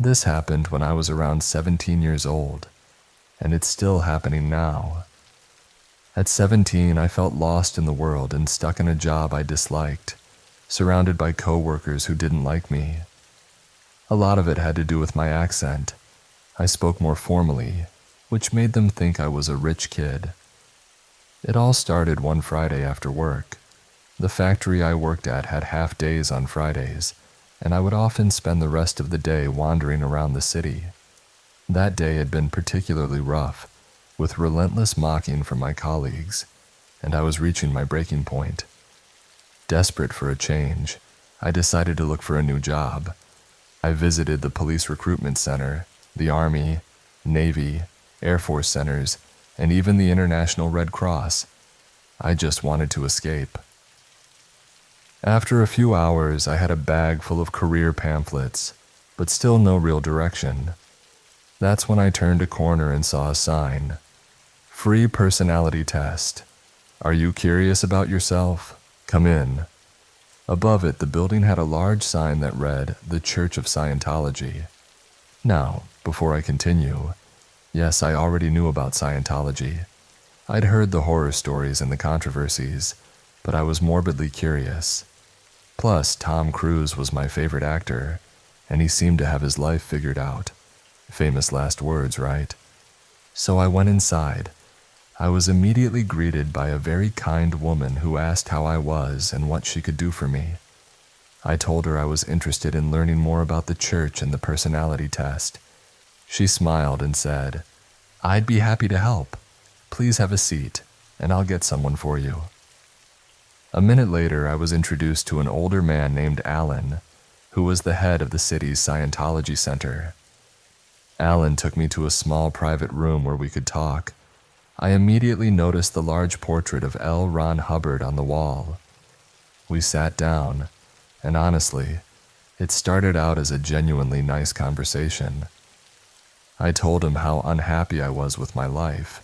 This happened when I was around 17 years old, and it's still happening now. At 17, I felt lost in the world and stuck in a job I disliked, surrounded by coworkers who didn't like me. A lot of it had to do with my accent. I spoke more formally, which made them think I was a rich kid. It all started one Friday after work. The factory I worked at had half days on Fridays, and I would often spend the rest of the day wandering around the city. That day had been particularly rough, with relentless mocking from my colleagues, and I was reaching my breaking point. Desperate for a change, I decided to look for a new job. I visited the police recruitment center, the Army, Navy, Air Force centers, and even the International Red Cross. I just wanted to escape. After a few hours, I had a bag full of career pamphlets, but still no real direction. That's when I turned a corner and saw a sign. Free personality test. Are you curious about yourself? Come in. Above it, the building had a large sign that read, The Church of Scientology. Now, before I continue, yes, I already knew about Scientology. I'd heard the horror stories and the controversies, but I was morbidly curious. Plus, Tom Cruise was my favorite actor, and he seemed to have his life figured out. Famous last words, right? So I went inside. I was immediately greeted by a very kind woman who asked how I was and what she could do for me. I told her I was interested in learning more about the church and the personality test. She smiled and said, "I'd be happy to help. Please have a seat, and I'll get someone for you." A minute later, I was introduced to an older man named Alan, who was the head of the city's Scientology Center. Alan took me to a small private room where we could talk. I immediately noticed the large portrait of L. Ron Hubbard on the wall. We sat down, and honestly, it started out as a genuinely nice conversation. I told him how unhappy I was with my life,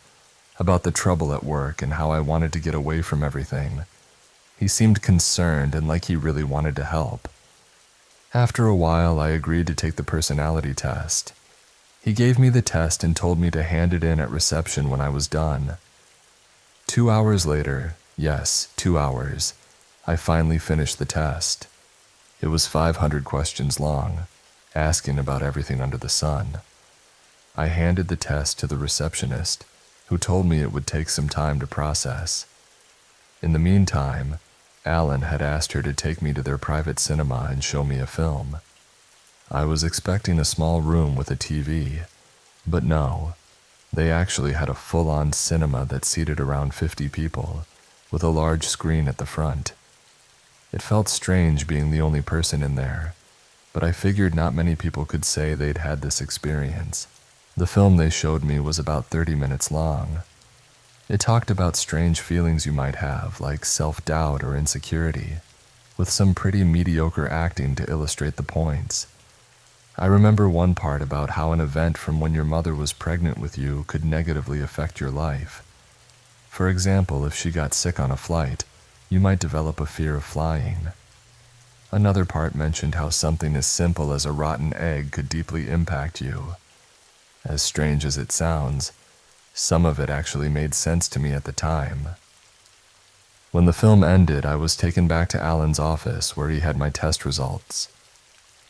about the trouble at work and how I wanted to get away from everything. He seemed concerned and like he really wanted to help. After a while, I agreed to take the personality test. He gave me the test and told me to hand it in at reception when I was done. 2 hours later, yes, 2 hours, I finally finished the test. It was 500 questions long, asking about everything under the sun. I handed the test to the receptionist, who told me it would take some time to process. In the meantime, Alan had asked her to take me to their private cinema and show me a film. I was expecting a small room with a TV, but no, they actually had a full-on cinema that seated around 50 people, with a large screen at the front. It felt strange being the only person in there, but I figured not many people could say they'd had this experience. The film they showed me was about 30 minutes long. It talked about strange feelings you might have, like self-doubt or insecurity, with some pretty mediocre acting to illustrate the points. I remember one part about how an event from when your mother was pregnant with you could negatively affect your life. For example, if she got sick on a flight, you might develop a fear of flying. Another part mentioned how something as simple as a rotten egg could deeply impact you. As strange as it sounds, some of it actually made sense to me at the time. When the film ended, I was taken back to Alan's office where he had my test results.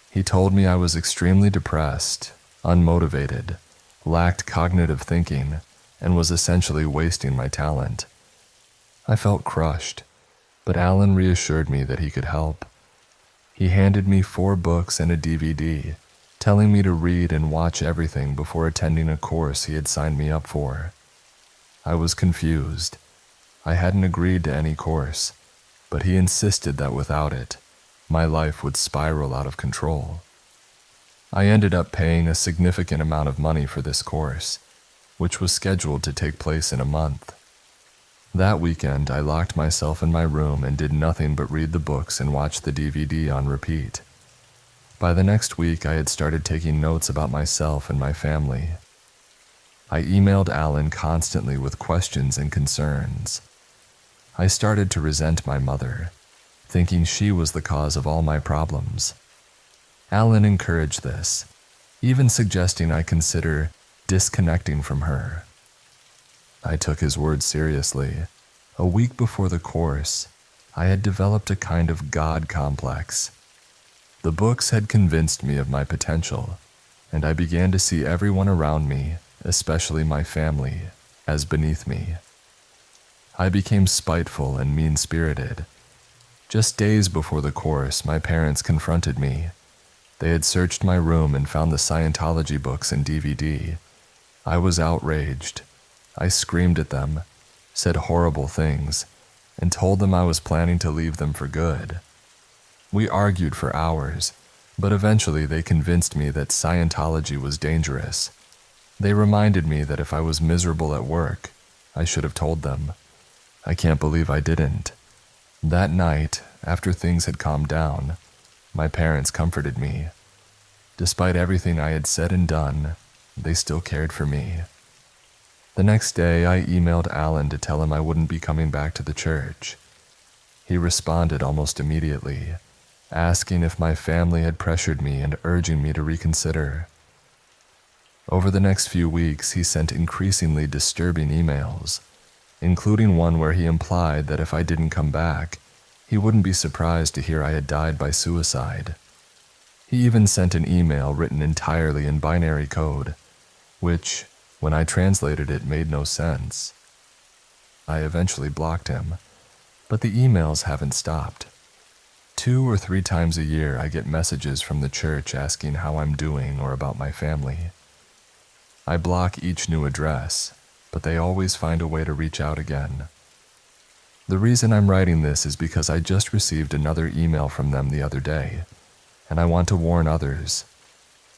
He told me I was extremely depressed, unmotivated, lacked cognitive thinking, and was essentially wasting my talent. I felt crushed, but Alan reassured me that he could help. He handed me 4 books and a DVD, telling me to read and watch everything before attending a course he had signed me up for. I was confused. I hadn't agreed to any course, but he insisted that without it, my life would spiral out of control. I ended up paying a significant amount of money for this course, which was scheduled to take place in a month. That weekend, I locked myself in my room and did nothing but read the books and watch the DVD on repeat. By the next week, I had started taking notes about myself and my family. I emailed Alan constantly with questions and concerns. I started to resent my mother, thinking she was the cause of all my problems. Alan encouraged this. even suggesting I consider disconnecting from her. I took his words seriously. A week before the course, I had developed a kind of God complex. The books had convinced me of my potential, and I began to see everyone around me, especially my family, as beneath me. I became spiteful and mean-spirited. Just days before the course, my parents confronted me. They had searched my room and found the Scientology books and DVD. I was outraged. I screamed at them, said horrible things, and told them I was planning to leave them for good. We argued for hours, but eventually they convinced me that Scientology was dangerous. They reminded me that if I was miserable at work, I should have told them. I can't believe I didn't. That night, after things had calmed down, my parents comforted me. Despite everything I had said and done, they still cared for me. The next day, I emailed Alan to tell him I wouldn't be coming back to the church. He responded almost immediately, asking if my family had pressured me and urging me to reconsider. Over the next few weeks, he sent increasingly disturbing emails, including one where he implied that if I didn't come back, he wouldn't be surprised to hear I had died by suicide. He even sent an email written entirely in binary code, which, when I translated it, made no sense. I eventually blocked him, but the emails haven't stopped. 2 or 3 times a year, I get messages from the church asking how I'm doing or about my family. I block each new address, but they always find a way to reach out again. The reason I'm writing this is because I just received another email from them the other day, and I want to warn others.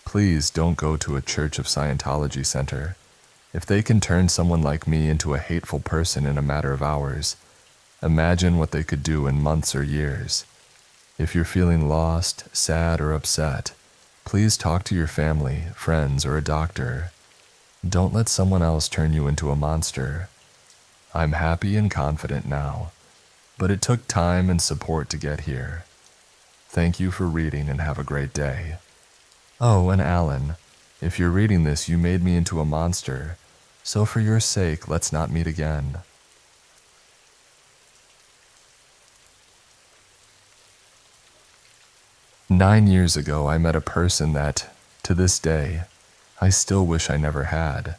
Please don't go to a Church of Scientology center. If they can turn someone like me into a hateful person in a matter of hours, imagine what they could do in months or years. If you're feeling lost, sad, or upset, please talk to your family, friends, or a doctor. Don't let someone else turn you into a monster. I'm happy and confident now, but it took time and support to get here. Thank you for reading and have a great day. Oh, and Alan, if you're reading this, you made me into a monster, so for your sake, let's not meet again. "9 years ago, I met a person that, to this day, I still wish I never had.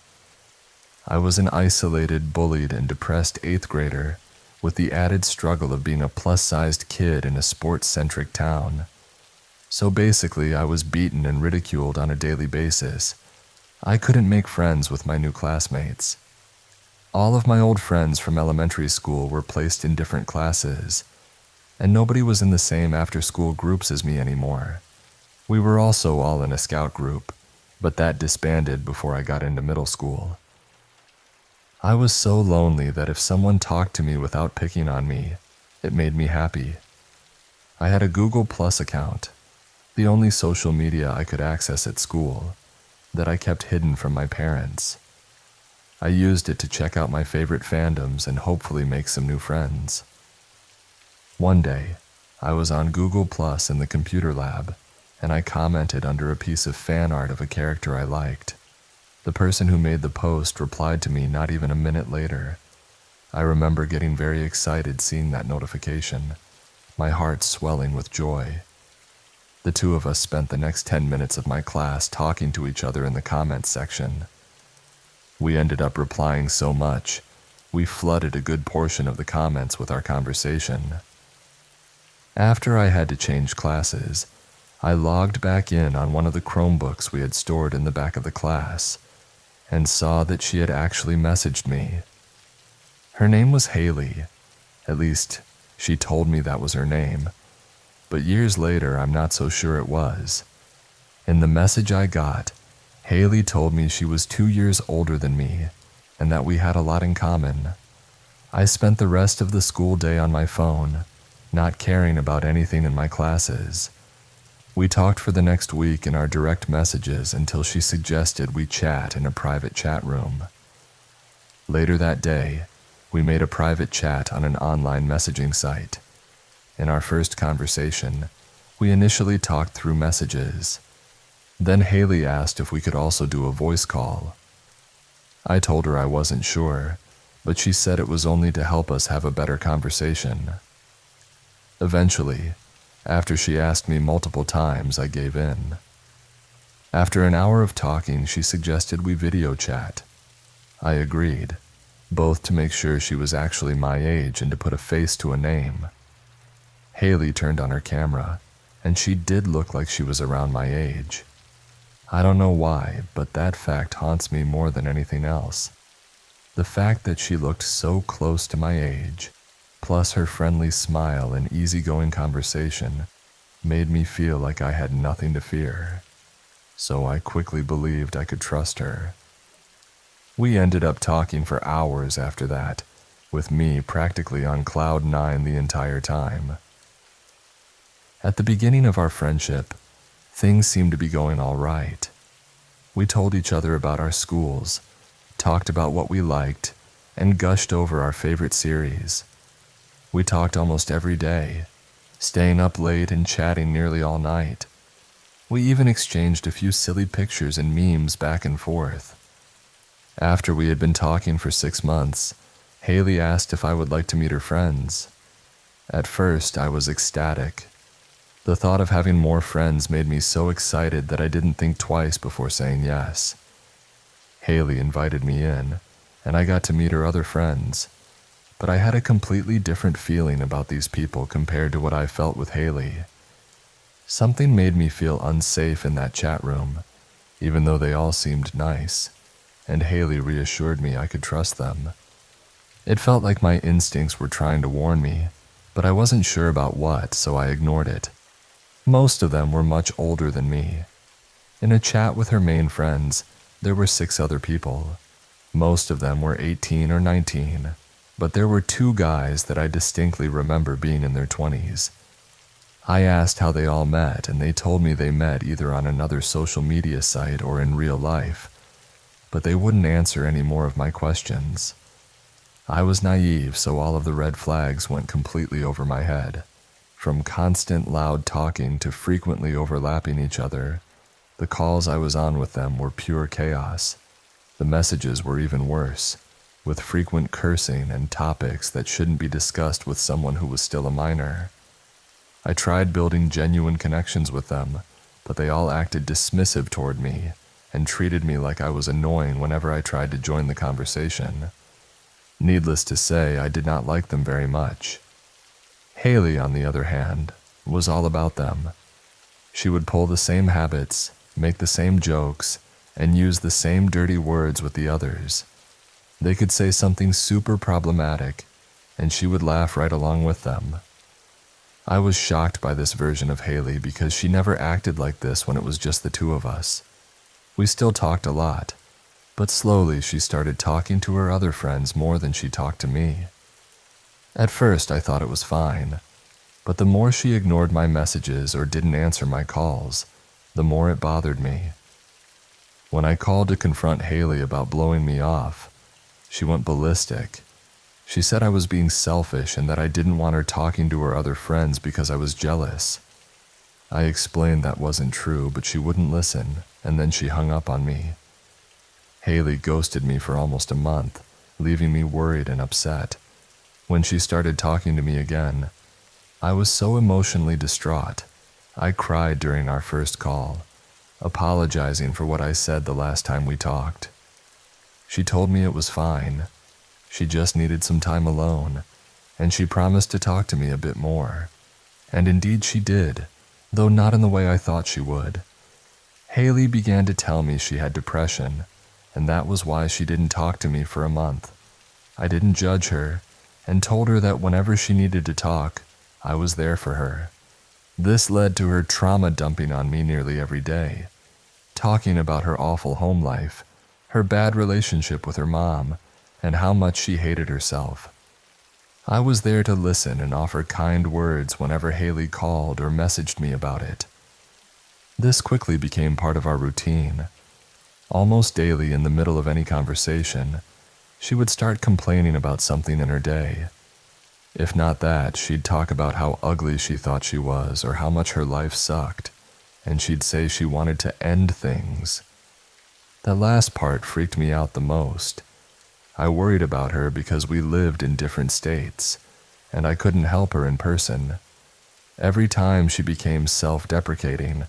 I was an isolated, bullied, and depressed 8th grader with the added struggle of being a plus-sized kid in a sports-centric town. So basically, I was beaten and ridiculed on a daily basis. I couldn't make friends with my new classmates. All of my old friends from elementary school were placed in different classes, and nobody was in the same after-school groups as me anymore. We were also all in a scout group, but that disbanded before I got into middle school. I was so lonely that if someone talked to me without picking on me, it made me happy. I had a Google Plus account, the only social media I could access at school, that I kept hidden from my parents. I used it to check out my favorite fandoms and hopefully make some new friends. One day, I was on Google Plus in the computer lab, and I commented under a piece of fan art of a character I liked. The person who made the post replied to me not even a minute later. I remember getting very excited seeing that notification, my heart swelling with joy. The two of us spent the next 10 minutes of my class talking to each other in the comments section. We ended up replying so much, we flooded a good portion of the comments with our conversation. After I had to change classes, I logged back in on one of the Chromebooks we had stored in the back of the class, and saw that she had actually messaged me. Her name was Haley. At least, she told me that was her name. But years later, I'm not so sure it was. In the message I got, Haley told me she was 2 years older than me, and that we had a lot in common. I spent the rest of the school day on my phone, not caring about anything in my classes. We talked for the next week in our direct messages until she suggested we chat in a private chat room. Later that day, we made a private chat on an online messaging site. In our first conversation, we initially talked through messages. Then Haley asked if we could also do a voice call. I told her I wasn't sure, but she said it was only to help us have a better conversation. Eventually, after she asked me multiple times, I gave in. After an hour of talking, she suggested we video chat. I agreed, both to make sure she was actually my age and to put a face to a name. Haley turned on her camera, and she did look like she was around my age. I don't know why, but that fact haunts me more than anything else. The fact that she looked so close to my age, plus her friendly smile and easygoing conversation, made me feel like I had nothing to fear. So I quickly believed I could trust her. We ended up talking for hours after that, with me practically on cloud 9 the entire time. At the beginning of our friendship, things seemed to be going all right. We told each other about our schools, talked about what we liked, and gushed over our favorite series. We talked almost every day, staying up late and chatting nearly all night. We even exchanged a few silly pictures and memes back and forth. After we had been talking for 6 months, Haley asked if I would like to meet her friends. At first, I was ecstatic. The thought of having more friends made me so excited that I didn't think twice before saying yes. Haley invited me in, and I got to meet her other friends. But I had a completely different feeling about these people compared to what I felt with Haley. Something made me feel unsafe in that chat room, even though they all seemed nice, and Haley reassured me I could trust them. It felt like my instincts were trying to warn me, but I wasn't sure about what, so I ignored it. Most of them were much older than me. In a chat with her main friends, there were 6 other people. Most of them were 18 or 19, but there were 2 guys that I distinctly remember being in their 20s. I asked how they all met, and they told me they met either on another social media site or in real life, but they wouldn't answer any more of my questions. I was naive, so all of the red flags went completely over my head. From constant loud talking to frequently overlapping each other, the calls I was on with them were pure chaos. The messages were even worse, with frequent cursing and topics that shouldn't be discussed with someone who was still a minor. I tried building genuine connections with them, but they all acted dismissive toward me and treated me like I was annoying whenever I tried to join the conversation. Needless to say, I did not like them very much. Haley, on the other hand, was all about them. She would pull the same habits, make the same jokes, and use the same dirty words with the others. They could say something super problematic, and she would laugh right along with them. I was shocked by this version of Haley because she never acted like this when it was just the 2 of us. We still talked a lot, but slowly she started talking to her other friends more than she talked to me. At first, I thought it was fine, but the more she ignored my messages or didn't answer my calls, the more it bothered me. When I called to confront Haley about blowing me off, she went ballistic. She said I was being selfish and that I didn't want her talking to her other friends because I was jealous. I explained that wasn't true, but she wouldn't listen, and then she hung up on me. Haley ghosted me for almost a month, leaving me worried and upset. When she started talking to me again, I was so emotionally distraught. I cried during our first call, apologizing for what I said the last time we talked. She told me it was fine. She just needed some time alone, and she promised to talk to me a bit more. And indeed she did, though not in the way I thought she would. Haley began to tell me she had depression, and that was why she didn't talk to me for a month. I didn't judge her, and told her that whenever she needed to talk, I was there for her. This led to her trauma dumping on me nearly every day, talking about her awful home life, her bad relationship with her mom, and how much she hated herself. I was there to listen and offer kind words whenever Haley called or messaged me about it. This quickly became part of our routine. Almost daily in the middle of any conversation, she would start complaining about something in her day. If not that, she'd talk about how ugly she thought she was or how much her life sucked. and she'd say she wanted to end things. That last part freaked me out the most. I worried about her because we lived in different states, and I couldn't help her in person. Every time she became self-deprecating,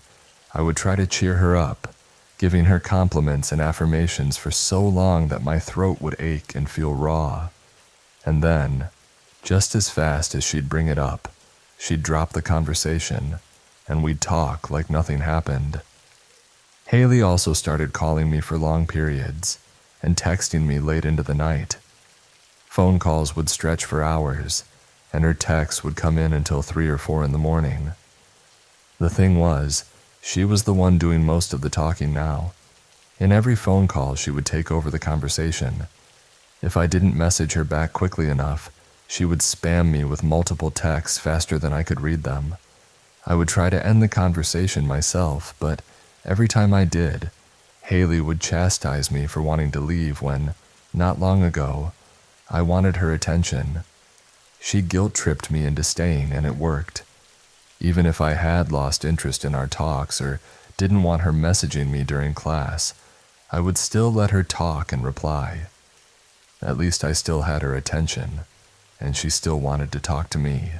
I would try to cheer her up, giving her compliments and affirmations for so long that my throat would ache and feel raw. And then, just as fast as she'd bring it up, she'd drop the conversation, and we'd talk like nothing happened. Haley also started calling me for long periods and texting me late into the night. Phone calls would stretch for hours, and her texts would come in until 3 or 4 in the morning. The thing was, she was the one doing most of the talking now. In every phone call, she would take over the conversation. If I didn't message her back quickly enough, she would spam me with multiple texts faster than I could read them. I would try to end the conversation myself, but every time I did, Haley would chastise me for wanting to leave when, not long ago, I wanted her attention. She guilt-tripped me into staying, and it worked. Even if I had lost interest in our talks or didn't want her messaging me during class, I would still let her talk and reply. At least I still had her attention, and she still wanted to talk to me.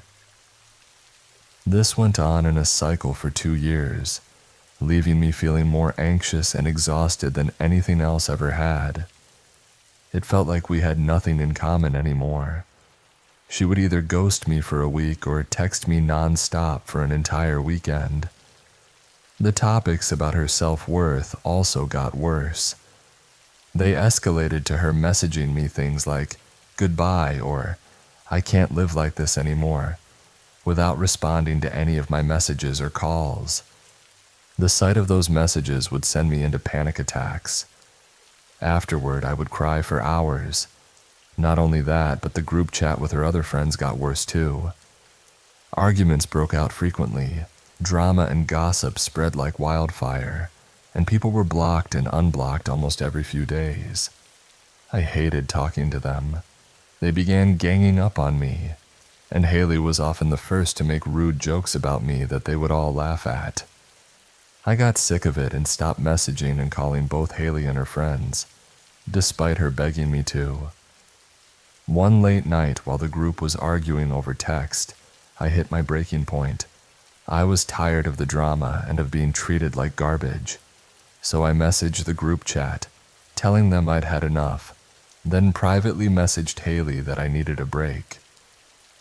This went on in a cycle for 2 years, leaving me feeling more anxious and exhausted than anything else ever had. It felt like we had nothing in common anymore. She would either ghost me for a week or text me non-stop for an entire weekend. The topics about her self-worth also got worse. They escalated to her messaging me things like, "Goodbye," or "I can't live like this anymore," without responding to any of my messages or calls. The sight of those messages would send me into panic attacks. Afterward, I would cry for hours. Not only that, but the group chat with her other friends got worse too. Arguments broke out frequently, drama and gossip spread like wildfire, and people were blocked and unblocked almost every few days. I hated talking to them. They began ganging up on me, and Haley was often the first to make rude jokes about me that they would all laugh at. I got sick of it and stopped messaging and calling both Haley and her friends, despite her begging me to. One late night while the group was arguing over text, I hit my breaking point. I was tired of the drama and of being treated like garbage. So I messaged the group chat, telling them I'd had enough, then privately messaged Haley that I needed a break.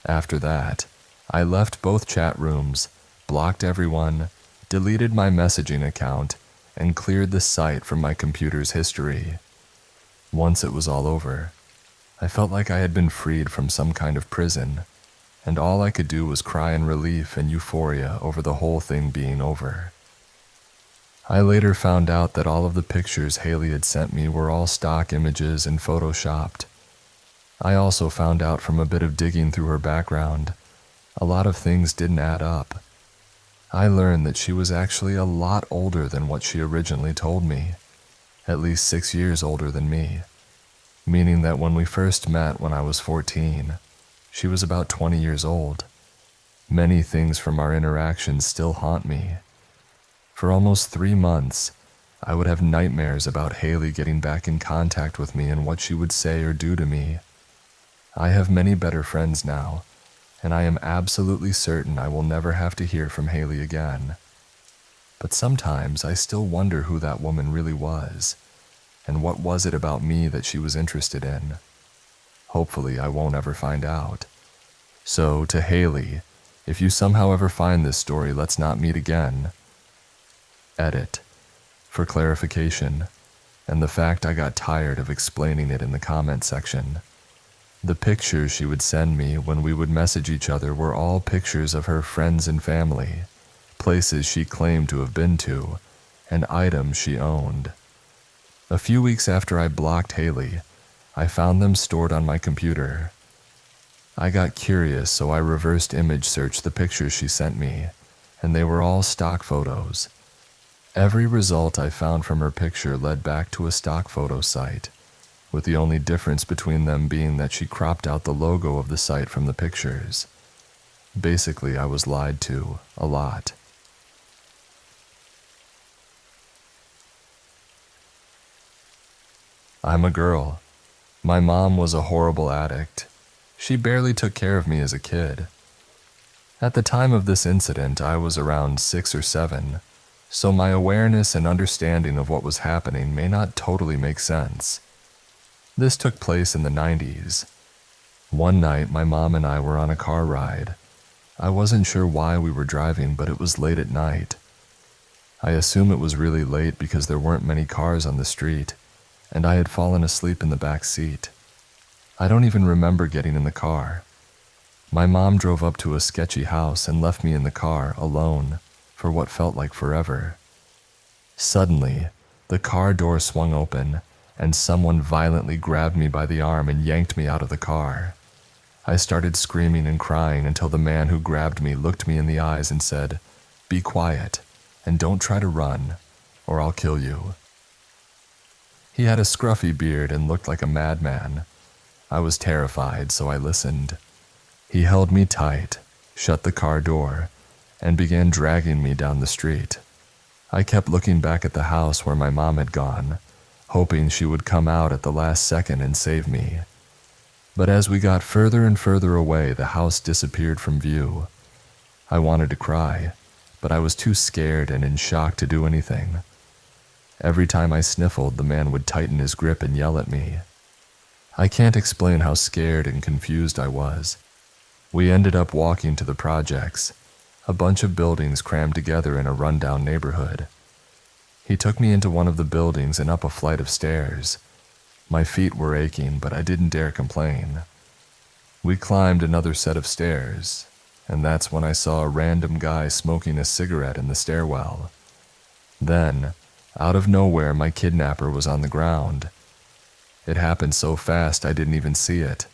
After that, I left both chat rooms, blocked everyone, deleted my messaging account, and cleared the site from my computer's history. Once it was all over, I felt like I had been freed from some kind of prison, and all I could do was cry in relief and euphoria over the whole thing being over. I later found out that all of the pictures Haley had sent me were all stock images and photoshopped. I also found out from a bit of digging through her background, a lot of things didn't add up. I learned that she was actually a lot older than what she originally told me, at least 6 years older than me, meaning that when we first met when I was 14, she was about 20 years old. Many things from our interactions still haunt me. For almost 3 months, I would have nightmares about Haley getting back in contact with me and what she would say or do to me. I have many better friends now, and I am absolutely certain I will never have to hear from Haley again. But sometimes I still wonder who that woman really was, and what was it about me that she was interested in. Hopefully I won't ever find out. So, to Haley, if you somehow ever find this story, let's not meet again. Edit. For clarification, and the fact I got tired of explaining it in the comment section. The pictures she would send me when we would message each other were all pictures of her friends and family, places she claimed to have been to, and items she owned. A few weeks after I blocked Haley, I found them stored on my computer. I got curious, so I reversed image searched the pictures she sent me, and they were all stock photos. Every result I found from her picture led back to a stock photo site, with the only difference between them being that she cropped out the logo of the site from the pictures. Basically, I was lied to a lot. I'm a girl. My mom was a horrible addict. She barely took care of me as a kid. At the time of this incident, I was around 6 or 7, so my awareness and understanding of what was happening may not totally make sense. This took place in the 90s. One night, my mom and I were on a car ride. I wasn't sure why we were driving, but it was late at night. I assume it was really late because there weren't many cars on the street, and I had fallen asleep in the back seat. I don't even remember getting in the car. My mom drove up to a sketchy house and left me in the car, alone, for what felt like forever. Suddenly, the car door swung open, and someone violently grabbed me by the arm and yanked me out of the car. I started screaming and crying until the man who grabbed me looked me in the eyes and said, "Be quiet, and don't try to run, or I'll kill you." He had a scruffy beard and looked like a madman. I was terrified, so I listened. He held me tight, shut the car door, and began dragging me down the street. I kept looking back at the house where my mom had gone, hoping she would come out at the last second and save me. But as we got further and further away, the house disappeared from view. I wanted to cry, but I was too scared and in shock to do anything. Every time I sniffled, the man would tighten his grip and yell at me. I can't explain how scared and confused I was. We ended up walking to the projects, a bunch of buildings crammed together in a rundown neighborhood. He took me into one of the buildings and up a flight of stairs. My feet were aching, but I didn't dare complain. We climbed another set of stairs, and that's when I saw a random guy smoking a cigarette in the stairwell. Then, out of nowhere, my kidnapper was on the ground. It happened so fast I didn't even see it.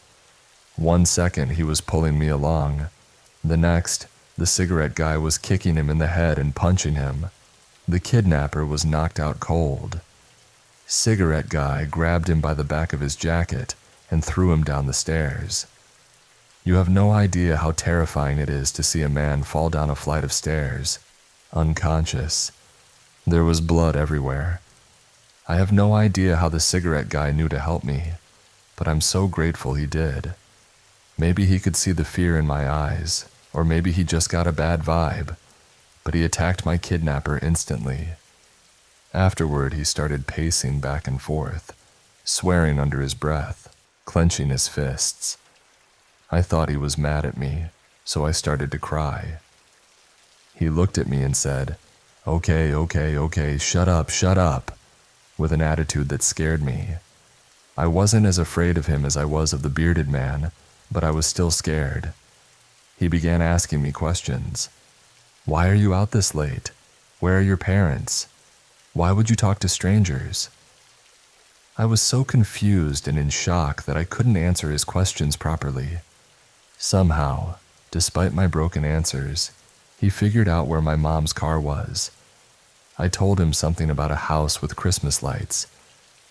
1 second he was pulling me along. The next, the cigarette guy was kicking him in the head and punching him. The kidnapper was knocked out cold. Cigarette guy grabbed him by the back of his jacket and threw him down the stairs. You have no idea how terrifying it is to see a man fall down a flight of stairs, unconscious. There was blood everywhere. I have no idea how the cigarette guy knew to help me, but I'm so grateful he did. Maybe he could see the fear in my eyes, or maybe he just got a bad vibe, but he attacked my kidnapper instantly. Afterward, he started pacing back and forth, swearing under his breath, clenching his fists. I thought he was mad at me, so I started to cry. He looked at me and said, Okay, shut up, with an attitude that scared me. I wasn't as afraid of him as I was of the bearded man, but I was still scared. He began asking me questions. Why are you out this late? Where are your parents? Why would you talk to strangers? I was so confused and in shock that I couldn't answer his questions properly. Somehow, despite my broken answers, he figured out where my mom's car was. I told him something about a house with Christmas lights,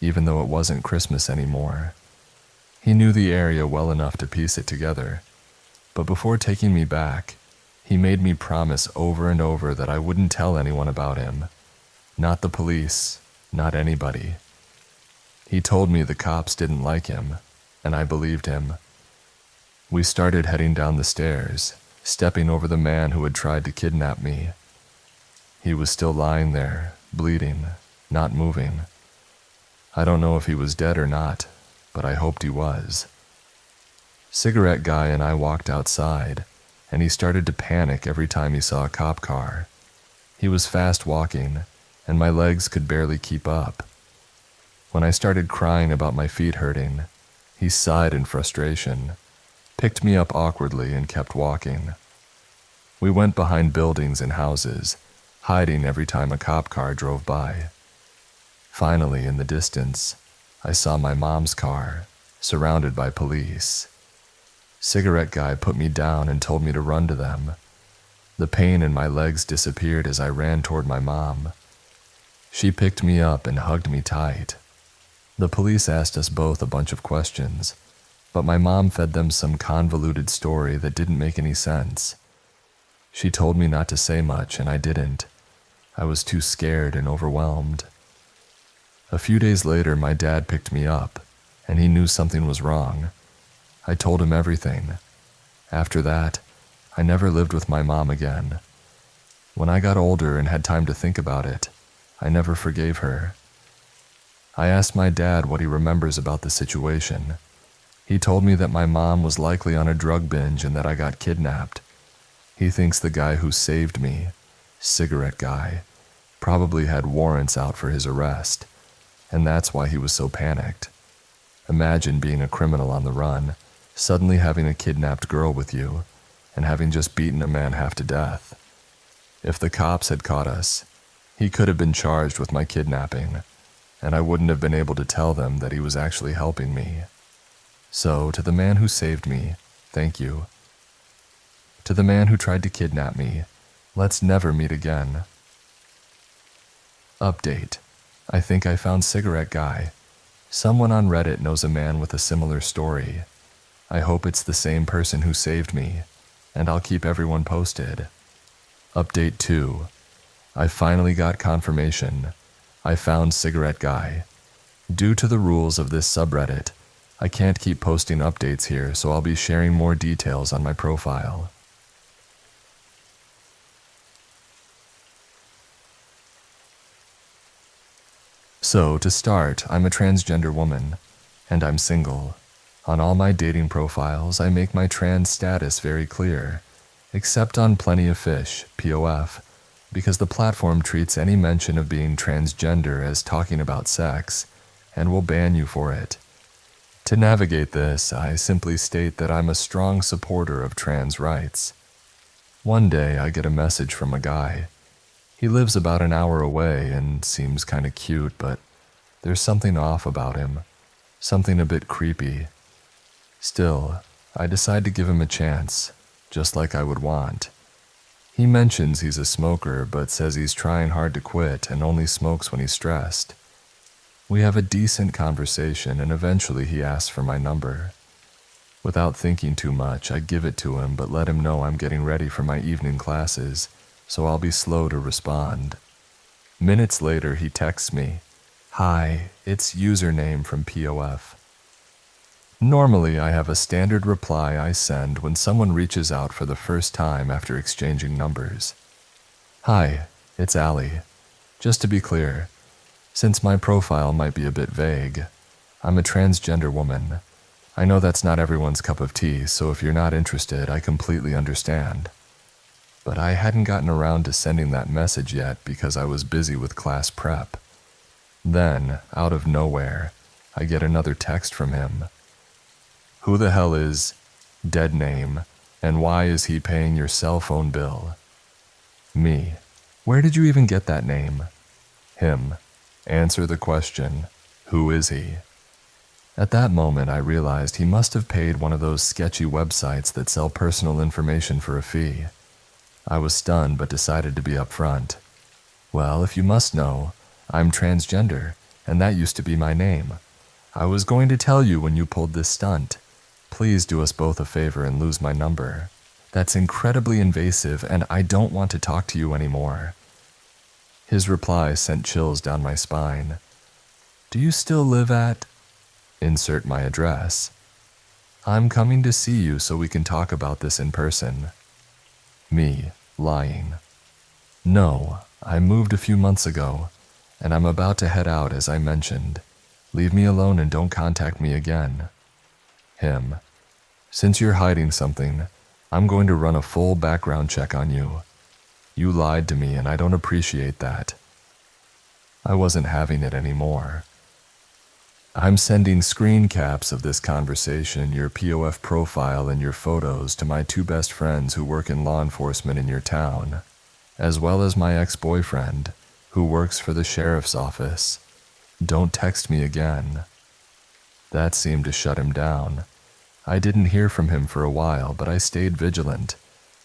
even though it wasn't Christmas anymore. He knew the area well enough to piece it together, but before taking me back, he made me promise over and over that I wouldn't tell anyone about him. Not the police, not anybody. He told me the cops didn't like him, and I believed him. We started heading down the stairs, stepping over the man who had tried to kidnap me. He was still lying there, bleeding, not moving. I don't know if he was dead or not, but I hoped he was. Cigarette guy and I walked outside, and he started to panic every time he saw a cop car. He was fast walking, and my legs could barely keep up. When I started crying about my feet hurting, he sighed in frustration, picked me up awkwardly, and kept walking. We went behind buildings and houses, hiding every time a cop car drove by. Finally, in the distance, I saw my mom's car, surrounded by police. Cigarette guy put me down and told me to run to them. The pain in my legs disappeared as I ran toward my mom. She picked me up and hugged me tight. The police asked us both a bunch of questions, but my mom fed them some convoluted story that didn't make any sense. She told me not to say much, and I didn't. I was too scared and overwhelmed. A few days later, my dad picked me up, and he knew something was wrong. I told him everything. After that, I never lived with my mom again. When I got older and had time to think about it, I never forgave her. I asked my dad what he remembers about the situation. He told me that my mom was likely on a drug binge and that I got kidnapped. He thinks the guy who saved me, cigarette guy, probably had warrants out for his arrest, and that's why he was so panicked. Imagine being a criminal on the run, suddenly having a kidnapped girl with you, and having just beaten a man half to death. If the cops had caught us, he could have been charged with my kidnapping, and I wouldn't have been able to tell them that he was actually helping me. So, to the man who saved me, thank you. To the man who tried to kidnap me, let's never meet again. Update. I think I found Cigarette Guy. Someone on Reddit knows a man with a similar story. I hope it's the same person who saved me, and I'll keep everyone posted. Update 2. I finally got confirmation. I found Cigarette Guy. Due to the rules of this subreddit, I can't keep posting updates here, so I'll be sharing more details on my profile. So, to start, I'm a transgender woman, and I'm single. On all my dating profiles, I make my trans status very clear, except on Plenty of Fish, POF, because the platform treats any mention of being transgender as talking about sex, and will ban you for it. To navigate this, I simply state that I'm a strong supporter of trans rights. One day, I get a message from a guy. He lives about an hour away and seems kinda cute, but there's something off about him, something a bit creepy. Still, I decide to give him a chance, just like I would want. He mentions he's a smoker, but says he's trying hard to quit and only smokes when he's stressed. We have a decent conversation, and eventually he asks for my number. Without thinking too much, I give it to him, but let him know I'm getting ready for my evening classes, so I'll be slow to respond. Minutes later, he texts me, "Hi, it's username from POF." Normally, I have a standard reply I send when someone reaches out for the first time after exchanging numbers. "Hi, it's Allie. Just to be clear, since my profile might be a bit vague, I'm a transgender woman. I know that's not everyone's cup of tea, so if you're not interested, I completely understand." But I hadn't gotten around to sending that message yet because I was busy with class prep. Then, out of nowhere, I get another text from him. "Who the hell is dead name, and why is he paying your cell phone bill?" Me. "Where did you even get that name?" Him. "Answer the question. Who is he?" At that moment, I realized he must have paid one of those sketchy websites that sell personal information for a fee. I was stunned but decided to be upfront. "Well, if you must know, I'm transgender, and that used to be my name. I was going to tell you when you pulled this stunt. Please do us both a favor and lose my number. That's incredibly invasive, and I don't want to talk to you anymore." His reply sent chills down my spine. "Do you still live at..." Insert my address. "I'm coming to see you so we can talk about this in person." Me, lying. "No, I moved a few months ago, and I'm about to head out as I mentioned. Leave me alone and don't contact me again." Him. "Since you're hiding something, I'm going to run a full background check on you. You lied to me and I don't appreciate that." I wasn't having it anymore. "I'm sending screen caps of this conversation, your POF profile, and your photos to my 2 best friends who work in law enforcement in your town, as well as my ex-boyfriend, who works for the sheriff's office. Don't text me again." That seemed to shut him down. I didn't hear from him for a while, but I stayed vigilant,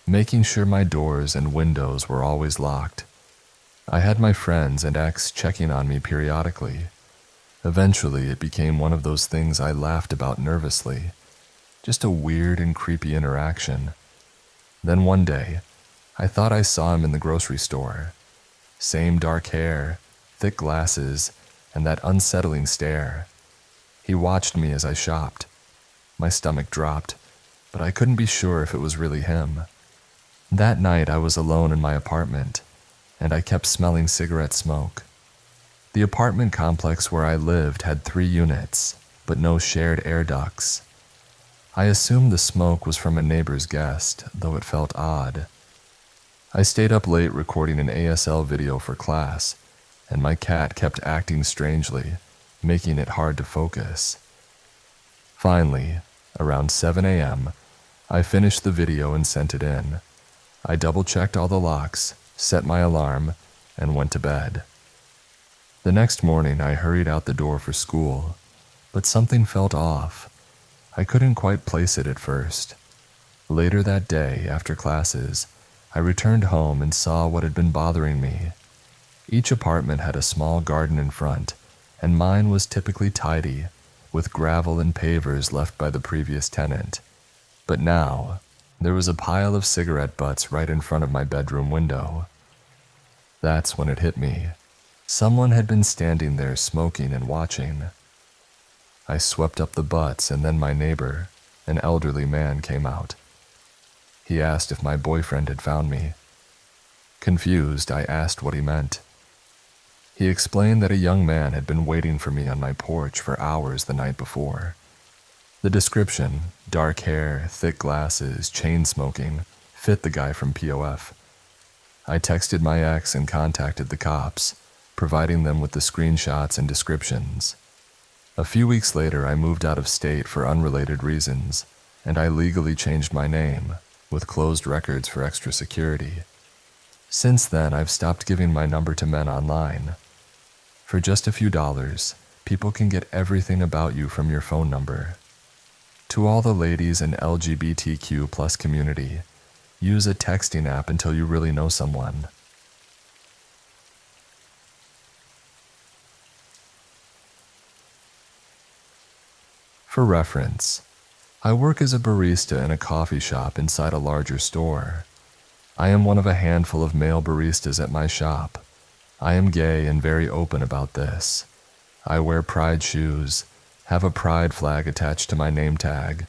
making sure my doors and windows were always locked. I had my friends and ex checking on me periodically. Eventually, it became one of those things I laughed about nervously, just a weird and creepy interaction. Then one day, I thought I saw him in the grocery store. Same dark hair, thick glasses, and that unsettling stare. He watched me as I shopped. My stomach dropped, but I couldn't be sure if it was really him. That night I was alone in my apartment, and I kept smelling cigarette smoke. The apartment complex where I lived had 3 units, but no shared air ducts. I assumed the smoke was from a neighbor's guest, though it felt odd. I stayed up late recording an ASL video for class, and my cat kept acting strangely, making it hard to focus. Finally, around 7 a.m., I finished the video and sent it in. I double-checked all the locks, set my alarm, and went to bed. The next morning, I hurried out the door for school, but something felt off. I couldn't quite place it at first. Later that day, after classes, I returned home and saw what had been bothering me. Each apartment had a small garden in front, and mine was typically tidy, with gravel and pavers left by the previous tenant. But now, there was a pile of cigarette butts right in front of my bedroom window. That's when it hit me. Someone had been standing there smoking and watching. I swept up the butts, and then my neighbor, an elderly man, came out. He asked if my boyfriend had found me. Confused, I asked what he meant. He explained that a young man had been waiting for me on my porch for hours the night before. The description, dark hair, thick glasses, chain smoking, fit the guy from POF. I texted my ex and contacted the cops, providing them with the screenshots and descriptions. A few weeks later, I moved out of state for unrelated reasons, and I legally changed my name, with closed records for extra security. Since then, I've stopped giving my number to men online. For just a few dollars, people can get everything about you from your phone number. To all the ladies in LGBTQ+ community, use a texting app until you really know someone. For reference, I work as a barista in a coffee shop inside a larger store. I am one of a handful of male baristas at my shop. I am gay and very open about this. I wear pride shoes, have a pride flag attached to my name tag,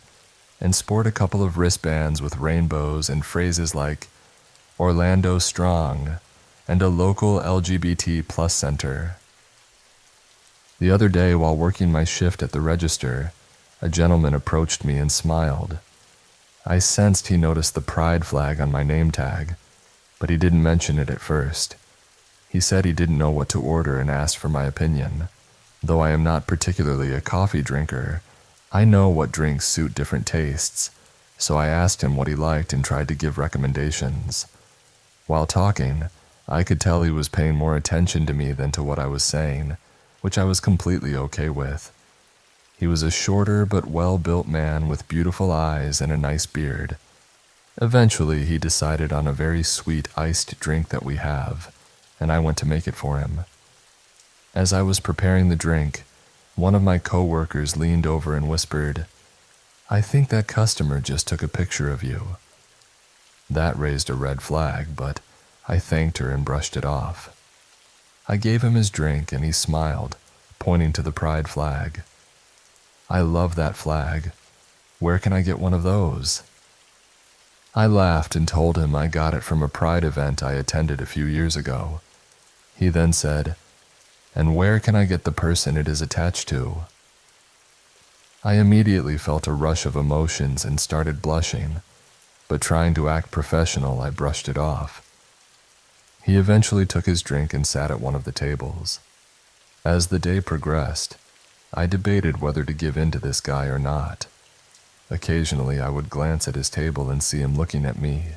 and sport a couple of wristbands with rainbows and phrases like Orlando Strong and a local LGBT+ center. The other day, while working my shift at the register, a gentleman approached me and smiled. I sensed he noticed the pride flag on my name tag, but he didn't mention it at first. He said he didn't know what to order and asked for my opinion. Though I am not particularly a coffee drinker, I know what drinks suit different tastes, so I asked him what he liked and tried to give recommendations. While talking, I could tell he was paying more attention to me than to what I was saying, which I was completely okay with. He was a shorter but well-built man with beautiful eyes and a nice beard. Eventually, he decided on a very sweet iced drink that we have, and I went to make it for him. As I was preparing the drink, one of my co-workers leaned over and whispered, "I think that customer just took a picture of you." That raised a red flag, but I thanked her and brushed it off. I gave him his drink and he smiled, pointing to the pride flag. "I love that flag. Where can I get one of those?" I laughed and told him I got it from a pride event I attended a few years ago. He then said, "And where can I get the person it is attached to?" I immediately felt a rush of emotions and started blushing, but trying to act professional, I brushed it off. He eventually took his drink and sat at one of the tables. As the day progressed, I debated whether to give in to this guy or not. Occasionally, I would glance at his table and see him looking at me.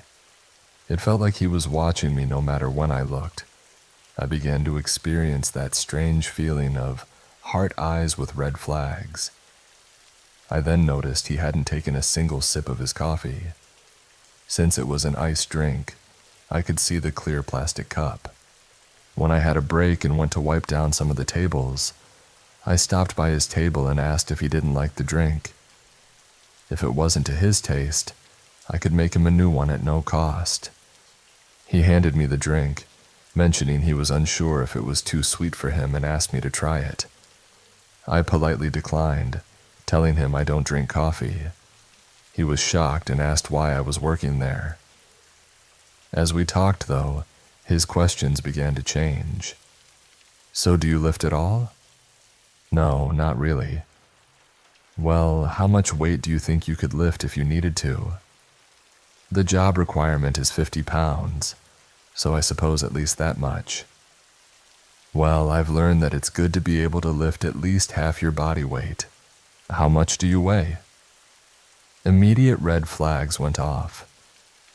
It felt like he was watching me no matter when I looked. I began to experience that strange feeling of heart eyes with red flags. I then noticed he hadn't taken a single sip of his coffee. Since it was an iced drink, I could see the clear plastic cup. When I had a break and went to wipe down some of the tables, I stopped by his table and asked if he didn't like the drink. If it wasn't to his taste, I could make him a new one at no cost. He handed me the drink, mentioning he was unsure if it was too sweet for him and asked me to try it. I politely declined, telling him I don't drink coffee. He was shocked and asked why I was working there. As we talked, though, his questions began to change. "So do you lift at all?" "No, not really." "Well, how much weight do you think you could lift if you needed to?" "The job requirement is 50 pounds, so I suppose at least that much." "Well, I've learned that it's good to be able to lift at least half your body weight. How much do you weigh?" Immediate red flags went off.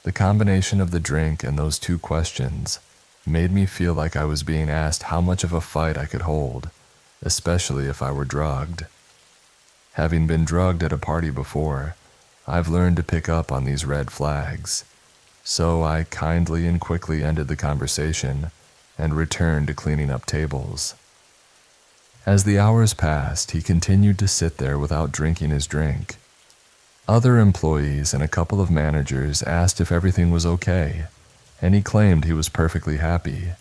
The combination of the drink and those two questions made me feel like I was being asked how much of a fight I could hold, especially if I were drugged. Having been drugged at a party before, I've learned to pick up on these red flags, so I kindly and quickly ended the conversation and returned to cleaning up tables. As the hours passed, he continued to sit there without drinking his drink. Other employees and a couple of managers asked if everything was okay, and he claimed he was perfectly happy.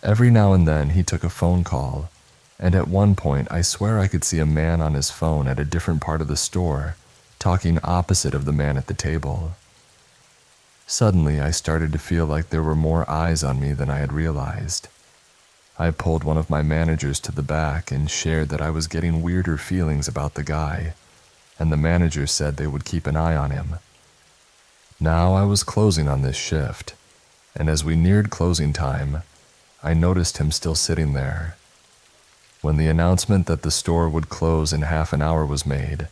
Every now and then he took a phone call, and at one point I swear I could see a man on his phone at a different part of the store, talking opposite of the man at the table. Suddenly I started to feel like there were more eyes on me than I had realized. I pulled one of my managers to the back and shared that I was getting weirder feelings about the guy, and the manager said they would keep an eye on him. Now I was closing on this shift, and as we neared closing time, I noticed him still sitting there. When the announcement that the store would close in half an hour was made,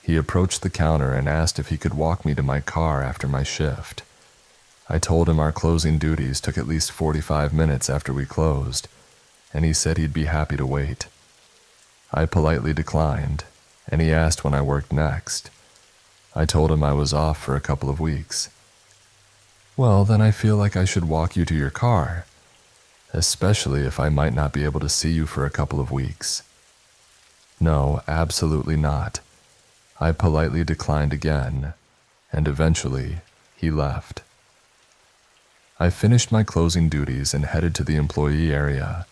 he approached the counter and asked if he could walk me to my car after my shift. I told him our closing duties took at least 45 minutes after we closed, and he said he'd be happy to wait. I politely declined, and he asked when I worked next. I told him I was off for a couple of weeks. "Well, then I feel like I should walk you to your car, especially if I might not be able to see you for a couple of weeks." "No, absolutely not." I politely declined again, and eventually he left. I finished my closing duties and headed to the employee area.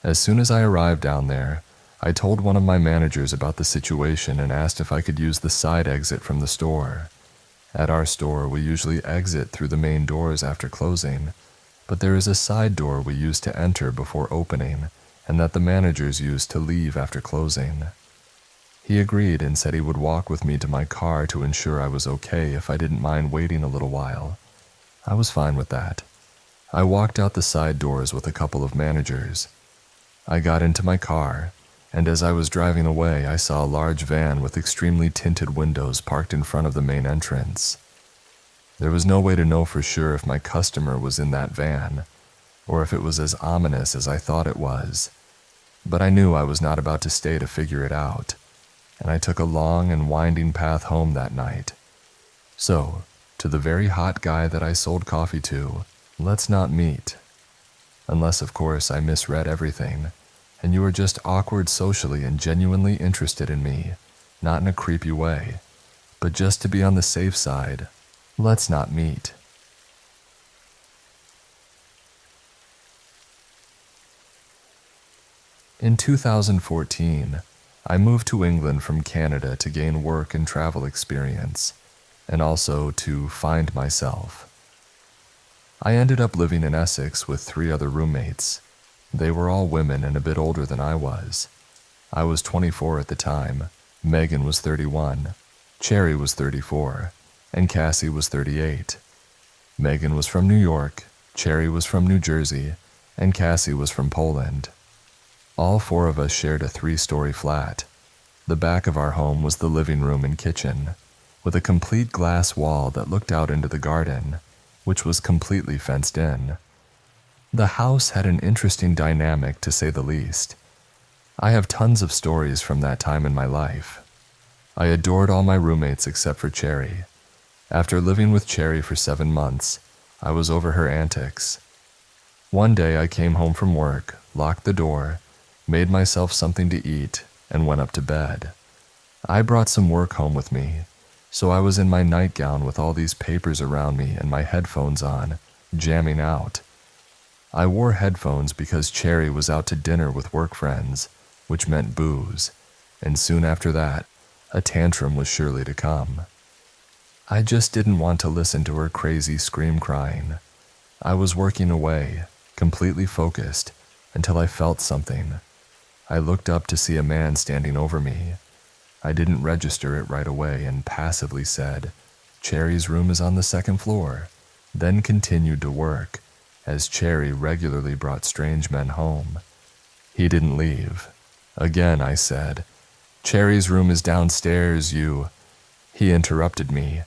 As soon as I arrived down there, I told one of my managers about the situation and asked if I could use the side exit from the store. At our store, we usually exit through the main doors after closing, but there is a side door we use to enter before opening and that the managers use to leave after closing. He agreed and said he would walk with me to my car to ensure I was okay if I didn't mind waiting a little while. I was fine with that. I walked out the side doors with a couple of managers. I got into my car, and as I was driving away, I saw a large van with extremely tinted windows parked in front of the main entrance. There was no way to know for sure if my customer was in that van, or if it was as ominous as I thought it was, but I knew I was not about to stay to figure it out, and I took a long and winding path home that night. So, to the very hot guy that I sold coffee to, let's not meet. Unless, of course, I misread everything, and you are just awkward socially and genuinely interested in me, not in a creepy way, but just to be on the safe side, let's not meet. In 2014, I moved to England from Canada to gain work and travel experience, and also to find myself. I ended up living in Essex with 3 other roommates. They were all women and a bit older than I was. I was 24 at the time, Megan was 31, Cherry was 34, and Cassie was 38. Megan was from New York, Cherry was from New Jersey, and Cassie was from Poland. All 4 of us shared a 3-story flat. The back of our home was the living room and kitchen, with a complete glass wall that looked out into the garden, which was completely fenced in. The house had an interesting dynamic, to say the least. I have tons of stories from that time in my life. I adored all my roommates except for Cherry. After living with Cherry for 7 months, I was over her antics. One day I came home from work, locked the door, made myself something to eat, and went up to bed. I brought some work home with me, so I was in my nightgown with all these papers around me and my headphones on, jamming out. I wore headphones because Cherry was out to dinner with work friends, which meant booze, and soon after that, a tantrum was surely to come. I just didn't want to listen to her crazy scream crying. I was working away, completely focused, until I felt something. I looked up to see a man standing over me. I didn't register it right away and passively said, "Cherry's room is on the second floor," then continued to work, as Cherry regularly brought strange men home. He didn't leave. Again I said, "Cherry's room is downstairs, you..." He interrupted me.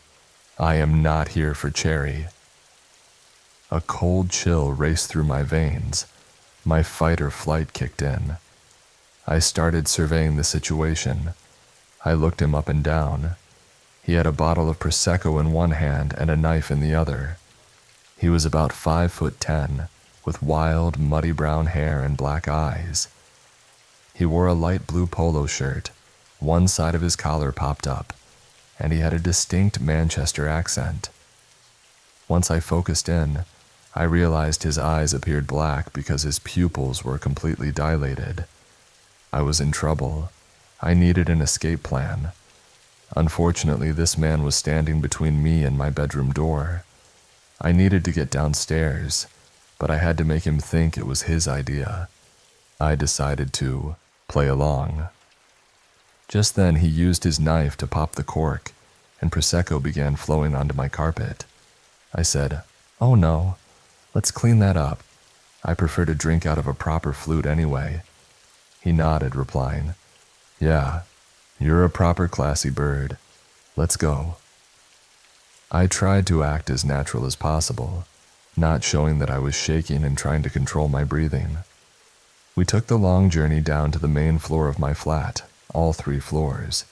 "I am not here for Cherry." A cold chill raced through my veins. My fight or flight kicked in. I started surveying the situation. I looked him up and down. He had a bottle of Prosecco in one hand and a knife in the other. He was about 5'10", with wild, muddy brown hair and black eyes. He wore a light blue polo shirt, one side of his collar popped up, and he had a distinct Manchester accent. Once I focused in, I realized his eyes appeared black because his pupils were completely dilated. I was in trouble. I needed an escape plan. Unfortunately, this man was standing between me and my bedroom door. I needed to get downstairs, but I had to make him think it was his idea. I decided to play along. Just then, he used his knife to pop the cork, and Prosecco began flowing onto my carpet. I said, "Oh no, let's clean that up. I prefer to drink out of a proper flute anyway." He nodded, replying, "Yeah, you're a proper classy bird. Let's go." I tried to act as natural as possible, not showing that I was shaking and trying to control my breathing. We took the long journey down to the main floor of my flat, all 3 floors.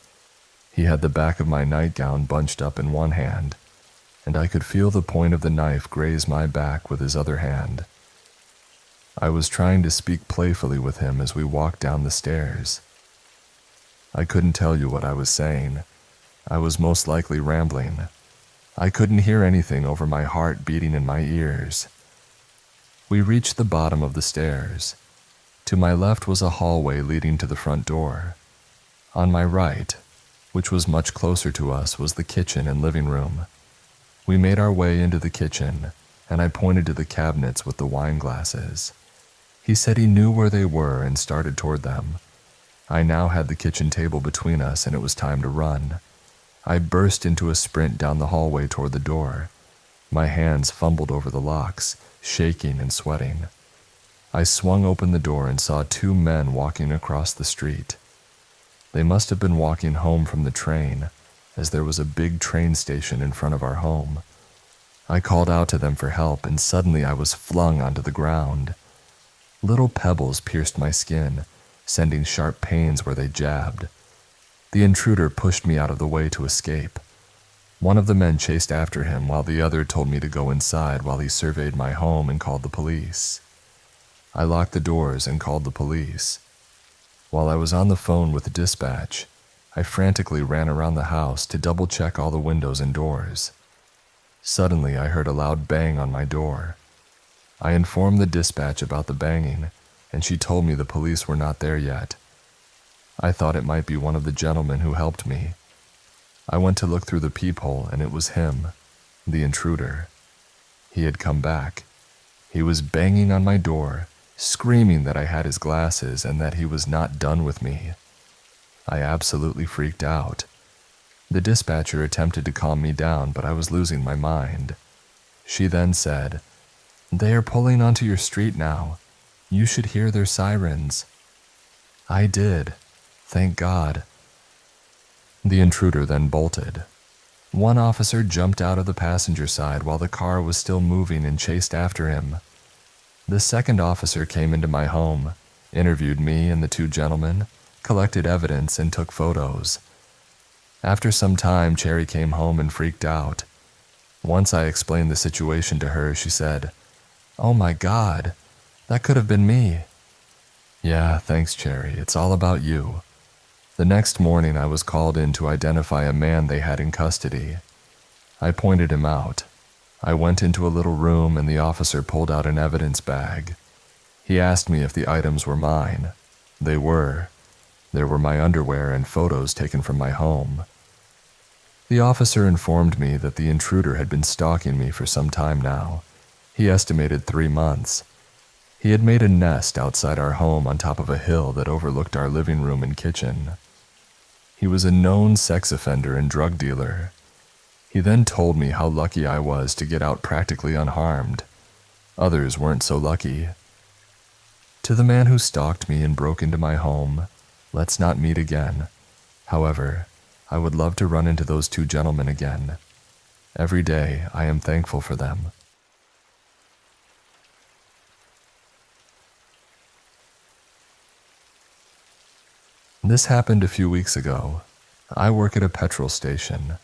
He had the back of my nightgown bunched up in one hand, and I could feel the point of the knife graze my back with his other hand. I was trying to speak playfully with him as we walked down the stairs. I couldn't tell you what I was saying. I was most likely rambling. I couldn't hear anything over my heart beating in my ears. We reached the bottom of the stairs. To my left was a hallway leading to the front door. On my right, which was much closer to us, was the kitchen and living room. We made our way into the kitchen, and I pointed to the cabinets with the wine glasses. He said he knew where they were and started toward them. I now had the kitchen table between us, and it was time to run. I burst into a sprint down the hallway toward the door. My hands fumbled over the locks, shaking and sweating. I swung open the door and saw 2 men walking across the street. They must have been walking home from the train, as there was a big train station in front of our home. I called out to them for help, and suddenly I was flung onto the ground. Little pebbles pierced my skin, sending sharp pains where they jabbed. The intruder pushed me out of the way to escape. One of the men chased after him while the other told me to go inside while he surveyed my home and called the police. I locked the doors and called the police. While I was on the phone with dispatch, I frantically ran around the house to double-check all the windows and doors. Suddenly, I heard a loud bang on my door. I informed the dispatch about the banging, and she told me the police were not there yet. I thought it might be one of the gentlemen who helped me. I went to look through the peephole, and it was him, the intruder. He had come back. He was banging on my door, screaming that I had his glasses and that he was not done with me. I absolutely freaked out. The dispatcher attempted to calm me down, but I was losing my mind. She then said, "They are pulling onto your street now. You should hear their sirens." I did. Thank God. The intruder then bolted. One officer jumped out of the passenger side while the car was still moving and chased after him. The second officer came into my home, interviewed me and the 2 gentlemen, collected evidence, and took photos. After some time, Cherry came home and freaked out. Once I explained the situation to her, she said, "Oh my God, that could have been me." Yeah, thanks, Cherry. It's all about you. The next morning, I was called in to identify a man they had in custody. I pointed him out. I went into a little room and the officer pulled out an evidence bag. He asked me if the items were mine. They were. There were my underwear and photos taken from my home. The officer informed me that the intruder had been stalking me for some time now. He estimated 3 months. He had made a nest outside our home on top of a hill that overlooked our living room and kitchen. He was a known sex offender and drug dealer. He then told me how lucky I was to get out practically unharmed. Others weren't so lucky. To the man who stalked me and broke into my home, let's not meet again. However, I would love to run into those 2 gentlemen again. Every day, I am thankful for them. This happened a few weeks ago. I work at a petrol station,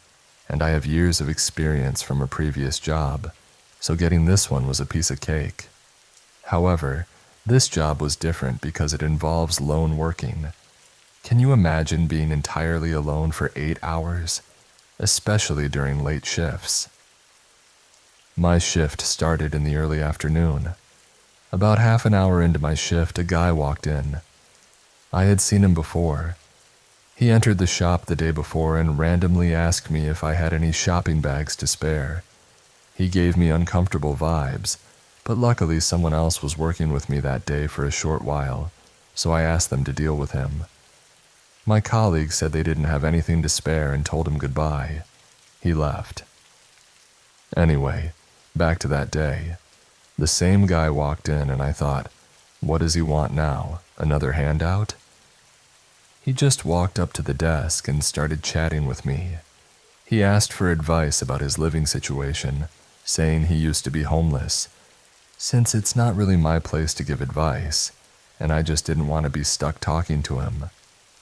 and I have years of experience from a previous job, so getting this one was a piece of cake. However, this job was different because it involves lone working. Can you imagine being entirely alone for 8 hours, especially during late shifts? My shift started in the early afternoon. About half an hour into my shift, a guy walked in. I had seen him before. He entered the shop the day before and randomly asked me if I had any shopping bags to spare. He gave me uncomfortable vibes, but luckily someone else was working with me that day for a short while, so I asked them to deal with him. My colleague said they didn't have anything to spare and told him goodbye. He left. Anyway, back to that day. The same guy walked in and I thought, what does he want now? Another handout? He just walked up to the desk and started chatting with me. He asked for advice about his living situation, saying he used to be homeless. Since it's not really my place to give advice, and I just didn't want to be stuck talking to him,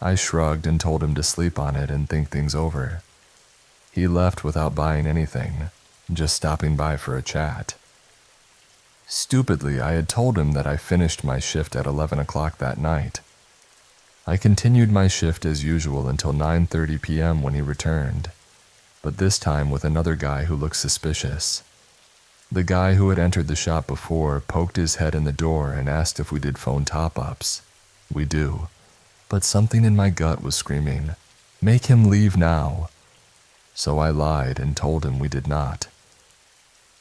I shrugged and told him to sleep on it and think things over. He left without buying anything, just stopping by for a chat. Stupidly, I had told him that I finished my shift at 11 o'clock that night. I continued my shift as usual until 9:30 p.m. when he returned, but this time with another guy who looked suspicious. The guy who had entered the shop before poked his head in the door and asked if we did phone top-ups. We do, but something in my gut was screaming, "Make him leave now." So I lied and told him we did not.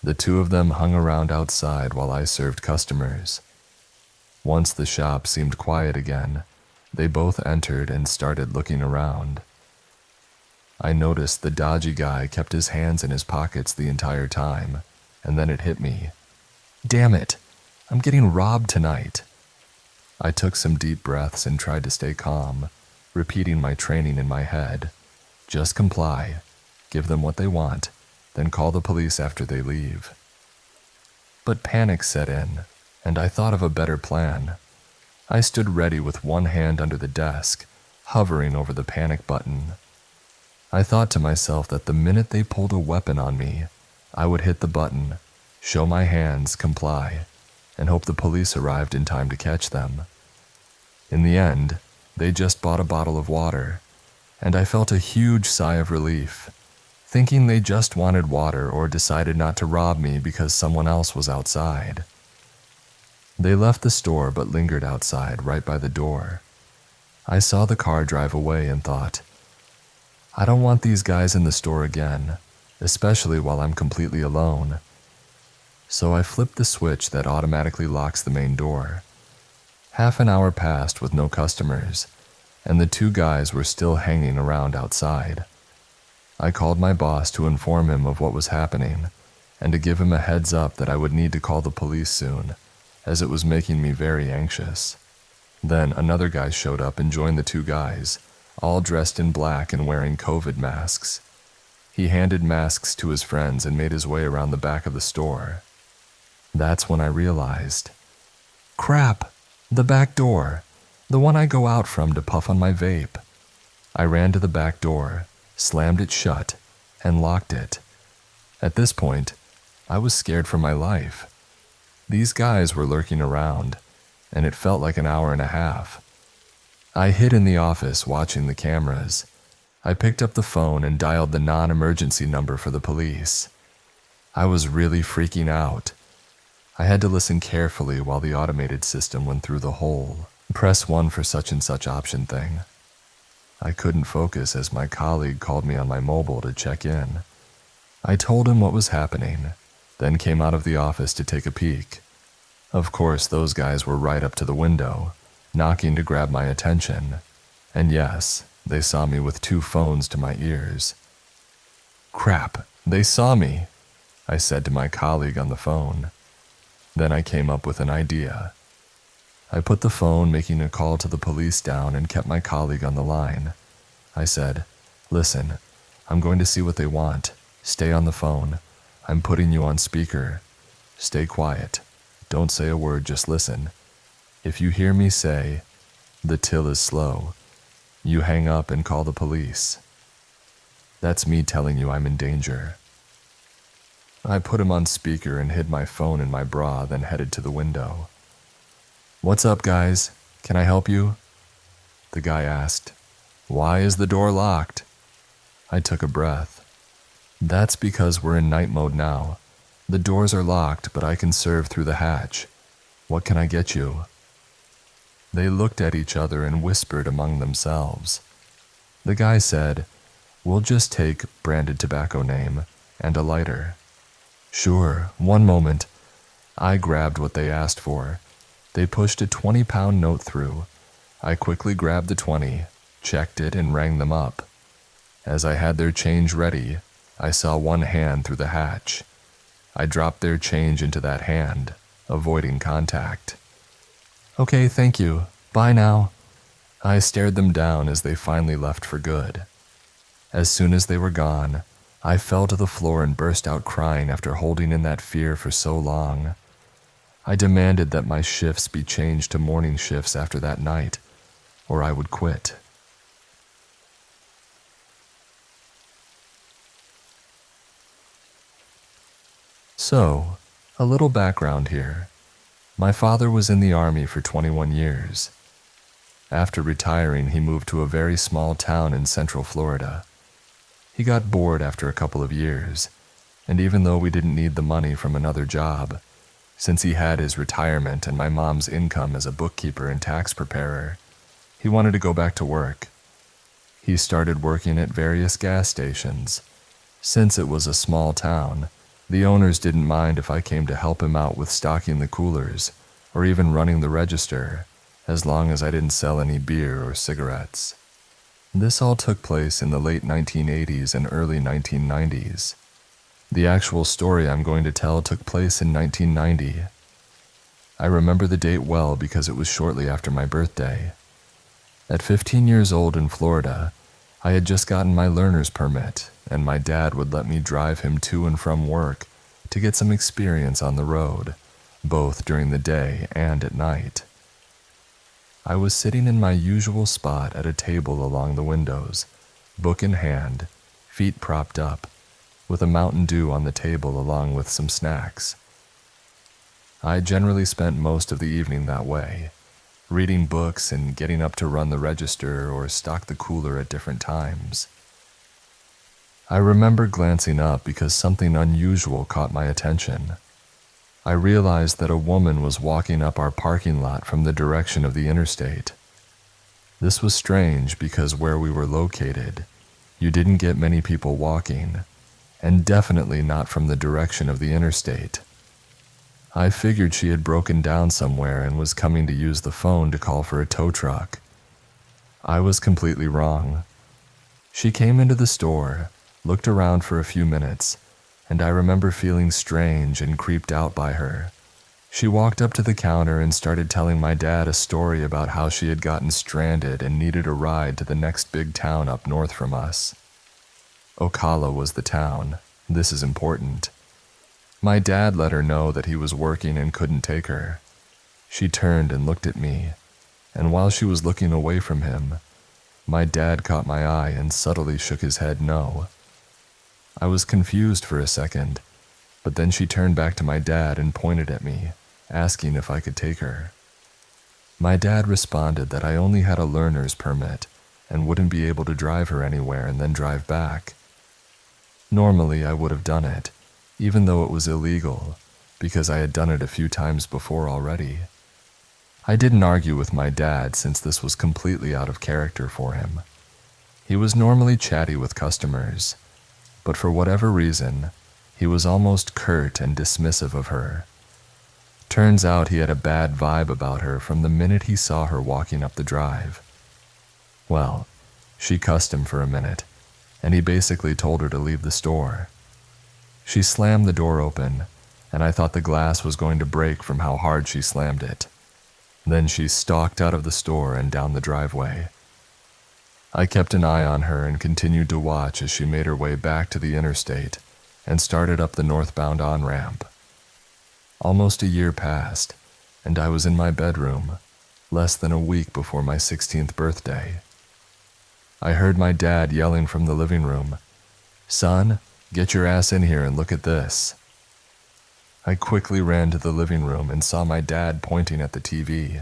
The 2 of them hung around outside while I served customers. Once the shop seemed quiet again, they both entered and started looking around. I noticed the dodgy guy kept his hands in his pockets the entire time, and then it hit me. Damn it, I'm getting robbed tonight. I took some deep breaths and tried to stay calm, repeating my training in my head. Just comply, give them what they want, then call the police after they leave. But panic set in, and I thought of a better plan. I stood ready with one hand under the desk, hovering over the panic button. I thought to myself that the minute they pulled a weapon on me, I would hit the button, show my hands, comply, and hope the police arrived in time to catch them. In the end, they just bought a bottle of water, and I felt a huge sigh of relief, thinking they just wanted water or decided not to rob me because someone else was outside. They left the store but lingered outside right by the door. I saw the car drive away and thought, I don't want these guys in the store again, especially while I'm completely alone. So I flipped the switch that automatically locks the main door. Half an hour passed with no customers, and the 2 guys were still hanging around outside. I called my boss to inform him of what was happening, and to give him a heads up that I would need to call the police soon, as it was making me very anxious. Then another guy showed up and joined the 2 guys, all dressed in black and wearing COVID masks. He handed masks to his friends and made his way around the back of the store. That's when I realized, crap, the back door, the one I go out from to puff on my vape. I ran to the back door, slammed it shut, and locked it. At this point, I was scared for my life. These guys were lurking around, and it felt like an hour and a half. I hid in the office watching the cameras. I picked up the phone and dialed the non-emergency number for the police. I was really freaking out. I had to listen carefully while the automated system went through the whole "press 1 for such and such option" thing. I couldn't focus as my colleague called me on my mobile to check in. I told him what was happening, then came out of the office to take a peek. Of course, those guys were right up to the window, knocking to grab my attention. And yes, they saw me with 2 phones to my ears. "Crap, they saw me," I said to my colleague on the phone. Then I came up with an idea. I put the phone making a call to the police down and kept my colleague on the line. I said, "Listen, I'm going to see what they want. Stay on the phone. I'm putting you on speaker. Stay quiet. Don't say a word, just listen. If you hear me say, 'the till is slow,' you hang up and call the police." That's me telling you I'm in danger. I put him on speaker and hid my phone in my bra, then headed to the window. "What's up, guys? Can I help you?" The guy asked. "Why is the door locked?" I took a breath. "That's because we're in night mode now. The doors are locked, but I can serve through the hatch. What can I get you?" They looked at each other and whispered among themselves. The guy said, "We'll just take branded tobacco name and a lighter." "Sure, one moment." I grabbed what they asked for. They pushed a 20-pound note through. I quickly grabbed the 20, checked it, and rang them up. As I had their change ready, I saw one hand through the hatch. I dropped their change into that hand, avoiding contact. "Okay, thank you. Bye now." I stared them down as they finally left for good. As soon as they were gone, I fell to the floor and burst out crying after holding in that fear for so long. I demanded that my shifts be changed to morning shifts after that night, or I would quit. So, a little background here. My father was in the Army for 21 years. After retiring, he moved to a very small town in Central Florida. He got bored after a couple of years, and even though we didn't need the money from another job, since he had his retirement and my mom's income as a bookkeeper and tax preparer, he wanted to go back to work. He started working at various gas stations. Since it was a small town, the owners didn't mind if I came to help him out with stocking the coolers or even running the register, as long as I didn't sell any beer or cigarettes. This all took place in the late 1980s and early 1990s. The actual story I'm going to tell took place in 1990. I remember the date well because it was shortly after my birthday. At 15 years old in Florida, I had just gotten my learner's permit, and my dad would let me drive him to and from work to get some experience on the road, both during the day and at night. I was sitting in my usual spot at a table along the windows, book in hand, feet propped up, with a Mountain Dew on the table along with some snacks. I generally spent most of the evening that way, reading books and getting up to run the register or stock the cooler at different times. I remember glancing up because something unusual caught my attention. I realized that a woman was walking up our parking lot from the direction of the interstate. This was strange because where we were located, you didn't get many people walking, and definitely not from the direction of the interstate. I figured she had broken down somewhere and was coming to use the phone to call for a tow truck. I was completely wrong. She came into the store, looked around for a few minutes, and I remember feeling strange and creeped out by her. She walked up to the counter and started telling my dad a story about how she had gotten stranded and needed a ride to the next big town up north from us. Ocala was the town. This is important. My dad let her know that he was working and couldn't take her. She turned and looked at me, and while she was looking away from him, my dad caught my eye and subtly shook his head no. I was confused for a second, but then she turned back to my dad and pointed at me, asking if I could take her. My dad responded that I only had a learner's permit and wouldn't be able to drive her anywhere and then drive back. Normally, I would have done it, even though it was illegal, because I had done it a few times before already. I didn't argue with my dad since this was completely out of character for him. He was normally chatty with customers, but for whatever reason, he was almost curt and dismissive of her. Turns out he had a bad vibe about her from the minute he saw her walking up the drive. Well, she cussed him for a minute, and he basically told her to leave the store. She slammed the door open, and I thought the glass was going to break from how hard she slammed it. Then she stalked out of the store and down the driveway. I kept an eye on her and continued to watch as she made her way back to the interstate and started up the northbound on-ramp. Almost a year passed, and I was in my bedroom, less than a week before my 16th birthday. I heard my dad yelling from the living room, "Son, get your ass in here and look at this." I quickly ran to the living room and saw my dad pointing at the TV.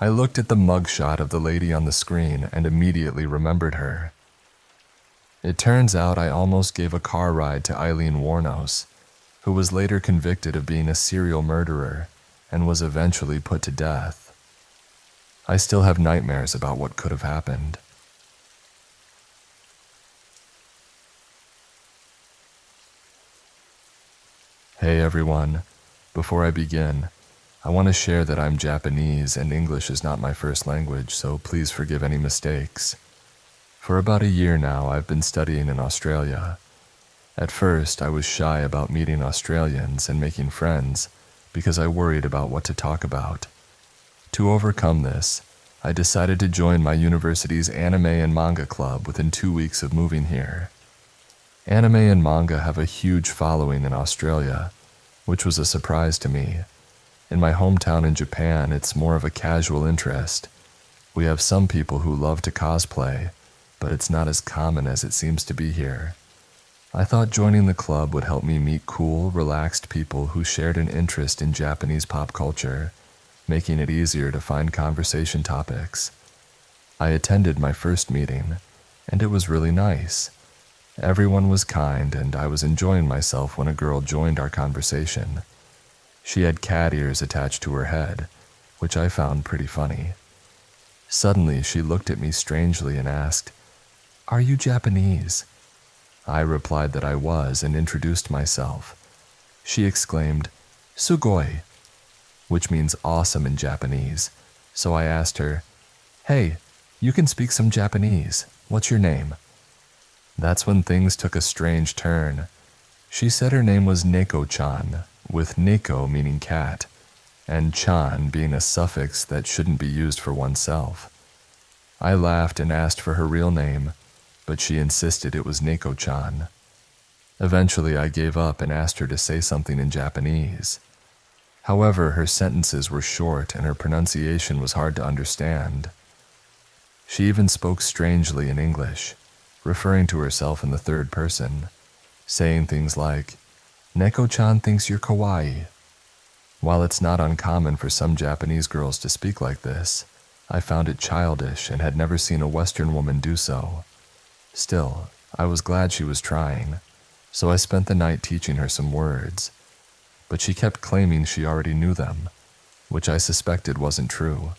I looked at the mugshot of the lady on the screen and immediately remembered her. It turns out I almost gave a car ride to Eileen Warnos, who was later convicted of being a serial murderer and was eventually put to death. I still have nightmares about what could have happened. Hey everyone, before I begin, I want to share that I'm Japanese and English is not my first language, so please forgive any mistakes. For about a year now, I've been studying in Australia. At first, I was shy about meeting Australians and making friends because I worried about what to talk about. To overcome this, I decided to join my university's anime and manga club within 2 weeks of moving here. Anime and manga have a huge following in Australia, which was a surprise to me. In my hometown in Japan, it's more of a casual interest. We have some people who love to cosplay, but it's not as common as it seems to be here. I thought joining the club would help me meet cool, relaxed people who shared an interest in Japanese pop culture, making it easier to find conversation topics. I attended my first meeting, and it was really nice. Everyone was kind, and I was enjoying myself when a girl joined our conversation. She had cat ears attached to her head, which I found pretty funny. Suddenly, she looked at me strangely and asked, "Are you Japanese?" I replied that I was and introduced myself. She exclaimed, "Sugoi," which means awesome in Japanese, so I asked her, "Hey, you can speak some Japanese. What's your name?" That's when things took a strange turn. She said her name was Neko-chan, with Neko meaning cat, and chan being a suffix that shouldn't be used for oneself. I laughed and asked for her real name, but she insisted it was Neko-chan. Eventually, I gave up and asked her to say something in Japanese. However, her sentences were short and her pronunciation was hard to understand. She even spoke strangely in English, referring to herself in the third person, saying things like, "Neko-chan thinks you're kawaii." While it's not uncommon for some Japanese girls to speak like this, I found it childish and had never seen a Western woman do so. Still, I was glad she was trying, so I spent the night teaching her some words. But she kept claiming she already knew them, which I suspected wasn't true.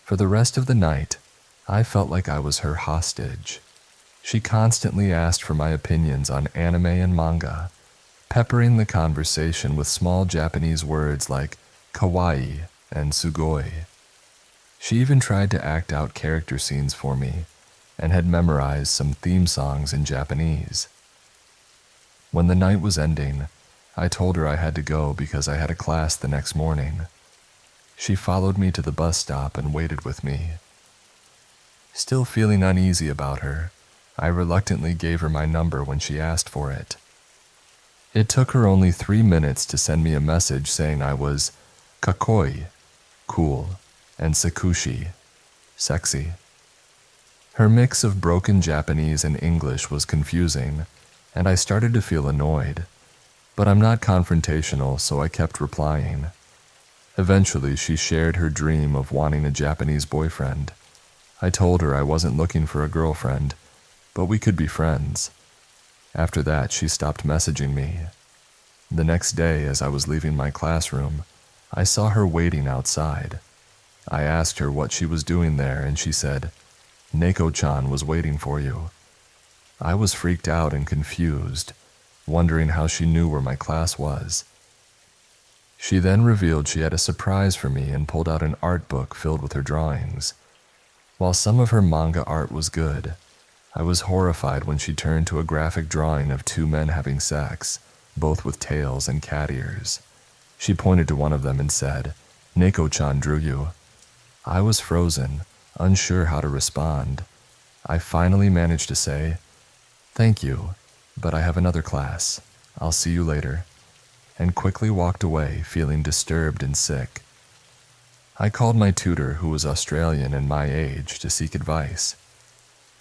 For the rest of the night, I felt like I was her hostage. She constantly asked for my opinions on anime and manga, peppering the conversation with small Japanese words like kawaii and sugoi. She even tried to act out character scenes for me and had memorized some theme songs in Japanese. When the night was ending, I told her I had to go because I had a class the next morning. She followed me to the bus stop and waited with me. Still feeling uneasy about her, I reluctantly gave her my number when she asked for it. It took her only 3 minutes to send me a message saying I was kakoi, cool, and sakushi, sexy. Her mix of broken Japanese and English was confusing, and I started to feel annoyed. But I'm not confrontational, so I kept replying. Eventually, she shared her dream of wanting a Japanese boyfriend. I told her I wasn't looking for a girlfriend, but we could be friends. After that, she stopped messaging me. The next day, as I was leaving my classroom, I saw her waiting outside. I asked her what she was doing there, and she said, "Neko-chan was waiting for you." I was freaked out and confused, wondering how she knew where my class was. She then revealed she had a surprise for me and pulled out an art book filled with her drawings. While some of her manga art was good, I was horrified when she turned to a graphic drawing of two men having sex, both with tails and cat ears. She pointed to one of them and said, "Neko-chan drew you." I was frozen, unsure how to respond. I finally managed to say, "Thank you, but I have another class. I'll see you later," and quickly walked away, feeling disturbed and sick. I called my tutor, who was Australian and my age, to seek advice.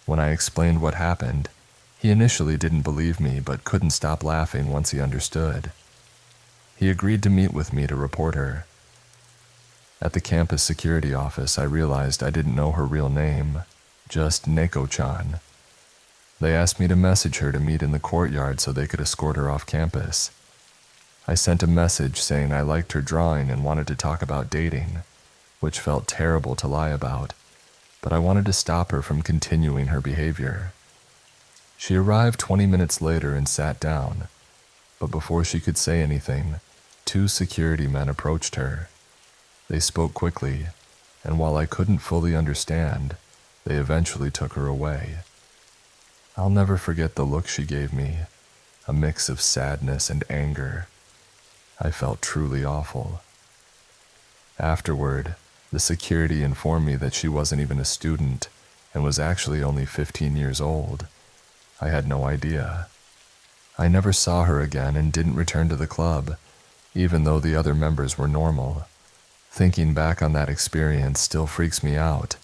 When I explained what happened, he initially didn't believe me but couldn't stop laughing once he understood. He agreed to meet with me to report her. At the campus security office, I realized I didn't know her real name, just Neko-chan. They asked me to message her to meet in the courtyard so they could escort her off campus. I sent a message saying I liked her drawing and wanted to talk about dating, which felt terrible to lie about, but I wanted to stop her from continuing her behavior. She arrived 20 minutes later and sat down, but before she could say anything, 2 security men approached her. They spoke quickly, and while I couldn't fully understand, they eventually took her away. I'll never forget the look she gave me, a mix of sadness and anger. I felt truly awful. Afterward, the security informed me that she wasn't even a student and was actually only 15 years old. I had no idea. I never saw her again and didn't return to the club, even though the other members were normal. Thinking back on that experience still freaks me out.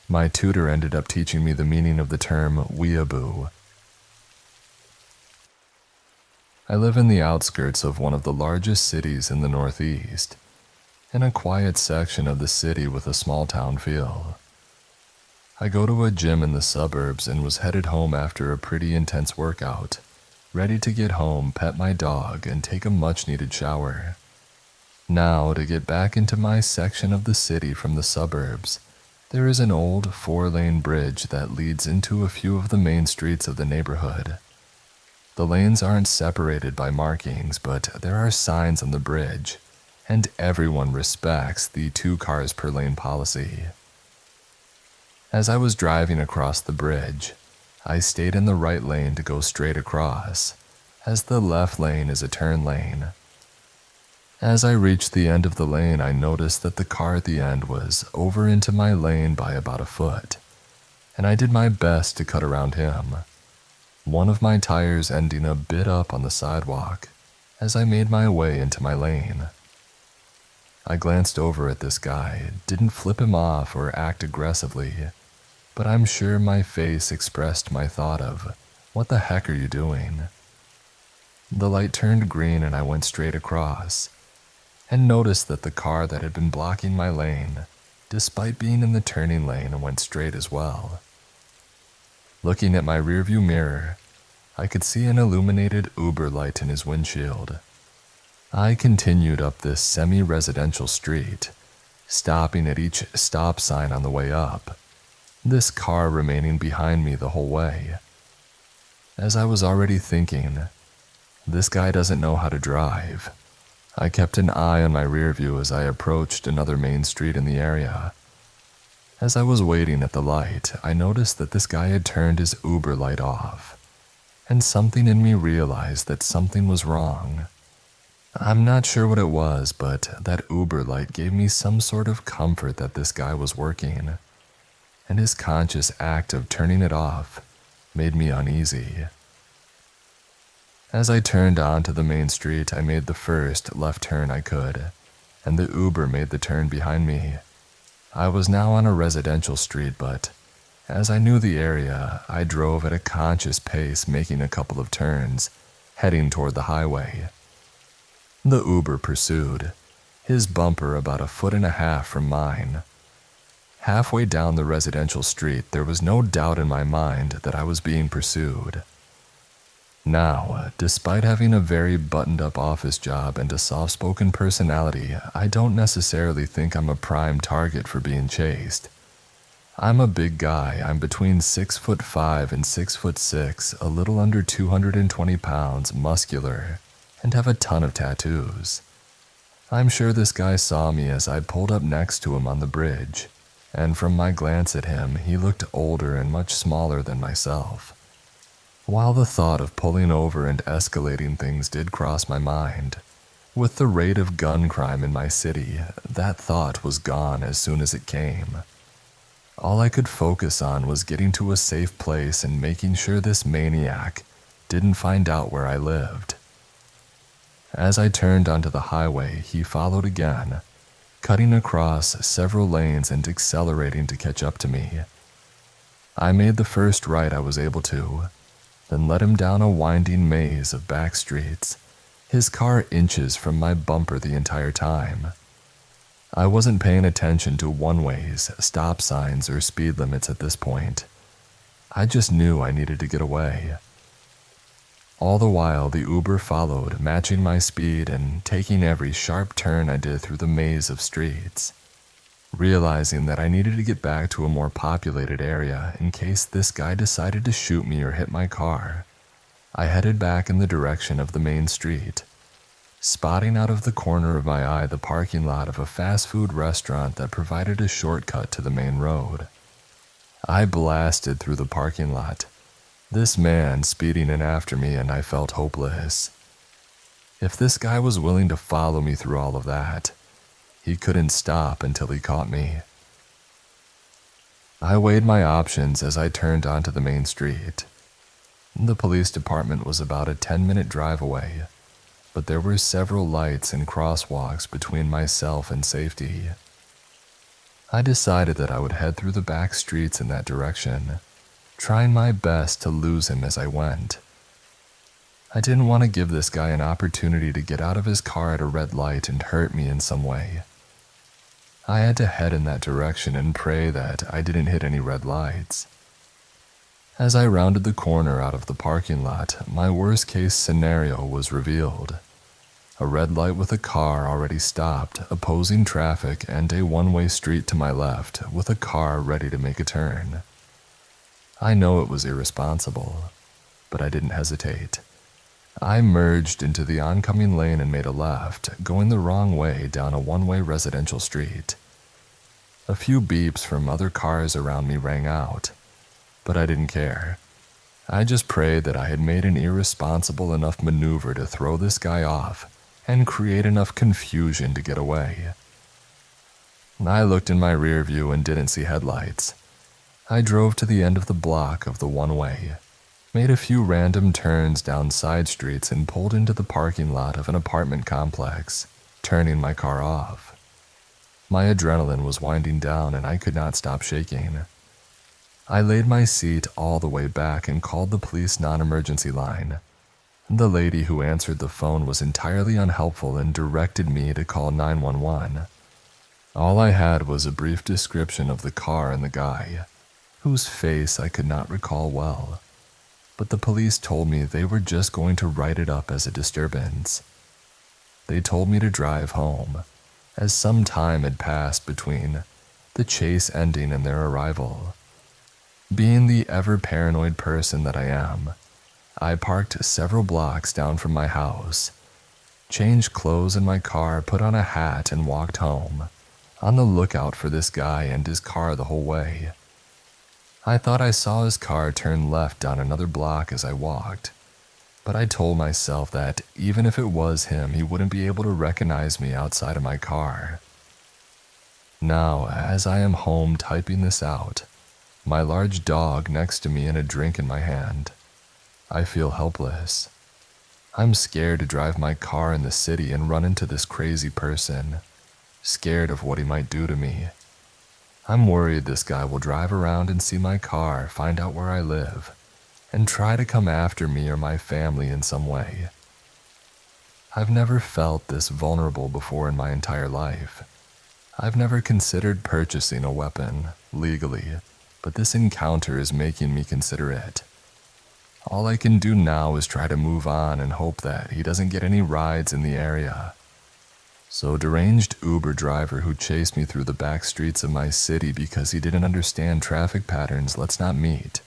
My tutor ended up teaching me the meaning of the term weeaboo. I live in the outskirts of one of the largest cities in the Northeast, in a quiet section of the city with a small town feel. I go to a gym in the suburbs and was headed home after a pretty intense workout, ready to get home, pet my dog, and take a much-needed shower. Now, to get back into my section of the city from the suburbs, there is an old 4-lane bridge that leads into a few of the main streets of the neighborhood. The lanes aren't separated by markings, but there are signs on the bridge, and everyone respects the 2 cars per lane policy. As I was driving across the bridge, I stayed in the right lane to go straight across, as the left lane is a turn lane. As I reached the end of the lane, I noticed that the car at the end was over into my lane by about a foot, and I did my best to cut around him, one of my tires ending a bit up on the sidewalk as I made my way into my lane. I glanced over at this guy, didn't flip him off or act aggressively, but I'm sure my face expressed my thought of, "What the heck are you doing?" The light turned green and I went straight across, and noticed that the car that had been blocking my lane, despite being in the turning lane, went straight as well. Looking at my rearview mirror, I could see an illuminated Uber light in his windshield. I continued up this semi-residential street, stopping at each stop sign on the way up, this car remaining behind me the whole way. As I was already thinking, this guy doesn't know how to drive, I kept an eye on my rear view as I approached another main street in the area. As I was waiting at the light, I noticed that this guy had turned his Uber light off, and something in me realized that something was wrong. I'm not sure what it was, but that Uber light gave me some sort of comfort that this guy was working, and his conscious act of turning it off made me uneasy. As I turned onto the main street, I made the first left turn I could, and the Uber made the turn behind me. I was now on a residential street, but as I knew the area, I drove at a conscious pace, making a couple of turns, heading toward the highway. The Uber pursued, his bumper about 1.5 feet from mine. Halfway down the residential street, there was no doubt in my mind that I was being pursued. Now, despite having a very buttoned-up office job and a soft-spoken personality, I don't necessarily think I'm a prime target for being chased. I'm a big guy. I'm between 6'5" and 6'6", a little under 220 pounds, muscular, and have a ton of tattoos. I'm sure this guy saw me as I pulled up next to him on the bridge, and from my glance at him, he looked older and much smaller than myself. While the thought of pulling over and escalating things did cross my mind, with the rate of gun crime in my city, that thought was gone as soon as it came. All I could focus on was getting to a safe place and making sure this maniac didn't find out where I lived. As I turned onto the highway, he followed again, cutting across several lanes and accelerating to catch up to me. I made the first right I was able to, then led him down a winding maze of back streets, his car inches from my bumper the entire time. I wasn't paying attention to one-ways, stop signs, or speed limits at this point. I just knew I needed to get away. All the while, the Uber followed, matching my speed and taking every sharp turn I did through the maze of streets. Realizing that I needed to get back to a more populated area in case this guy decided to shoot me or hit my car, I headed back in the direction of the main street, spotting out of the corner of my eye the parking lot of a fast food restaurant that provided a shortcut to the main road. I blasted through the parking lot, this man speeding in after me, and I felt hopeless. If this guy was willing to follow me through all of that, he couldn't stop until he caught me. I weighed my options as I turned onto the main street. The police department was about a 10-minute drive away, but there were several lights and crosswalks between myself and safety. I decided that I would head through the back streets in that direction, trying my best to lose him as I went. I didn't want to give this guy an opportunity to get out of his car at a red light and hurt me in some way. I had to head in that direction and pray that I didn't hit any red lights. As I rounded the corner out of the parking lot, my worst-case scenario was revealed. A red light with a car already stopped, opposing traffic, and a one-way street to my left with a car ready to make a turn. I know it was irresponsible, but I didn't hesitate. I merged into the oncoming lane and made a left, going the wrong way down a one-way residential street. A few beeps from other cars around me rang out, but I didn't care. I just prayed that I had made an irresponsible enough maneuver to throw this guy off and create enough confusion to get away. I looked in my rear view and didn't see headlights. I drove to the end of the block of the one-way, made a few random turns down side streets, and pulled into the parking lot of an apartment complex, turning my car off. My adrenaline was winding down and I could not stop shaking. I laid my seat all the way back and called the police non-emergency line. The lady who answered the phone was entirely unhelpful and directed me to call 911. All I had was a brief description of the car and the guy, whose face I could not recall well, but the police told me they were just going to write it up as a disturbance. They told me to drive home, as some time had passed between the chase ending and their arrival. Being the ever-paranoid person that I am, I parked several blocks down from my house, changed clothes in my car, put on a hat, and walked home, on the lookout for this guy and his car the whole way. I thought I saw his car turn left down another block as I walked, but I told myself that even if it was him, he wouldn't be able to recognize me outside of my car. Now, as I am home typing this out, my large dog next to me and a drink in my hand, I feel helpless. I'm scared to drive my car in the city and run into this crazy person, scared of what he might do to me. I'm worried this guy will drive around and see my car, find out where I live, and try to come after me or my family in some way. I've never felt this vulnerable before in my entire life. I've never considered purchasing a weapon, legally, but this encounter is making me consider it. All I can do now is try to move on and hope that he doesn't get any rides in the area. So deranged Uber driver who chased me through the back streets of my city because he didn't understand traffic patterns, let's not meet.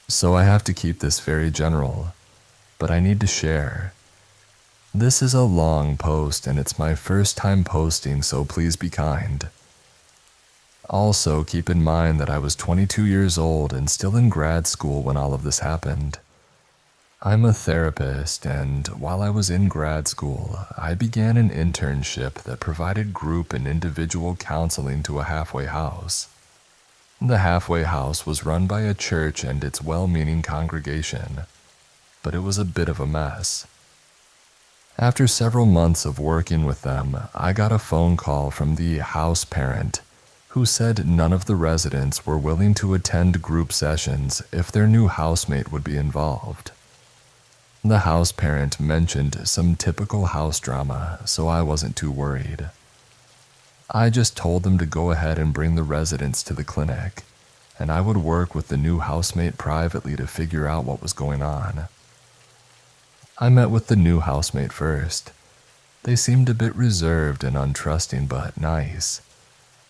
So I have to keep this very general, but I need to share. This is a long post and it's my first time posting, so please be kind. Also, keep in mind that I was 22 years old and still in grad school when all of this happened. I'm a therapist, and while I was in grad school, I began an internship that provided group and individual counseling to a halfway house. The halfway house was run by a church and its well-meaning congregation, but it was a bit of a mess. After several months of working with them, I got a phone call from the house parent who said none of the residents were willing to attend group sessions if their new housemate would be involved. The house parent mentioned some typical house drama, so I wasn't too worried. I just told them to go ahead and bring the residents to the clinic, and I would work with the new housemate privately to figure out what was going on. I met with the new housemate first. They seemed a bit reserved and untrusting, but nice.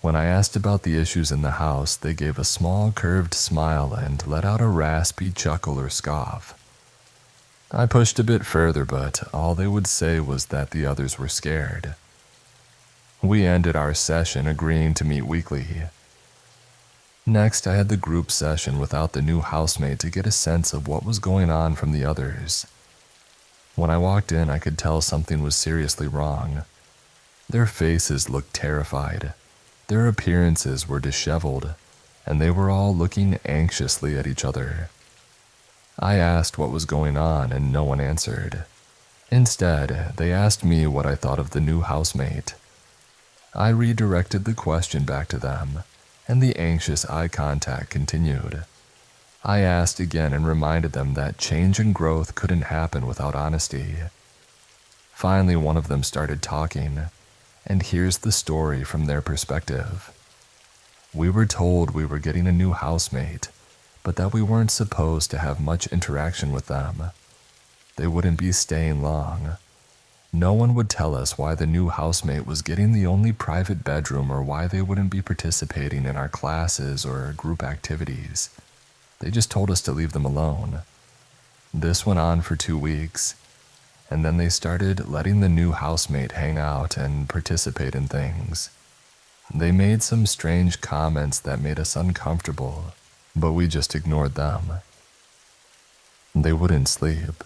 When I asked about the issues in the house, they gave a small curved smile and let out a raspy chuckle or scoff. I pushed a bit further, but all they would say was that the others were scared. We ended our session agreeing to meet weekly. Next, I had the group session without the new housemate to get a sense of what was going on from the others. When I walked in, I could tell something was seriously wrong. Their faces looked terrified. Their appearances were disheveled, and they were all looking anxiously at each other. I asked what was going on, and no one answered. Instead, they asked me what I thought of the new housemate. I redirected the question back to them, and the anxious eye contact continued. I asked again and reminded them that change and growth couldn't happen without honesty. Finally, one of them started talking, and here's the story from their perspective. We were told we were getting a new housemate, but that we weren't supposed to have much interaction with them. They wouldn't be staying long. No one would tell us why the new housemate was getting the only private bedroom or why they wouldn't be participating in our classes or group activities. They just told us to leave them alone. This went on for 2 weeks, and then they started letting the new housemate hang out and participate in things. They made some strange comments that made us uncomfortable, but we just ignored them. They wouldn't sleep.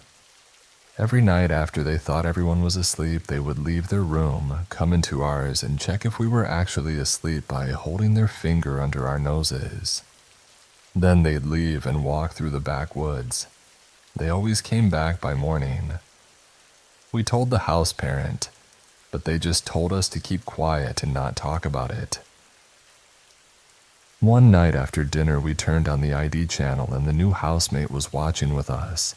Every night after they thought everyone was asleep, they would leave their room, come into ours, and check if we were actually asleep by holding their finger under our noses. Then they'd leave and walk through the backwoods. They always came back by morning. We told the house parent, but they just told us to keep quiet and not talk about it. One night after dinner, we turned on the ID channel and the new housemate was watching with us.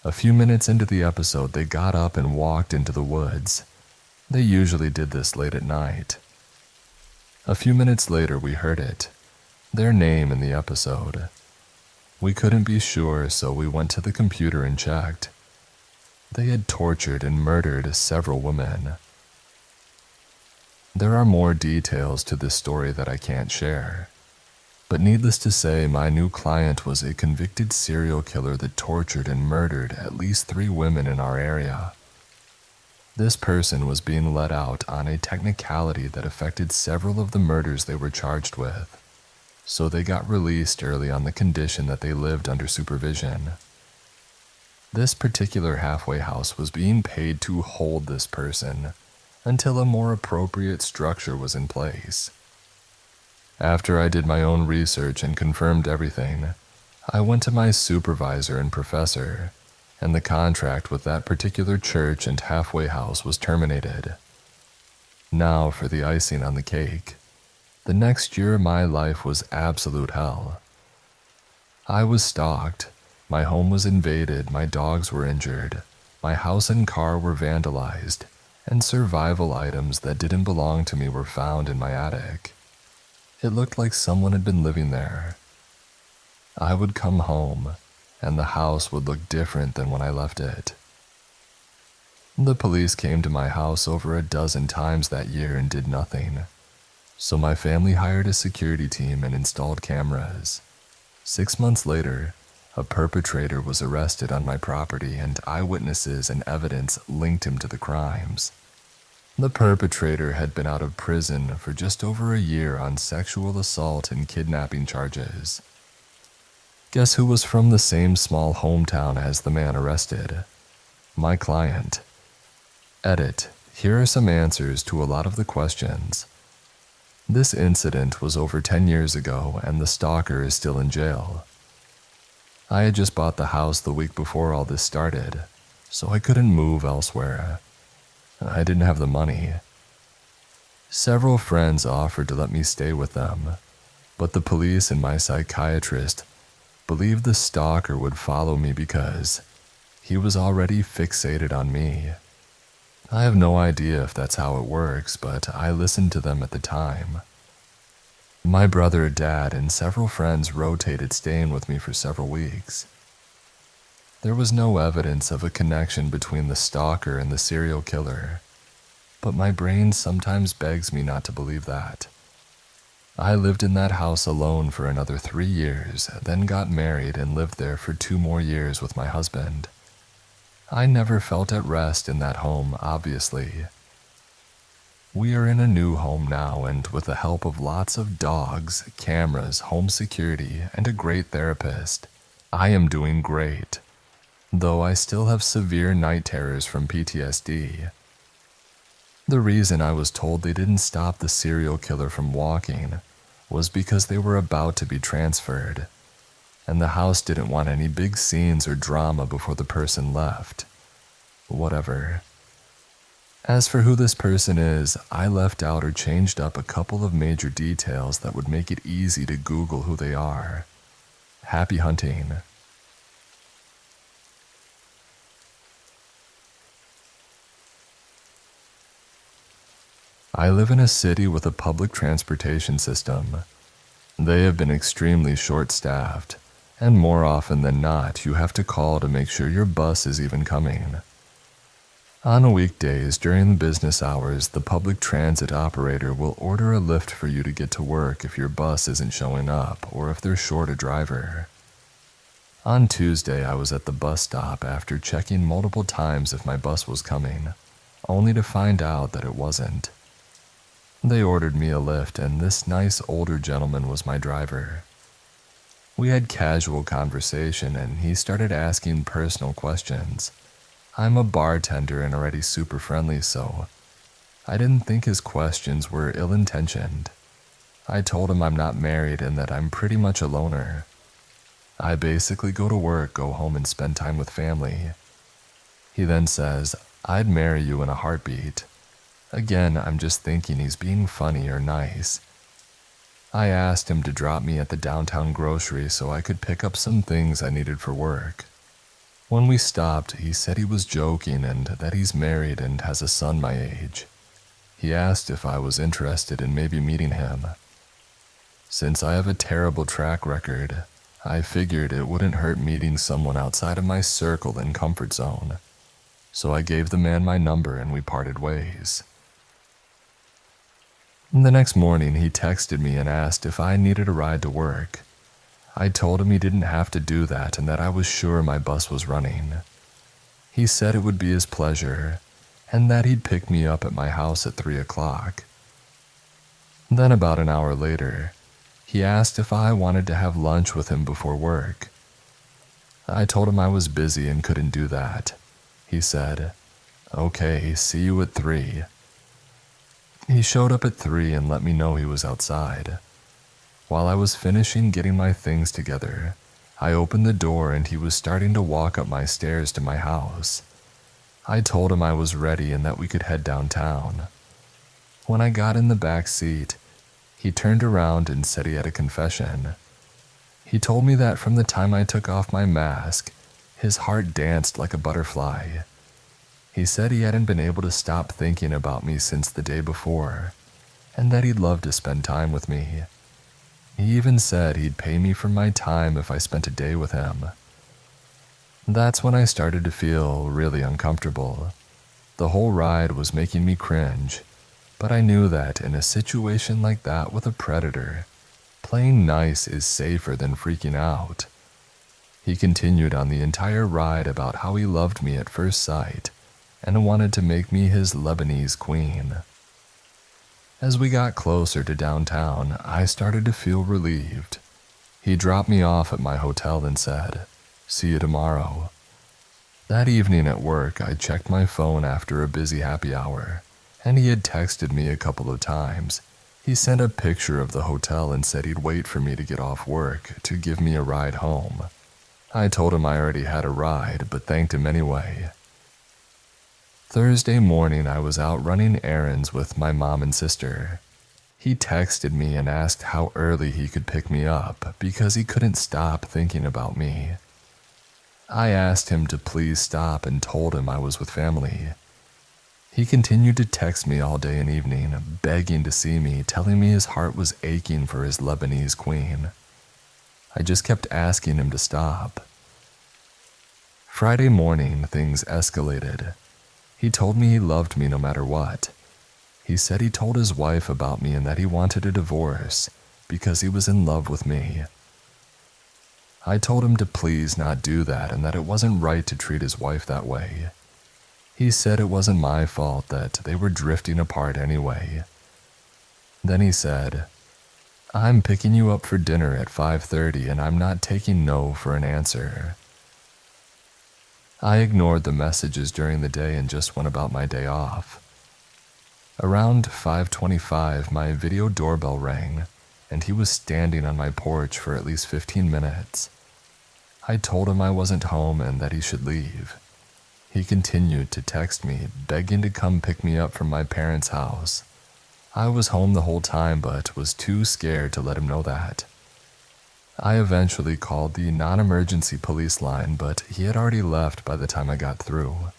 A few minutes into the episode, they got up and walked into the woods. They usually did this late at night. A few minutes later, we heard it. Their name in the episode. We couldn't be sure, so we went to the computer and checked. They had tortured and murdered several women. There are more details to this story that I can't share. But needless to say, my new client was a convicted serial killer that tortured and murdered at least 3 women in our area. This person was being let out on a technicality that affected several of the murders they were charged with, so they got released early on the condition that they lived under supervision. This particular halfway house was being paid to hold this person until a more appropriate structure was in place. After I did my own research and confirmed everything, I went to my supervisor and professor, and the contract with that particular church and halfway house was terminated. Now for the icing on the cake. The next year, my life was absolute hell. I was stalked, my home was invaded, my dogs were injured, my house and car were vandalized, and survival items that didn't belong to me were found in my attic. It looked like someone had been living there. I would come home, and the house would look different than when I left it. The police came to my house over a dozen times that year and did nothing, so my family hired a security team and installed cameras. 6 months later, a perpetrator was arrested on my property and eyewitnesses and evidence linked him to the crimes. The perpetrator had been out of prison for just over a year on sexual assault and kidnapping charges. Guess who was from the same small hometown as the man arrested? My client. Edit. Here are some answers to a lot of the questions. This incident was over 10 years ago and the stalker is still in jail. I had just bought the house the week before all this started, so I couldn't move elsewhere. I didn't have the money. Several friends offered to let me stay with them, but the police and my psychiatrist believed the stalker would follow me because he was already fixated on me. I have no idea if that's how it works, but I listened to them at the time. My brother, dad, and several friends rotated staying with me for several weeks. There was no evidence of a connection between the stalker and the serial killer, but my brain sometimes begs me not to believe that. I lived in that house alone for another 3 years, then got married and lived there for 2 more years with my husband. I never felt at rest in that home, obviously. We are in a new home now, and with the help of lots of dogs, cameras, home security, and a great therapist, I am doing great, though I still have severe night terrors from PTSD. The reason I was told they didn't stop the serial killer from walking was because they were about to be transferred, and the house didn't want any big scenes or drama before the person left. Whatever. As for who this person is, I left out or changed up a couple of major details that would make it easy to Google who they are. Happy hunting. I live in a city with a public transportation system. They have been extremely short-staffed, and more often than not, you have to call to make sure your bus is even coming. On weekdays during business hours, the public transit operator will order a lift for you to get to work if your bus isn't showing up or if they're short a driver. On Tuesday, I was at the bus stop after checking multiple times if my bus was coming, only to find out that it wasn't. They ordered me a lift, and this nice older gentleman was my driver. We had casual conversation, and he started asking personal questions. I'm a bartender and already super friendly, so I didn't think his questions were ill-intentioned. I told him I'm not married and that I'm pretty much a loner. I basically go to work, go home, and spend time with family. He then says, I'd marry you in a heartbeat. Again, I'm just thinking he's being funny or nice. I asked him to drop me at the downtown grocery so I could pick up some things I needed for work. When we stopped, he said he was joking and that he's married and has a son my age. He asked if I was interested in maybe meeting him. Since I have a terrible track record, I figured it wouldn't hurt meeting someone outside of my circle and comfort zone. So I gave the man my number and we parted ways. The next morning, he texted me and asked if I needed a ride to work. I told him he didn't have to do that and that I was sure my bus was running. He said it would be his pleasure and that he'd pick me up at my house at 3 o'clock. Then about an hour later, he asked if I wanted to have lunch with him before work. I told him I was busy and couldn't do that. He said, "Okay, see you at 3. He showed up at 3 and let me know he was outside. While I was finishing getting my things together, I opened the door and he was starting to walk up my stairs to my house. I told him I was ready and that we could head downtown. When I got in the back seat, he turned around and said he had a confession. He told me that from the time I took off my mask, his heart danced like a butterfly. He said he hadn't been able to stop thinking about me since the day before, and that he'd love to spend time with me. He even said he'd pay me for my time if I spent a day with him. That's when I started to feel really uncomfortable. The whole ride was making me cringe, but I knew that in a situation like that with a predator, playing nice is safer than freaking out. He continued on the entire ride about how he loved me at first sight and wanted to make me his Lebanese queen. As we got closer to downtown, I started to feel relieved. He dropped me off at my hotel and said, "See you tomorrow." That evening at work, I checked my phone after a busy happy hour, and he had texted me a couple of times. He sent a picture of the hotel and said he'd wait for me to get off work to give me a ride home. I told him I already had a ride, but thanked him anyway. Thursday morning, I was out running errands with my mom and sister. He texted me and asked how early he could pick me up because he couldn't stop thinking about me. I asked him to please stop and told him I was with family. He continued to text me all day and evening, begging to see me, telling me his heart was aching for his Lebanese queen. I just kept asking him to stop. Friday morning, things escalated. He told me he loved me no matter what. He said he told his wife about me and that he wanted a divorce because he was in love with me. I told him to please not do that and that it wasn't right to treat his wife that way. He said it wasn't my fault, that they were drifting apart anyway. Then he said, "I'm picking you up for dinner at 5:30 and I'm not taking no for an answer." I ignored the messages during the day and just went about my day off. Around 5:25, my video doorbell rang, and he was standing on my porch for at least 15 minutes. I told him I wasn't home and that he should leave. He continued to text me, begging to come pick me up from my parents' house. I was home the whole time but was too scared to let him know that. I eventually called the non-emergency police line, but he had already left by the time I got through.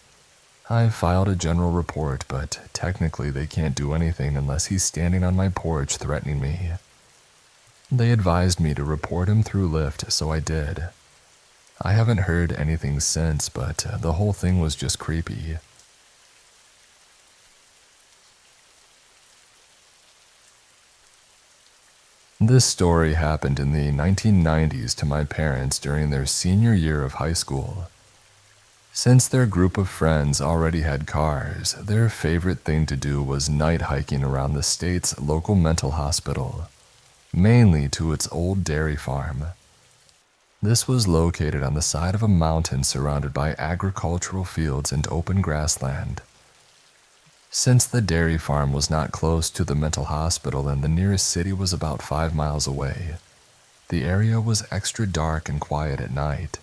I filed a general report, but technically they can't do anything unless he's standing on my porch threatening me. They advised me to report him through Lyft, so I did. I haven't heard anything since, but the whole thing was just creepy. This story happened in the 1990s to my parents during their senior year of high school. Since their group of friends already had cars, their favorite thing to do was night hiking around the state's local mental hospital, mainly to its old dairy farm. This was located on the side of a mountain surrounded by agricultural fields and open grassland. Since the dairy farm was not close to the mental hospital and the nearest city was about 5 miles away, the area was extra dark and quiet at night.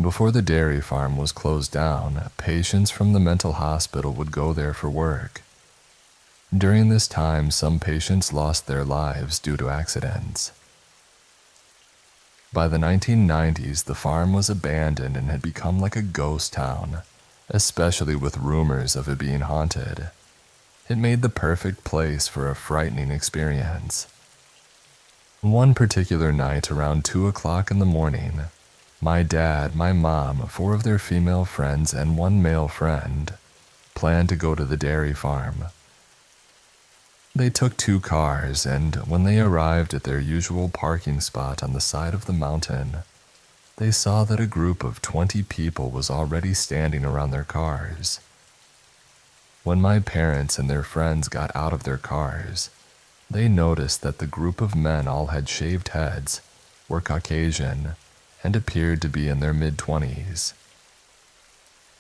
Before the dairy farm was closed down, patients from the mental hospital would go there for work. During this time, some patients lost their lives due to accidents. By the 1990s, the farm was abandoned and had become like a ghost town, especially with rumors of it being haunted. It made the perfect place for a frightening experience. One particular night around 2 o'clock in the morning, my dad, my mom, 4 of their female friends, and 1 male friend planned to go to the dairy farm. They took 2 cars, and when they arrived at their usual parking spot on the side of the mountain, they saw that a group of 20 people was already standing around their cars. When my parents and their friends got out of their cars, they noticed that the group of men all had shaved heads, were Caucasian, and appeared to be in their mid-20s.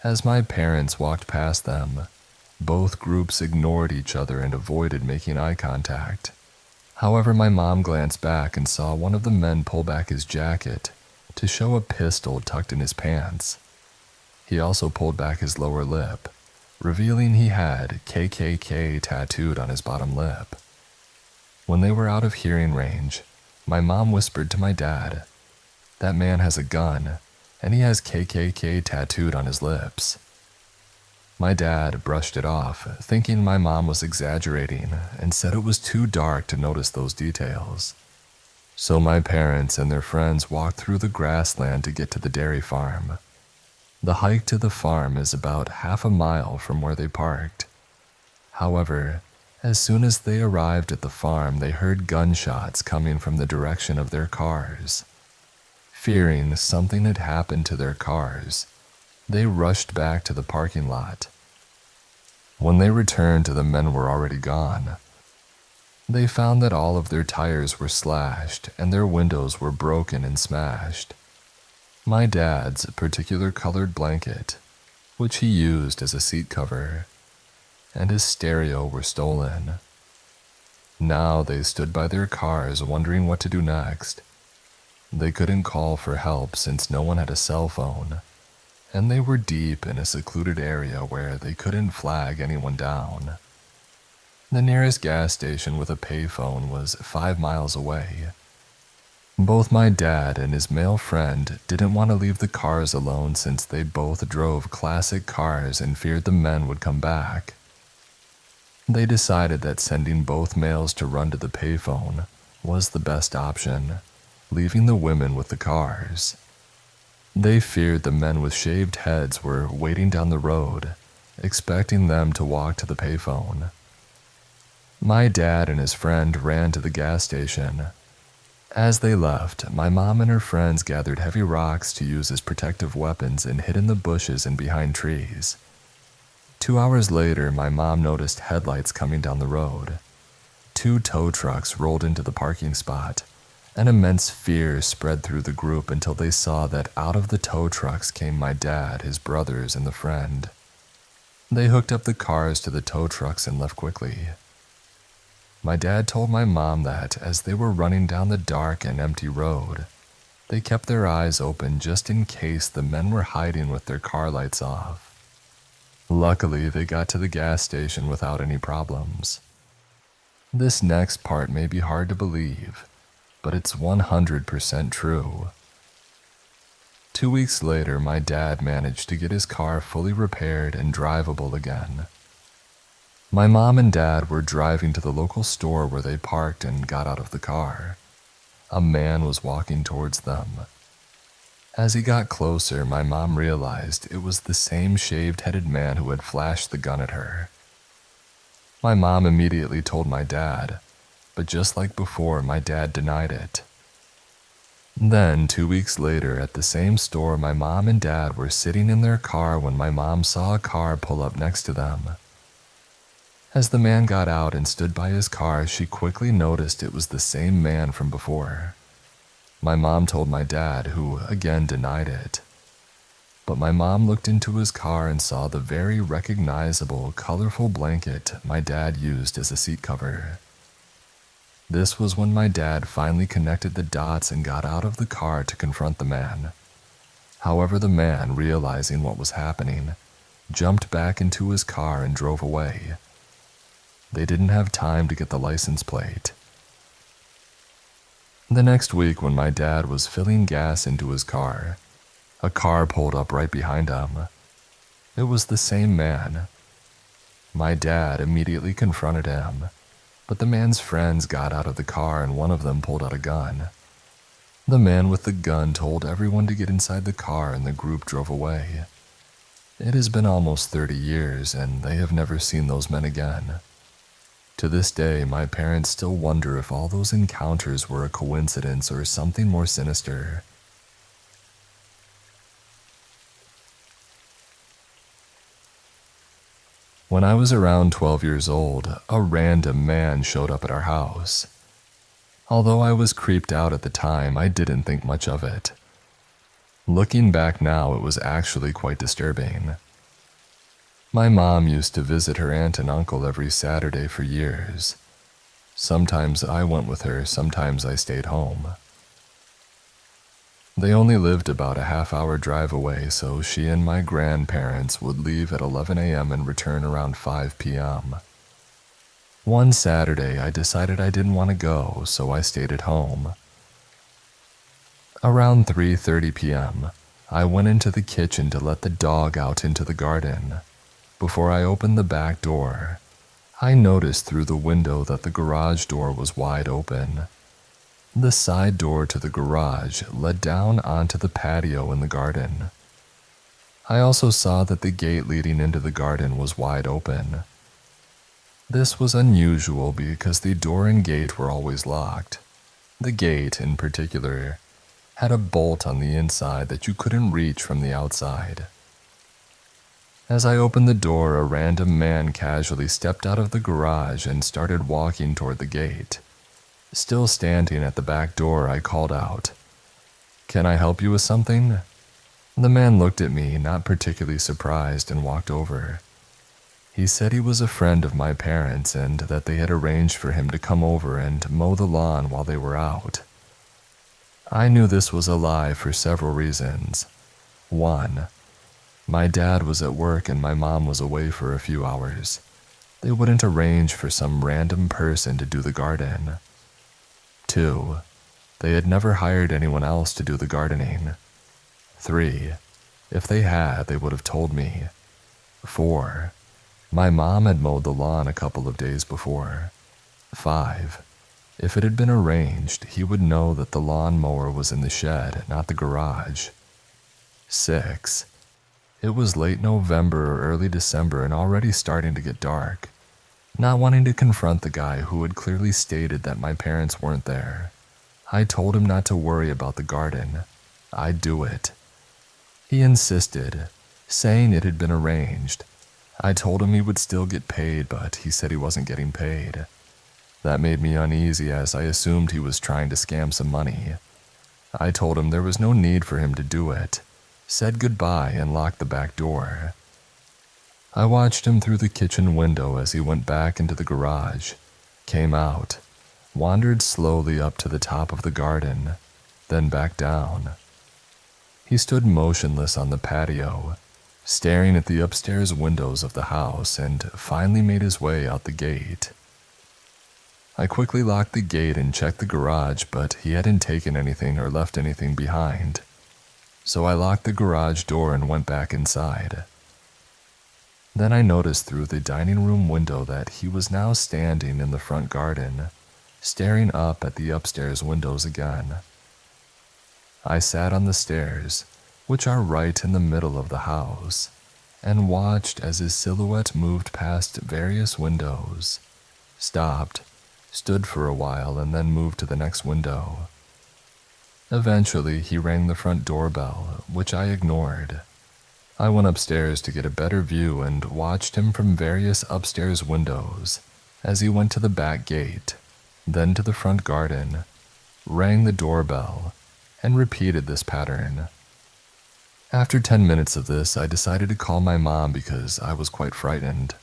As my parents walked past them, both groups ignored each other and avoided making eye contact. However, my mom glanced back and saw one of the men pull back his jacket to show a pistol tucked in his pants. He also pulled back his lower lip, revealing he had KKK tattooed on his bottom lip. When they were out of hearing range, my mom whispered to my dad, "That man has a gun, and he has KKK tattooed on his lips." My dad brushed it off, thinking my mom was exaggerating, and said it was too dark to notice those details. So my parents and their friends walked through the grassland to get to the dairy farm. The hike to the farm is about half a mile from where they parked. However, as soon as they arrived at the farm, they heard gunshots coming from the direction of their cars. Fearing something had happened to their cars, they rushed back to the parking lot. When they returned, the men were already gone. They found that all of their tires were slashed and their windows were broken and smashed. My dad's particular colored blanket, which he used as a seat cover, and his stereo were stolen. Now they stood by their cars wondering what to do next. They couldn't call for help since no one had a cell phone, and they were deep in a secluded area where they couldn't flag anyone down. The nearest gas station with a payphone was 5 miles away. Both my dad and his male friend didn't want to leave the cars alone since they both drove classic cars and feared the men would come back. They decided that sending both males to run to the payphone was the best option, leaving the women with the cars. They feared the men with shaved heads were waiting down the road, expecting them to walk to the payphone. My dad and his friend ran to the gas station. As they left, my mom and her friends gathered heavy rocks to use as protective weapons and hid in the bushes and behind trees. 2 hours later, my mom noticed headlights coming down the road. 2 tow trucks rolled into the parking spot. An immense fear spread through the group until they saw that out of the tow trucks came my dad, his brothers, and the friend. They hooked up the cars to the tow trucks and left quickly. My dad told my mom that as they were running down the dark and empty road, they kept their eyes open just in case the men were hiding with their car lights off. Luckily, they got to the gas station without any problems. This next part may be hard to believe, but it's 100% true. 2 weeks later, my dad managed to get his car fully repaired and drivable again. My mom and dad were driving to the local store where they parked and got out of the car. A man was walking towards them. As he got closer, my mom realized it was the same shaved-headed man who had flashed the gun at her. My mom immediately told my dad, but just like before, my dad denied it. Then, 2 weeks later, at the same store, my mom and dad were sitting in their car when my mom saw a car pull up next to them. As the man got out and stood by his car, she quickly noticed it was the same man from before. My mom told my dad, who again denied it. But my mom looked into his car and saw the very recognizable, colorful blanket my dad used as a seat cover. This was when my dad finally connected the dots and got out of the car to confront the man. However, the man, realizing what was happening, jumped back into his car and drove away. They didn't have time to get the license plate. The next week, when my dad was filling gas into his car, a car pulled up right behind him. It was the same man. My dad immediately confronted him, but the man's friends got out of the car and one of them pulled out a gun. The man with the gun told everyone to get inside the car and the group drove away. It has been almost 30 years and they have never seen those men again. To this day, my parents still wonder if all those encounters were a coincidence or something more sinister. When I was around 12 years old, a random man showed up at our house. Although I was creeped out at the time, I didn't think much of it. Looking back now, it was actually quite disturbing. My mom used to visit her aunt and uncle every Saturday for years. Sometimes I went with her, sometimes I stayed home. They only lived about a half-hour drive away, so she and my grandparents would leave at 11 a.m. and return around 5 p.m. One Saturday, I decided I didn't want to go, so I stayed at home. Around 3:30 p.m., I went into the kitchen to let the dog out into the garden. Before I opened the back door, I noticed through the window that the garage door was wide open. The side door to the garage led down onto the patio in the garden. I also saw that the gate leading into the garden was wide open. This was unusual because the door and gate were always locked. The gate, in particular, had a bolt on the inside that you couldn't reach from the outside. As I opened the door, a random man casually stepped out of the garage and started walking toward the gate. Still standing at the back door, I called out, "Can I help you with something?" The man looked at me, not particularly surprised, and walked over. He said he was a friend of my parents and that they had arranged for him to come over and mow the lawn while they were out. I knew this was a lie for several reasons. 1. My dad was at work and my mom was away for a few hours. They wouldn't arrange for some random person to do the garden. 2. They had never hired anyone else to do the gardening. 3. If they had, they would have told me. 4. My mom had mowed the lawn a couple of days before. 5. If it had been arranged, he would know that the lawn mower was in the shed, not the garage. 6. It was late November or early December and already starting to get dark. Not wanting to confront the guy who had clearly stated that my parents weren't there, I told him not to worry about the garden. I'd do it. He insisted, saying it had been arranged. I told him he would still get paid, but he said he wasn't getting paid. That made me uneasy as I assumed he was trying to scam some money. I told him there was no need for him to do it, said goodbye and locked the back door. I watched him through the kitchen window as he went back into the garage, came out, wandered slowly up to the top of the garden, then back down. He stood motionless on the patio, staring at the upstairs windows of the house, and finally made his way out the gate. I quickly locked the gate and checked the garage, but he hadn't taken anything or left anything behind. So I locked the garage door and went back inside. Then I noticed through the dining room window that he was now standing in the front garden, staring up at the upstairs windows again. I sat on the stairs, which are right in the middle of the house, and watched as his silhouette moved past various windows, stopped, stood for a while, and then moved to the next window. Eventually, he rang the front doorbell, which I ignored. I went upstairs to get a better view and watched him from various upstairs windows as he went to the back gate, then to the front garden, rang the doorbell, and repeated this pattern. After 10 minutes of this, I decided to call my mom because I was quite frightened.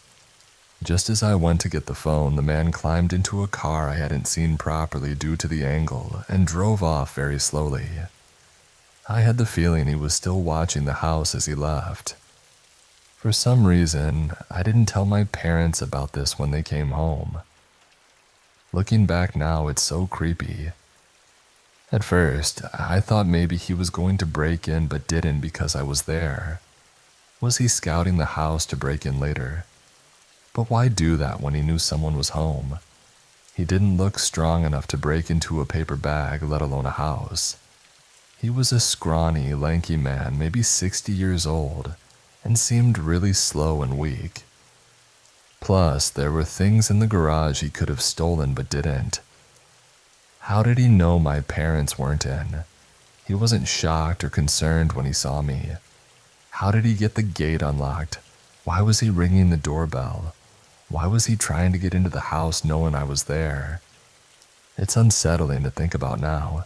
Just as I went to get the phone, the man climbed into a car I hadn't seen properly due to the angle and drove off very slowly. I had the feeling he was still watching the house as he left. For some reason, I didn't tell my parents about this when they came home. Looking back now, it's so creepy. At first, I thought maybe he was going to break in but didn't because I was there. Was he scouting the house to break in later? But why do that when he knew someone was home? He didn't look strong enough to break into a paper bag, let alone a house. He was a scrawny, lanky man, maybe 60 years old, and seemed really slow and weak. Plus, there were things in the garage he could have stolen but didn't. How did he know my parents weren't in? He wasn't shocked or concerned when he saw me. How did he get the gate unlocked? Why was he ringing the doorbell? Why was he trying to get into the house knowing I was there? It's unsettling to think about now.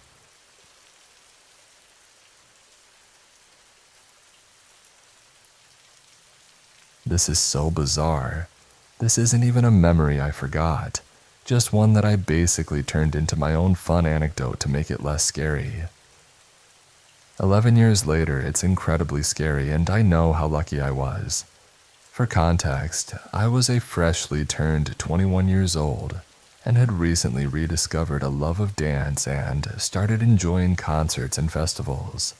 This is so bizarre. This isn't even a memory I forgot, just one that I basically turned into my own fun anecdote to make it less scary. 11 years later, it's incredibly scary, and I know how lucky I was. For context, I was a freshly turned 21 years old and had recently rediscovered a love of dance and started enjoying concerts and festivals.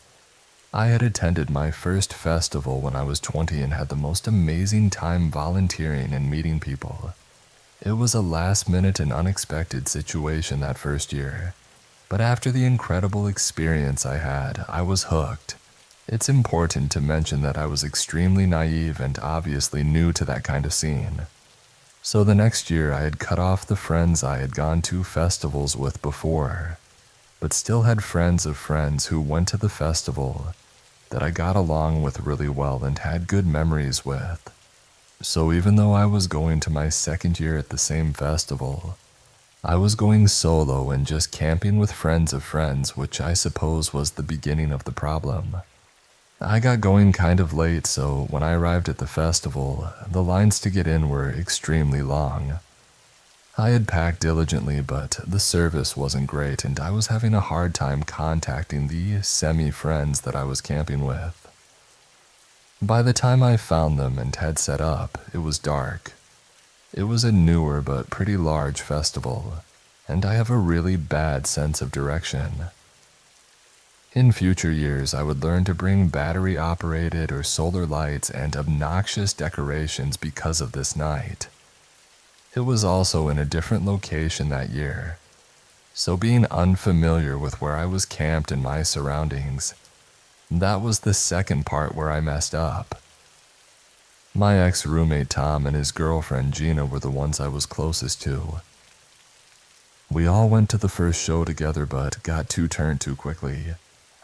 I had attended my first festival when I was 20 and had the most amazing time volunteering and meeting people. It was a last-minute and unexpected situation that first year. But after the incredible experience I had, I was hooked. It's important to mention that I was extremely naive and obviously new to that kind of scene. So the next year I had cut off the friends I had gone to festivals with before, but still had friends of friends who went to the festival that I got along with really well and had good memories with. So even though I was going to my second year at the same festival, I was going solo and just camping with friends of friends, which I suppose was the beginning of the problem. I got going kind of late, so when I arrived at the festival, the lines to get in were extremely long. I had packed diligently, but the service wasn't great, and I was having a hard time contacting the semi-friends that I was camping with. By the time I found them and had set up, it was dark. It was a newer but pretty large festival, and I have a really bad sense of direction. In future years, I would learn to bring battery-operated or solar lights and obnoxious decorations because of this night. It was also in a different location that year, so being unfamiliar with where I was camped and my surroundings, that was the second part where I messed up. My ex-roommate Tom and his girlfriend Gina were the ones I was closest to. We all went to the first show together but got too turned too quickly.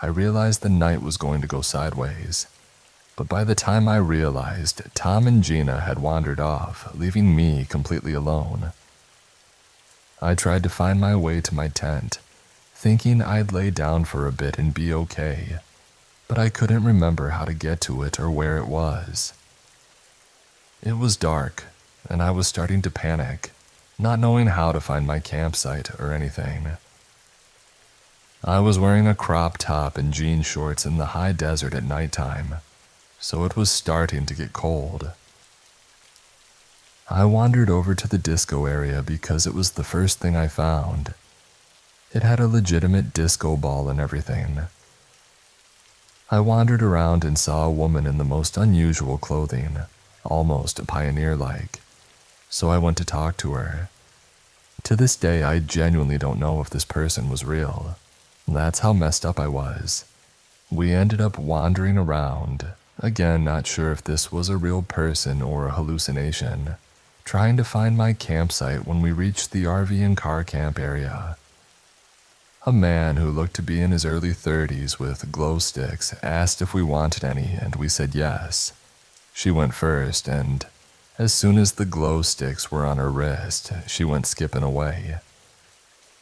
I realized the night was going to go sideways, but by the time I realized, Tom and Gina had wandered off, leaving me completely alone. I tried to find my way to my tent, thinking I'd lay down for a bit and be okay, but I couldn't remember how to get to it or where it was. It was dark, and I was starting to panic, not knowing how to find my campsite or anything. I was wearing a crop top and jean shorts in the high desert at nighttime, so it was starting to get cold. I wandered over to the disco area because it was the first thing I found. It had a legitimate disco ball and everything. I wandered around and saw a woman in the most unusual clothing, almost pioneer-like, so I went to talk to her. To this day, I genuinely don't know if this person was real. That's how messed up I was. We ended up wandering around, again not sure if this was a real person or a hallucination, trying to find my campsite when we reached the RV and car camp area. A man who looked to be in his early 30s with glow sticks asked if we wanted any, and we said yes. She went first, and as soon as the glow sticks were on her wrist, she went skipping away.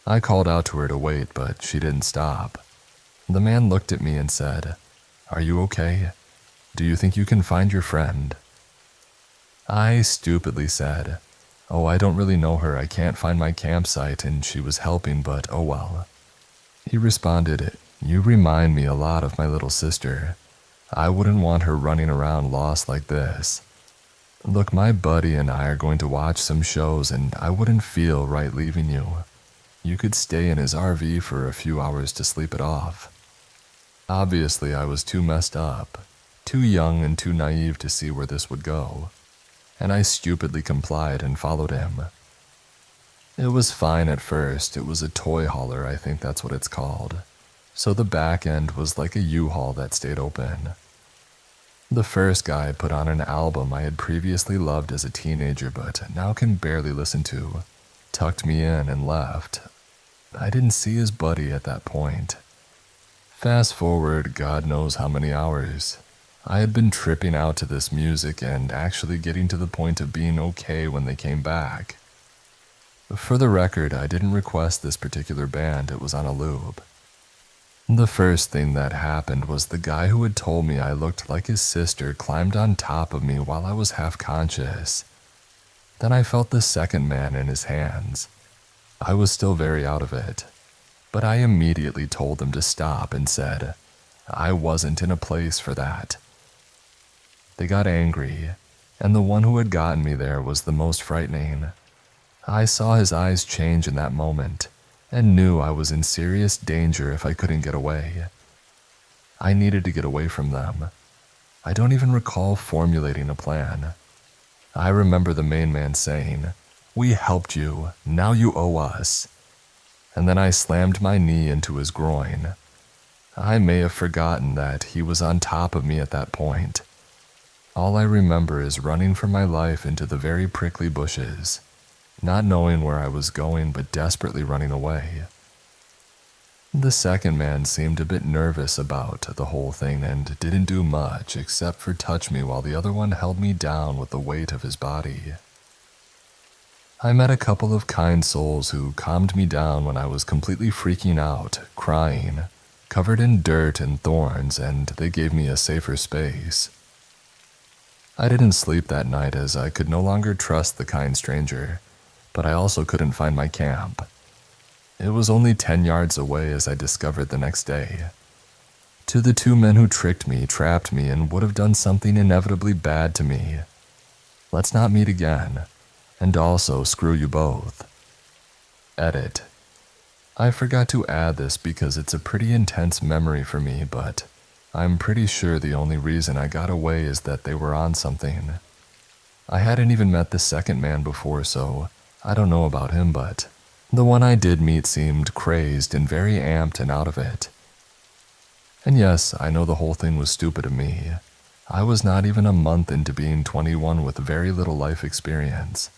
I called out to her to wait, but she didn't stop. The man looked at me and said, "Are you okay? Do you think you can find your friend?" I stupidly said, "Oh, I don't really know her. I can't find my campsite, and she was helping, but oh well." He responded, "You remind me a lot of my little sister. I wouldn't want her running around lost like this. Look, my buddy and I are going to watch some shows, and I wouldn't feel right leaving you. You could stay in his RV for a few hours to sleep it off." Obviously, I was too messed up, too young and too naive to see where this would go, and I stupidly complied and followed him. It was fine at first. It was a toy hauler, I think that's what it's called, so the back end was like a U-Haul that stayed open. The first guy put on an album I had previously loved as a teenager but now can barely listen to, tucked me in and left. I didn't see his buddy at that point. Fast forward God knows how many hours. I had been tripping out to this music and actually getting to the point of being okay when they came back. For the record, I didn't request this particular band, it was on a loop. The first thing that happened was the guy who had told me I looked like his sister climbed on top of me while I was half conscious. Then I felt the second man in his hands. I was still very out of it, but I immediately told them to stop and said I wasn't in a place for that. They got angry, and the one who had gotten me there was the most frightening. I saw his eyes change in that moment, and knew I was in serious danger if I couldn't get away. I needed to get away from them. I don't even recall formulating a plan. I remember the main man saying, "We helped you, now you owe us." and then I slammed my knee into his groin. I may have forgotten that he was on top of me at that point. All I remember is running for my life into the very prickly bushes, not knowing where I was going but desperately running away. The second man seemed a bit nervous about the whole thing and didn't do much except for touch me while the other one held me down with the weight of his body. I met a couple of kind souls who calmed me down when I was completely freaking out, crying, covered in dirt and thorns, and they gave me a safer space. I didn't sleep that night as I could no longer trust the kind stranger, but I also couldn't find my camp. It was only 10 yards away as I discovered the next day. To the two men who tricked me, trapped me, and would have done something inevitably bad to me. Let's not meet again, and also screw you both. Edit. I forgot to add this because it's a pretty intense memory for me, but I'm pretty sure the only reason I got away is that they were on something. I hadn't even met the second man before, so I don't know about him, but the one I did meet seemed crazed and very amped and out of it. And yes, I know the whole thing was stupid of me. I was not even a month into being 21 with very little life experience.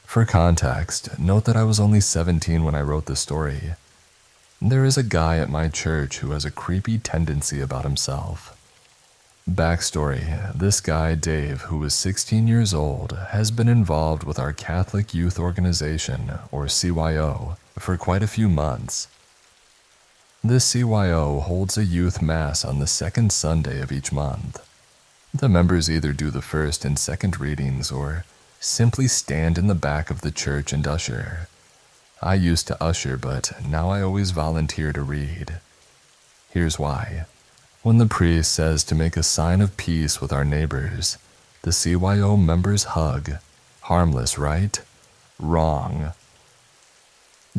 For context, note that I was only 17 when I wrote this story. There is a guy at my church who has a creepy tendency about himself. Backstory, this guy, Dave, who is 16 years old, has been involved with our Catholic Youth Organization, or CYO, for quite a few months. This CYO holds a youth mass on the second Sunday of each month. The members either do the first and second readings or simply stand in the back of the church and usher. I used to usher, but now I always volunteer to read. Here's why. When the priest says to make a sign of peace with our neighbors, the CYO members hug. Harmless, right? Wrong.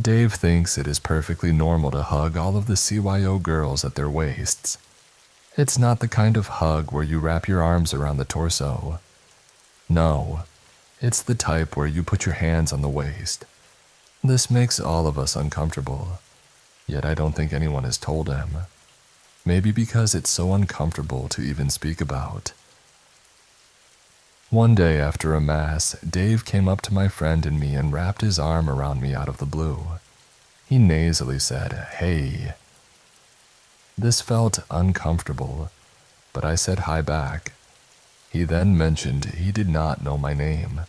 Dave thinks it is perfectly normal to hug all of the CYO girls at their waists. It's not the kind of hug where you wrap your arms around the torso. No, it's the type where you put your hands on the waist. This makes all of us uncomfortable, yet I don't think anyone has told him. Maybe because it's so uncomfortable to even speak about. One day after a mass, Dave came up to my friend and me and wrapped his arm around me out of the blue. He nasally said, "Hey." This felt uncomfortable, but I said hi back. He then mentioned he did not know my name.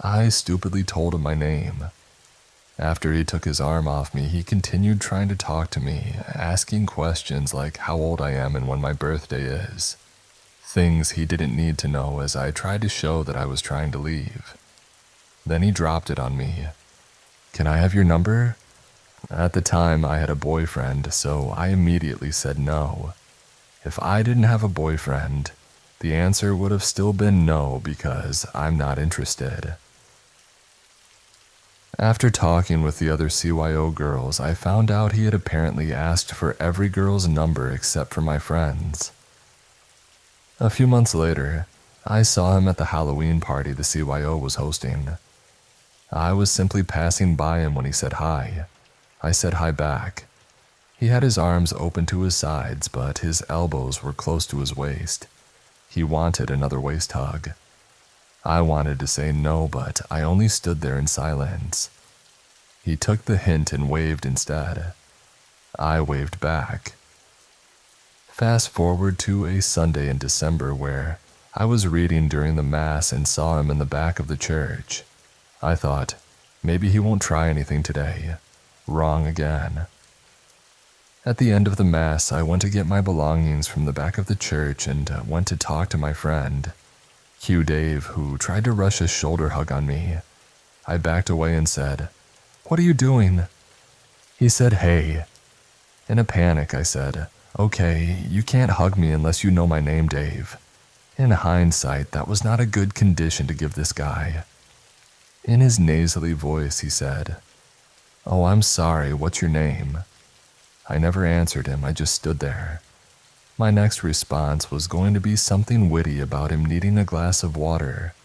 I stupidly told him my name. After he took his arm off me, he continued trying to talk to me, asking questions like how old I am and when my birthday is. Things he didn't need to know as I tried to show that I was trying to leave. Then he dropped it on me. "Can I have your number?" At the time, I had a boyfriend, so I immediately said no. If I didn't have a boyfriend, the answer would have still been no because I'm not interested. After talking with the other CYO girls, I found out he had apparently asked for every girl's number except for my friend's. A few months later, I saw him at the Halloween party the CYO was hosting. I was simply passing by him when he said hi. I said hi back. He had his arms open to his sides, but his elbows were close to his waist. He wanted another waist hug. I wanted to say no, but I only stood there in silence. He took the hint and waved instead. I waved back. Fast forward to a Sunday in December where I was reading during the Mass and saw him in the back of the church. I thought, maybe he won't try anything today. Wrong again. At the end of the Mass, I went to get my belongings from the back of the church and went to talk to my friend, Hugh Dave, who tried to rush a shoulder hug on me. I backed away and said, "What are you doing?" He said, "Hey." In a panic, I said, "Okay, you can't hug me unless you know my name, Dave." In hindsight, that was not a good condition to give this guy. In his nasally voice, he said, "Oh, I'm sorry, what's your name?" I never answered him, I just stood there. My next response was going to be something witty about him needing a glass of water,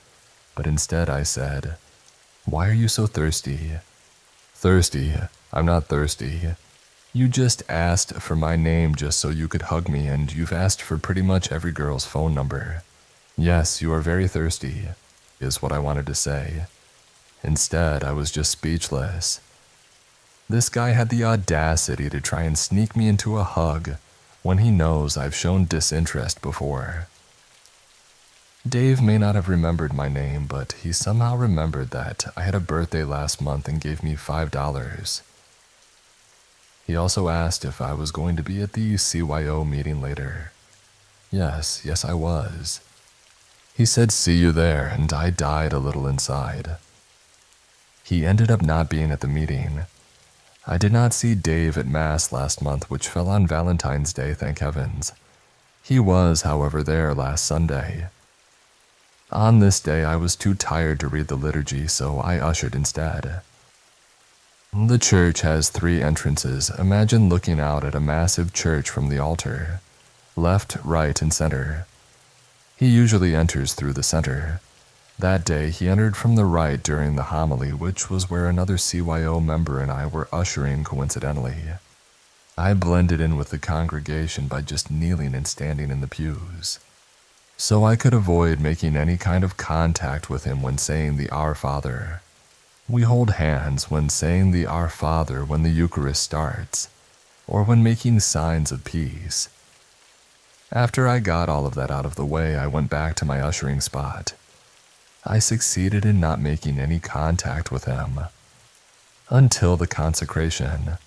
but instead I said, "Why are you so thirsty?" "Thirsty? I'm not thirsty. You just asked for my name just so you could hug me, and you've asked for pretty much every girl's phone number. Yes, you are very thirsty," is what I wanted to say. Instead, I was just speechless. This guy had the audacity to try and sneak me into a hug when he knows I've shown disinterest before. Dave may not have remembered my name, but he somehow remembered that I had a birthday last month and gave me $5. He also asked if I was going to be at the CYO meeting later. Yes, I was. He said, "See you there," and I died a little inside. He ended up not being at the meeting. I did not see Dave at Mass last month, which fell on Valentine's Day, thank heavens. He was, however, there last Sunday. On this day, I was too tired to read the liturgy, so I ushered instead. The church has 3 entrances. Imagine looking out at a massive church from the altar. Left, right, and center. He usually enters through the center. That day, he entered from the right during the homily, which was where another CYO member and I were ushering coincidentally. I blended in with the congregation by just kneeling and standing in the pews, so I could avoid making any kind of contact with him when saying the Our Father. We hold hands when saying the Our Father when the Eucharist starts, or when making signs of peace. After I got all of that out of the way, I went back to my ushering spot. I succeeded in not making any contact with him. Until the consecration.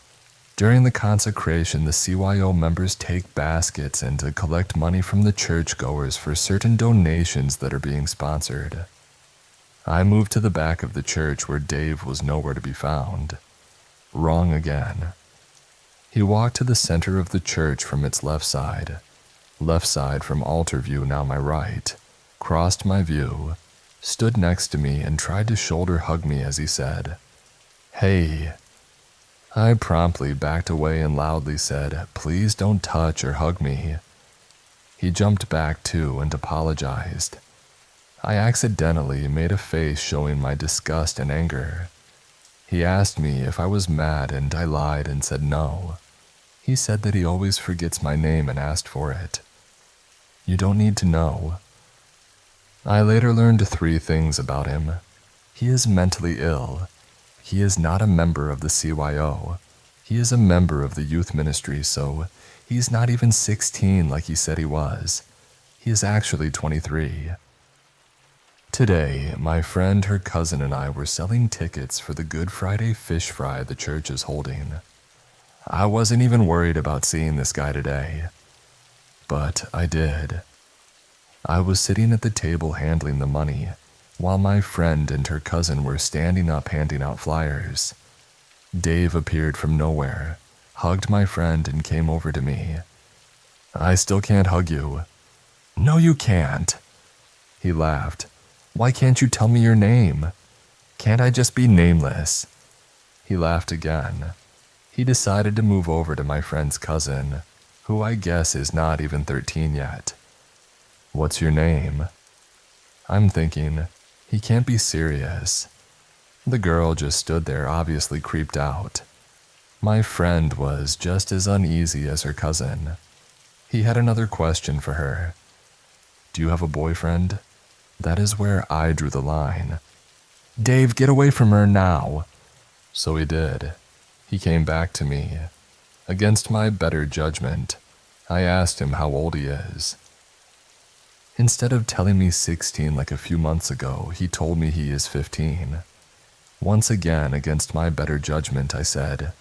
During the consecration, the CYO members take baskets and to collect money from the churchgoers for certain donations that are being sponsored. I moved to the back of the church where Dave was nowhere to be found. Wrong again. He walked to the center of the church from its left side from altar view, now my right, crossed my view, stood next to me and tried to shoulder hug me as he said, "Hey." I promptly backed away and loudly said, "Please don't touch or hug me." He jumped back too and apologized. I accidentally made a face showing my disgust and anger. He asked me if I was mad and I lied and said no. He said that he always forgets my name and asked for it. You don't need to know. I later learned 3 things about him. He is mentally ill. He is not a member of the CYO. He is a member of the youth ministry, so he's not even 16 like he said he was. He is actually 23. Today, my friend, her cousin, and I were selling tickets for the Good Friday fish fry the church is holding. I wasn't even worried about seeing this guy today. But I did. I was sitting at the table handling the money, while my friend and her cousin were standing up handing out flyers. Dave appeared from nowhere, hugged my friend, and came over to me. "I still can't hug you." "No, you can't." He laughed. "Why can't you tell me your name? Can't I just be nameless?" He laughed again. He decided to move over to my friend's cousin, who I guess is not even 13 yet. "What's your name?" I'm thinking, he can't be serious. The girl just stood there, obviously creeped out. My friend was just as uneasy as her cousin. He had another question for her. "Do you have a boyfriend?" That is where I drew the line. "Dave, get away from her now." So he did. He came back to me. Against my better judgment, I asked him how old he is. Instead of telling me 16 like a few months ago, he told me he is 15. Once again, against my better judgment, I said,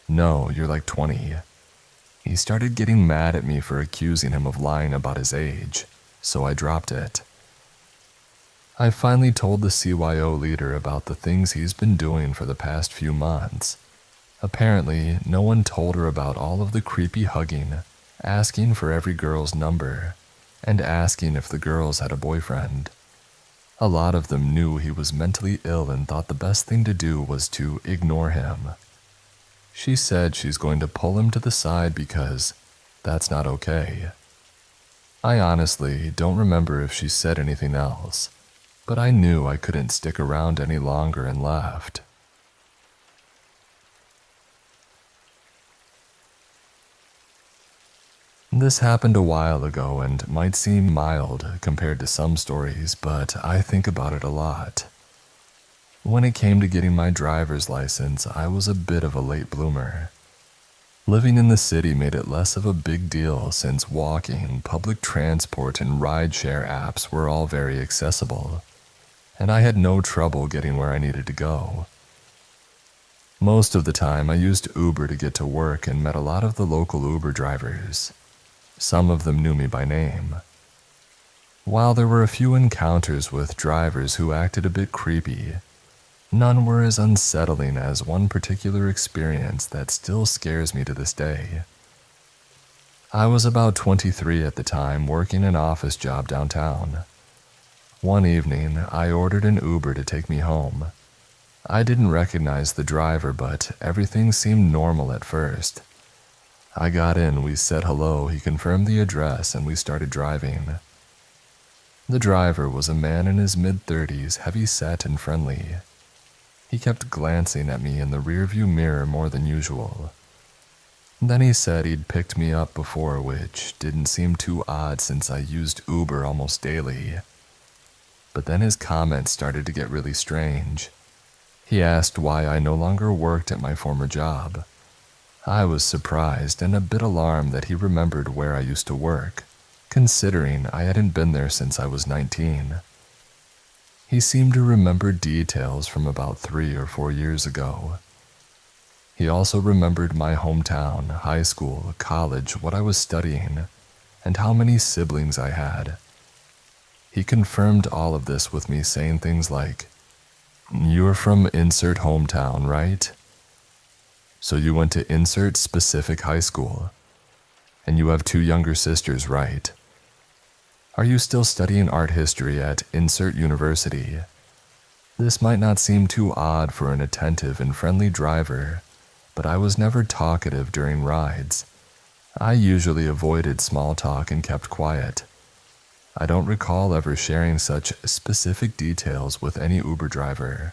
"No, you're like 20. He started getting mad at me for accusing him of lying about his age, so I dropped it. I finally told the CYO leader about the things he's been doing for the past few months. Apparently, no one told her about all of the creepy hugging, asking for every girl's number, and asking if the girls had a boyfriend. A lot of them knew he was mentally ill and thought the best thing to do was to ignore him. She said she's going to pull him to the side because that's not okay. I honestly don't remember if she said anything else, but I knew I couldn't stick around any longer and left. This happened a while ago and might seem mild compared to some stories, but I think about it a lot. When it came to getting my driver's license, I was a bit of a late bloomer. Living in the city made it less of a big deal since walking, public transport, and rideshare apps were all very accessible, and I had no trouble getting where I needed to go. Most of the time, I used Uber to get to work and met a lot of the local Uber drivers. Some of them knew me by name. While there were a few encounters with drivers who acted a bit creepy, none were as unsettling as one particular experience that still scares me to this day. I was about 23 at the time, working an office job downtown. One evening, I ordered an Uber to take me home. I didn't recognize the driver, but everything seemed normal at first. I got in, we said hello, he confirmed the address, and we started driving. The driver was a man in his mid-30s, heavy-set and friendly. He kept glancing at me in the rearview mirror more than usual. Then he said he'd picked me up before, which didn't seem too odd since I used Uber almost daily. But then his comments started to get really strange. He asked why I no longer worked at my former job. I was surprised and a bit alarmed that he remembered where I used to work, considering I hadn't been there since I was 19. He seemed to remember details from about 3 or 4 years ago. He also remembered my hometown, high school, college, what I was studying, and how many siblings I had. He confirmed all of this with me saying things like, "You're from insert hometown, right? So you went to insert specific high school, and you have 2 younger sisters, right? Are you still studying art history at insert university?" This might not seem too odd for an attentive and friendly driver, but I was never talkative during rides. I usually avoided small talk and kept quiet. I don't recall ever sharing such specific details with any Uber driver.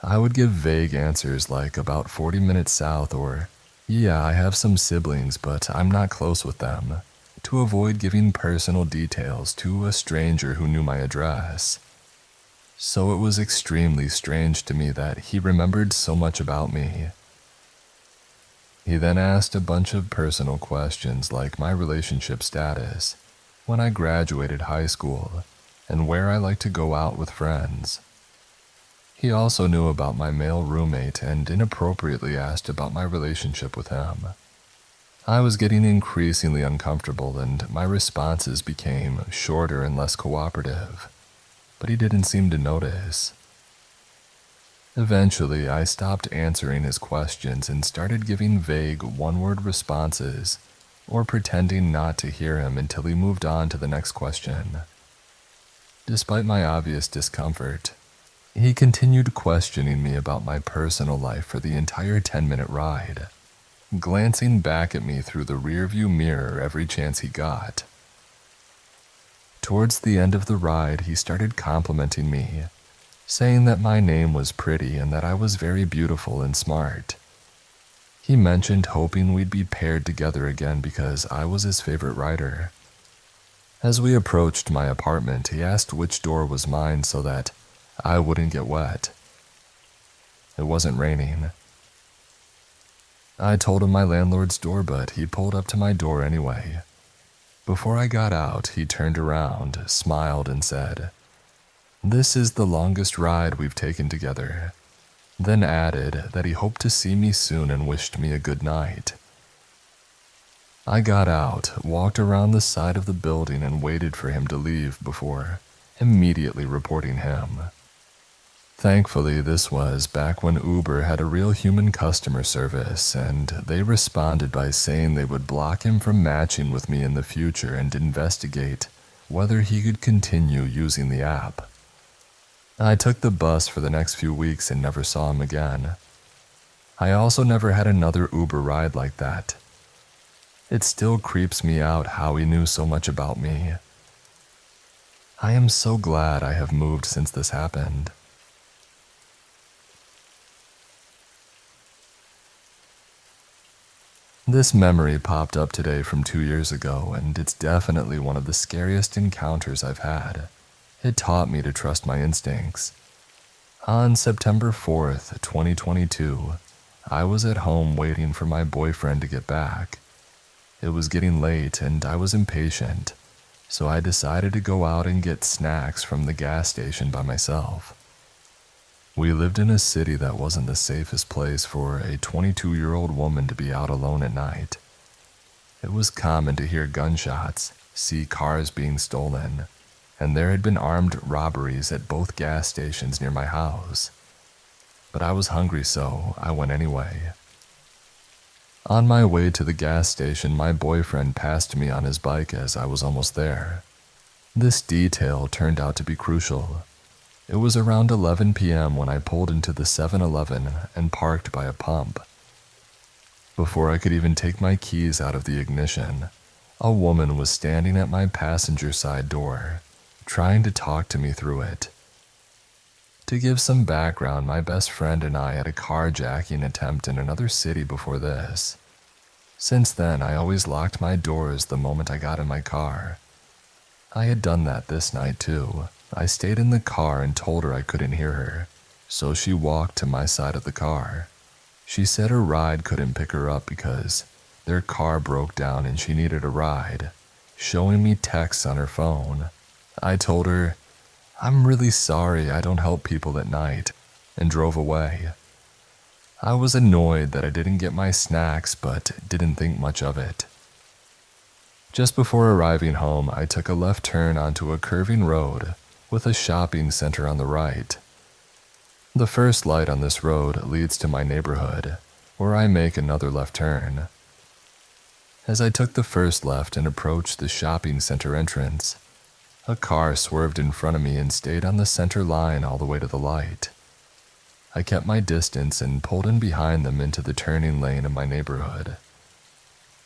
I would give vague answers like about 40 minutes south or, "Yeah, I have some siblings, but I'm not close with them," to avoid giving personal details to a stranger who knew my address. So it was extremely strange to me that he remembered so much about me. He then asked a bunch of personal questions like my relationship status, when I graduated high school, and where I like to go out with friends. He also knew about my male roommate and inappropriately asked about my relationship with him. I was getting increasingly uncomfortable and my responses became shorter and less cooperative, but he didn't seem to notice. Eventually, I stopped answering his questions and started giving vague one-word responses or pretending not to hear him until he moved on to the next question. Despite my obvious discomfort, he continued questioning me about my personal life for the entire 10-minute ride, glancing back at me through the rearview mirror every chance he got. Towards the end of the ride, he started complimenting me, saying that my name was pretty and that I was very beautiful and smart. He mentioned hoping we'd be paired together again because I was his favorite rider. As we approached my apartment, he asked which door was mine so that I wouldn't get wet. It wasn't raining. I told him my landlord's door, but he pulled up to my door anyway. Before I got out, he turned around, smiled, and said, "This is the longest ride we've taken together," then added that he hoped to see me soon and wished me a good night. I got out, walked around the side of the building, and waited for him to leave before immediately reporting him. Thankfully, this was back when Uber had a real human customer service, and they responded by saying they would block him from matching with me in the future and investigate whether he could continue using the app. I took the bus for the next few weeks and never saw him again. I also never had another Uber ride like that. It still creeps me out how he knew so much about me. I am so glad I have moved since this happened. This memory popped up today from 2 years ago, and it's definitely one of the scariest encounters I've had. It taught me to trust my instincts. On September 4th, 2022, I was at home waiting for my boyfriend to get back. It was getting late and I was impatient, so I decided to go out and get snacks from the gas station by myself. We lived in a city that wasn't the safest place for a 22-year-old woman to be out alone at night. It was common to hear gunshots, see cars being stolen, and there had been armed robberies at both gas stations near my house. But I was hungry, so I went anyway. On my way to the gas station, my boyfriend passed me on his bike as I was almost there. This detail turned out to be crucial. It was around 11 p.m. when I pulled into the 7-Eleven and parked by a pump. Before I could even take my keys out of the ignition, a woman was standing at my passenger side door, trying to talk to me through it. To give some background, my best friend and I had a carjacking attempt in another city before this. Since then, I always locked my doors the moment I got in my car. I had done that this night too. I stayed in the car and told her I couldn't hear her, so she walked to my side of the car. She said her ride couldn't pick her up because their car broke down and she needed a ride, showing me texts on her phone. I told her, "I'm really sorry, I don't help people at night," and drove away. I was annoyed that I didn't get my snacks, but didn't think much of it. Just before arriving home, I took a left turn onto a curving road with a shopping center on the right. The first light on this road leads to my neighborhood, where I make another left turn. As I took the first left and approached the shopping center entrance, a car swerved in front of me and stayed on the center line all the way to the light. I kept my distance and pulled in behind them into the turning lane of my neighborhood.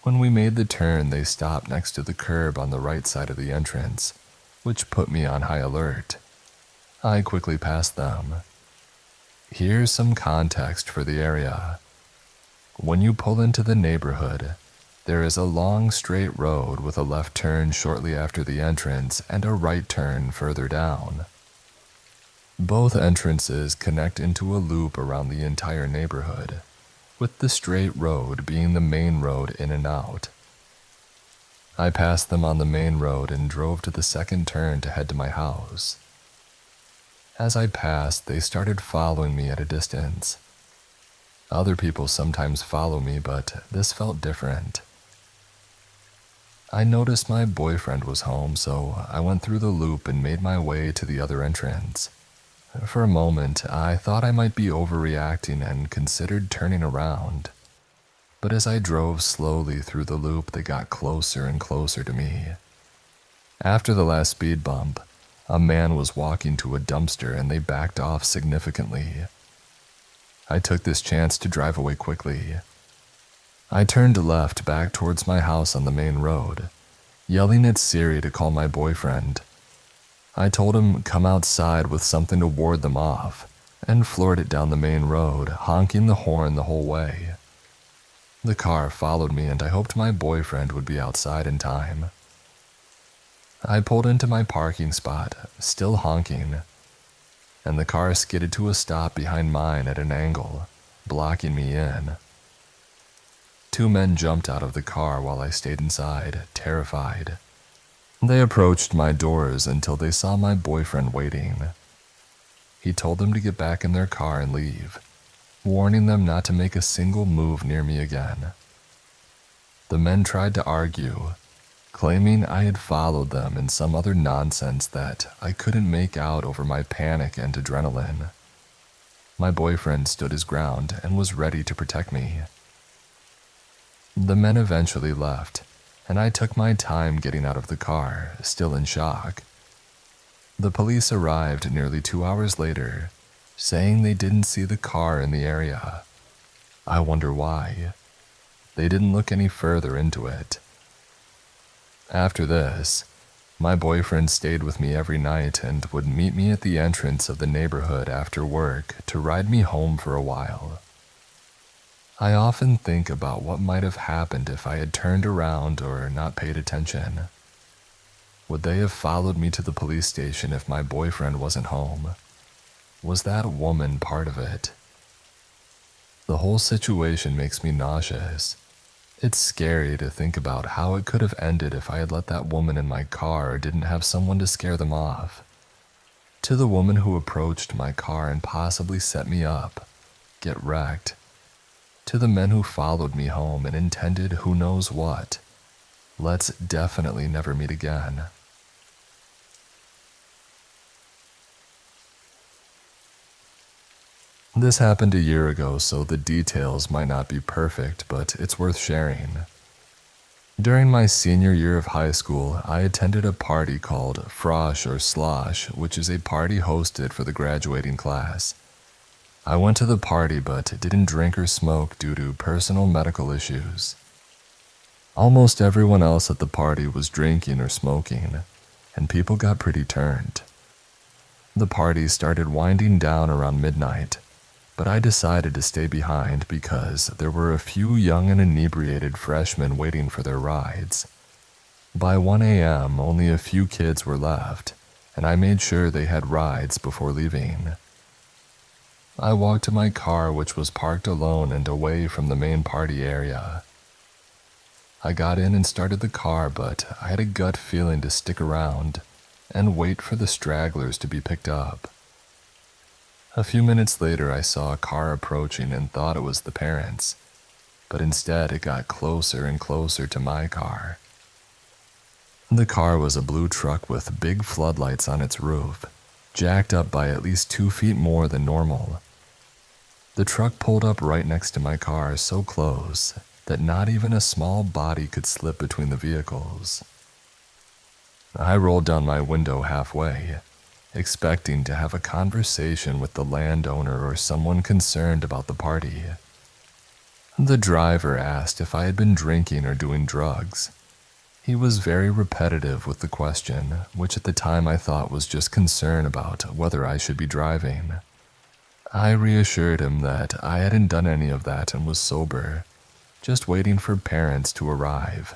When we made the turn, they stopped next to the curb on the right side of the entrance, which put me on high alert. I quickly passed them. Here's some context for the area. When you pull into the neighborhood, there is a long straight road with a left turn shortly after the entrance and a right turn further down. Both entrances connect into a loop around the entire neighborhood, with the straight road being the main road in and out. I passed them on the main road and drove to the second turn to head to my house. As I passed, they started following me at a distance. Other people sometimes follow me, but this felt different. I noticed my boyfriend was home, so I went through the loop and made my way to the other entrance. For a moment, I thought I might be overreacting and considered turning around. But as I drove slowly through the loop, they got closer and closer to me. After the last speed bump, a man was walking to a dumpster and they backed off significantly. I took this chance to drive away quickly. I turned left back towards my house on the main road, yelling at Siri to call my boyfriend. I told him come outside with something to ward them off, and floored it down the main road, honking the horn the whole way. The car followed me and I hoped my boyfriend would be outside in time. I pulled into my parking spot, still honking, and the car skidded to a stop behind mine at an angle, blocking me in. Two men jumped out of the car while I stayed inside, terrified. They approached my doors until they saw my boyfriend waiting. He told them to get back in their car and leave, warning them not to make a single move near me again. The men tried to argue, claiming I had followed them and some other nonsense that I couldn't make out over my panic and adrenaline. My boyfriend stood his ground and was ready to protect me. The men eventually left, and I took my time getting out of the car, still in shock. The police arrived nearly 2 hours later, saying they didn't see the car in the area. I wonder why. they didn't look any further into it. After this, my boyfriend stayed with me every night and would meet me at the entrance of the neighborhood after work to ride me home for a while. I often think about what might have happened if I had turned around or not paid attention. Would they have followed me to the police station if my boyfriend wasn't home? Was that woman part of it? The whole situation makes me nauseous. It's scary to think about how it could have ended if I had let that woman in my car or didn't have someone to scare them off. To the woman who approached my car and possibly set me up, get wrecked. To the men who followed me home and intended who knows what. Let's definitely never meet again. This happened a year ago, so the details might not be perfect, but it's worth sharing. During my senior year of high school, I attended a party called Frosh or Slosh, which is a party hosted for the graduating class. I went to the party but didn't drink or smoke due to personal medical issues. Almost everyone else at the party was drinking or smoking, and people got pretty turned. The party started winding down around midnight, but I decided to stay behind because there were a few young and inebriated freshmen waiting for their rides. By 1 a.m., only a few kids were left, and I made sure they had rides before leaving. I walked to my car, which was parked alone and away from the main party area. I got in and started the car, but I had a gut feeling to stick around and wait for the stragglers to be picked up. A few minutes later, I saw a car approaching and thought it was the parents, but instead it got closer and closer to my car. The car was a blue truck with big floodlights on its roof, jacked up by at least 2 feet more than normal. The truck pulled up right next to my car, so close that not even a small body could slip between the vehicles. I rolled down my window halfway, expecting to have a conversation with the landowner or someone concerned about the party. The driver asked if I had been drinking or doing drugs. He was very repetitive with the question, which at the time I thought was just concern about whether I should be driving. I reassured him that I hadn't done any of that and was sober, just waiting for parents to arrive.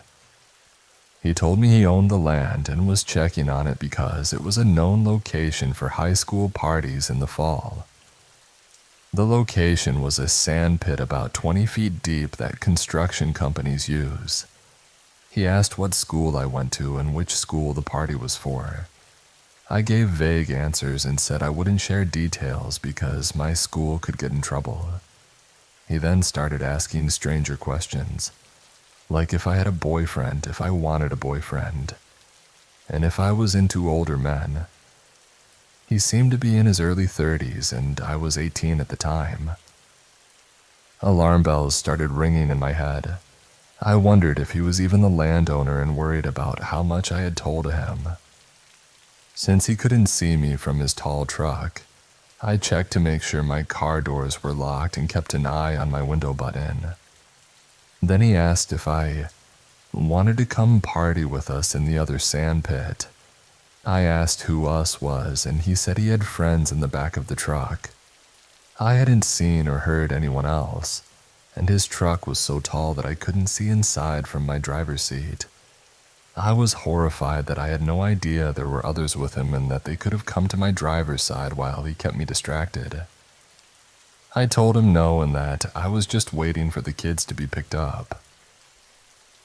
He told me he owned the land and was checking on it because it was a known location for high school parties in the fall. The location was a sand pit about 20 feet deep that construction companies use. He asked what school I went to and which school the party was for. I gave vague answers and said I wouldn't share details because my school could get in trouble. He then started asking stranger questions, like if I had a boyfriend, if I wanted a boyfriend, and if I was into older men. He seemed to be in his early 30s and I was 18 at the time. Alarm bells started ringing in my head. I wondered if he was even the landowner and worried about how much I had told him. Since he couldn't see me from his tall truck, I checked to make sure my car doors were locked and kept an eye on my window button. Then he asked if I wanted to come party with us in the other sand pit. I asked who us was, and he said he had friends in the back of the truck. I hadn't seen or heard anyone else, and his truck was so tall that I couldn't see inside from my driver's seat. I was horrified that I had no idea there were others with him and that they could have come to my driver's side while he kept me distracted. I told him no and that I was just waiting for the kids to be picked up.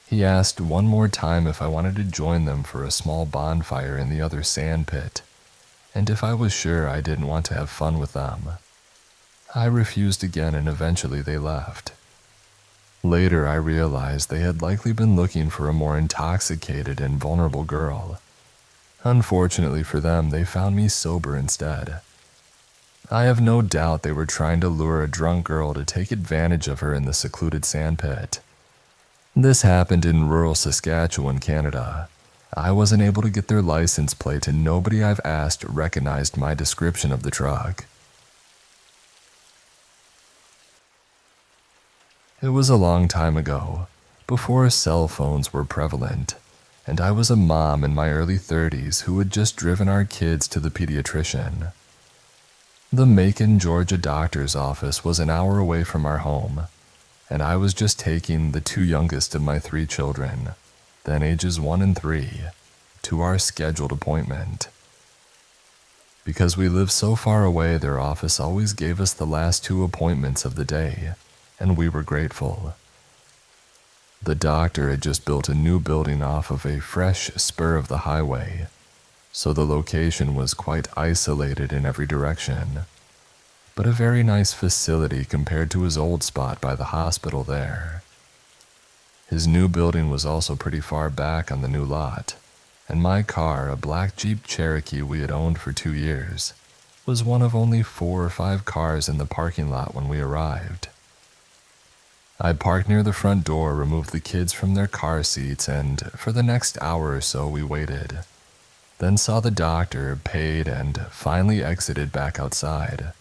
He asked one more time if I wanted to join them for a small bonfire in the other sand pit, and if I was sure I didn't want to have fun with them. I refused again and eventually they left. Later, I realized they had likely been looking for a more intoxicated and vulnerable girl. Unfortunately for them, they found me sober instead. I have no doubt they were trying to lure a drunk girl to take advantage of her in the secluded sandpit. This happened in rural Saskatchewan, Canada. I wasn't able to get their license plate and nobody I've asked recognized my description of the truck. It was a long time ago, before cell phones were prevalent, and I was a mom in my early 30s who had just driven our kids to the pediatrician. The Macon, Georgia doctor's office was an hour away from our home, and I was just taking the two youngest of my 3 children, then ages 1 and 3, to our scheduled appointment. Because we lived so far away, their office always gave us the last 2 appointments of the day, and we were grateful. The doctor had just built a new building off of a fresh spur of the highway, so the location was quite isolated in every direction, but a very nice facility compared to his old spot by the hospital there. His new building was also pretty far back on the new lot, and my car, a black Jeep Cherokee we had owned for 2 years, was one of only 4 or 5 cars in the parking lot when we arrived. I parked near the front door, removed the kids from their car seats, and for the next hour or so we waited, then saw the doctor, paid, and finally exited back outside.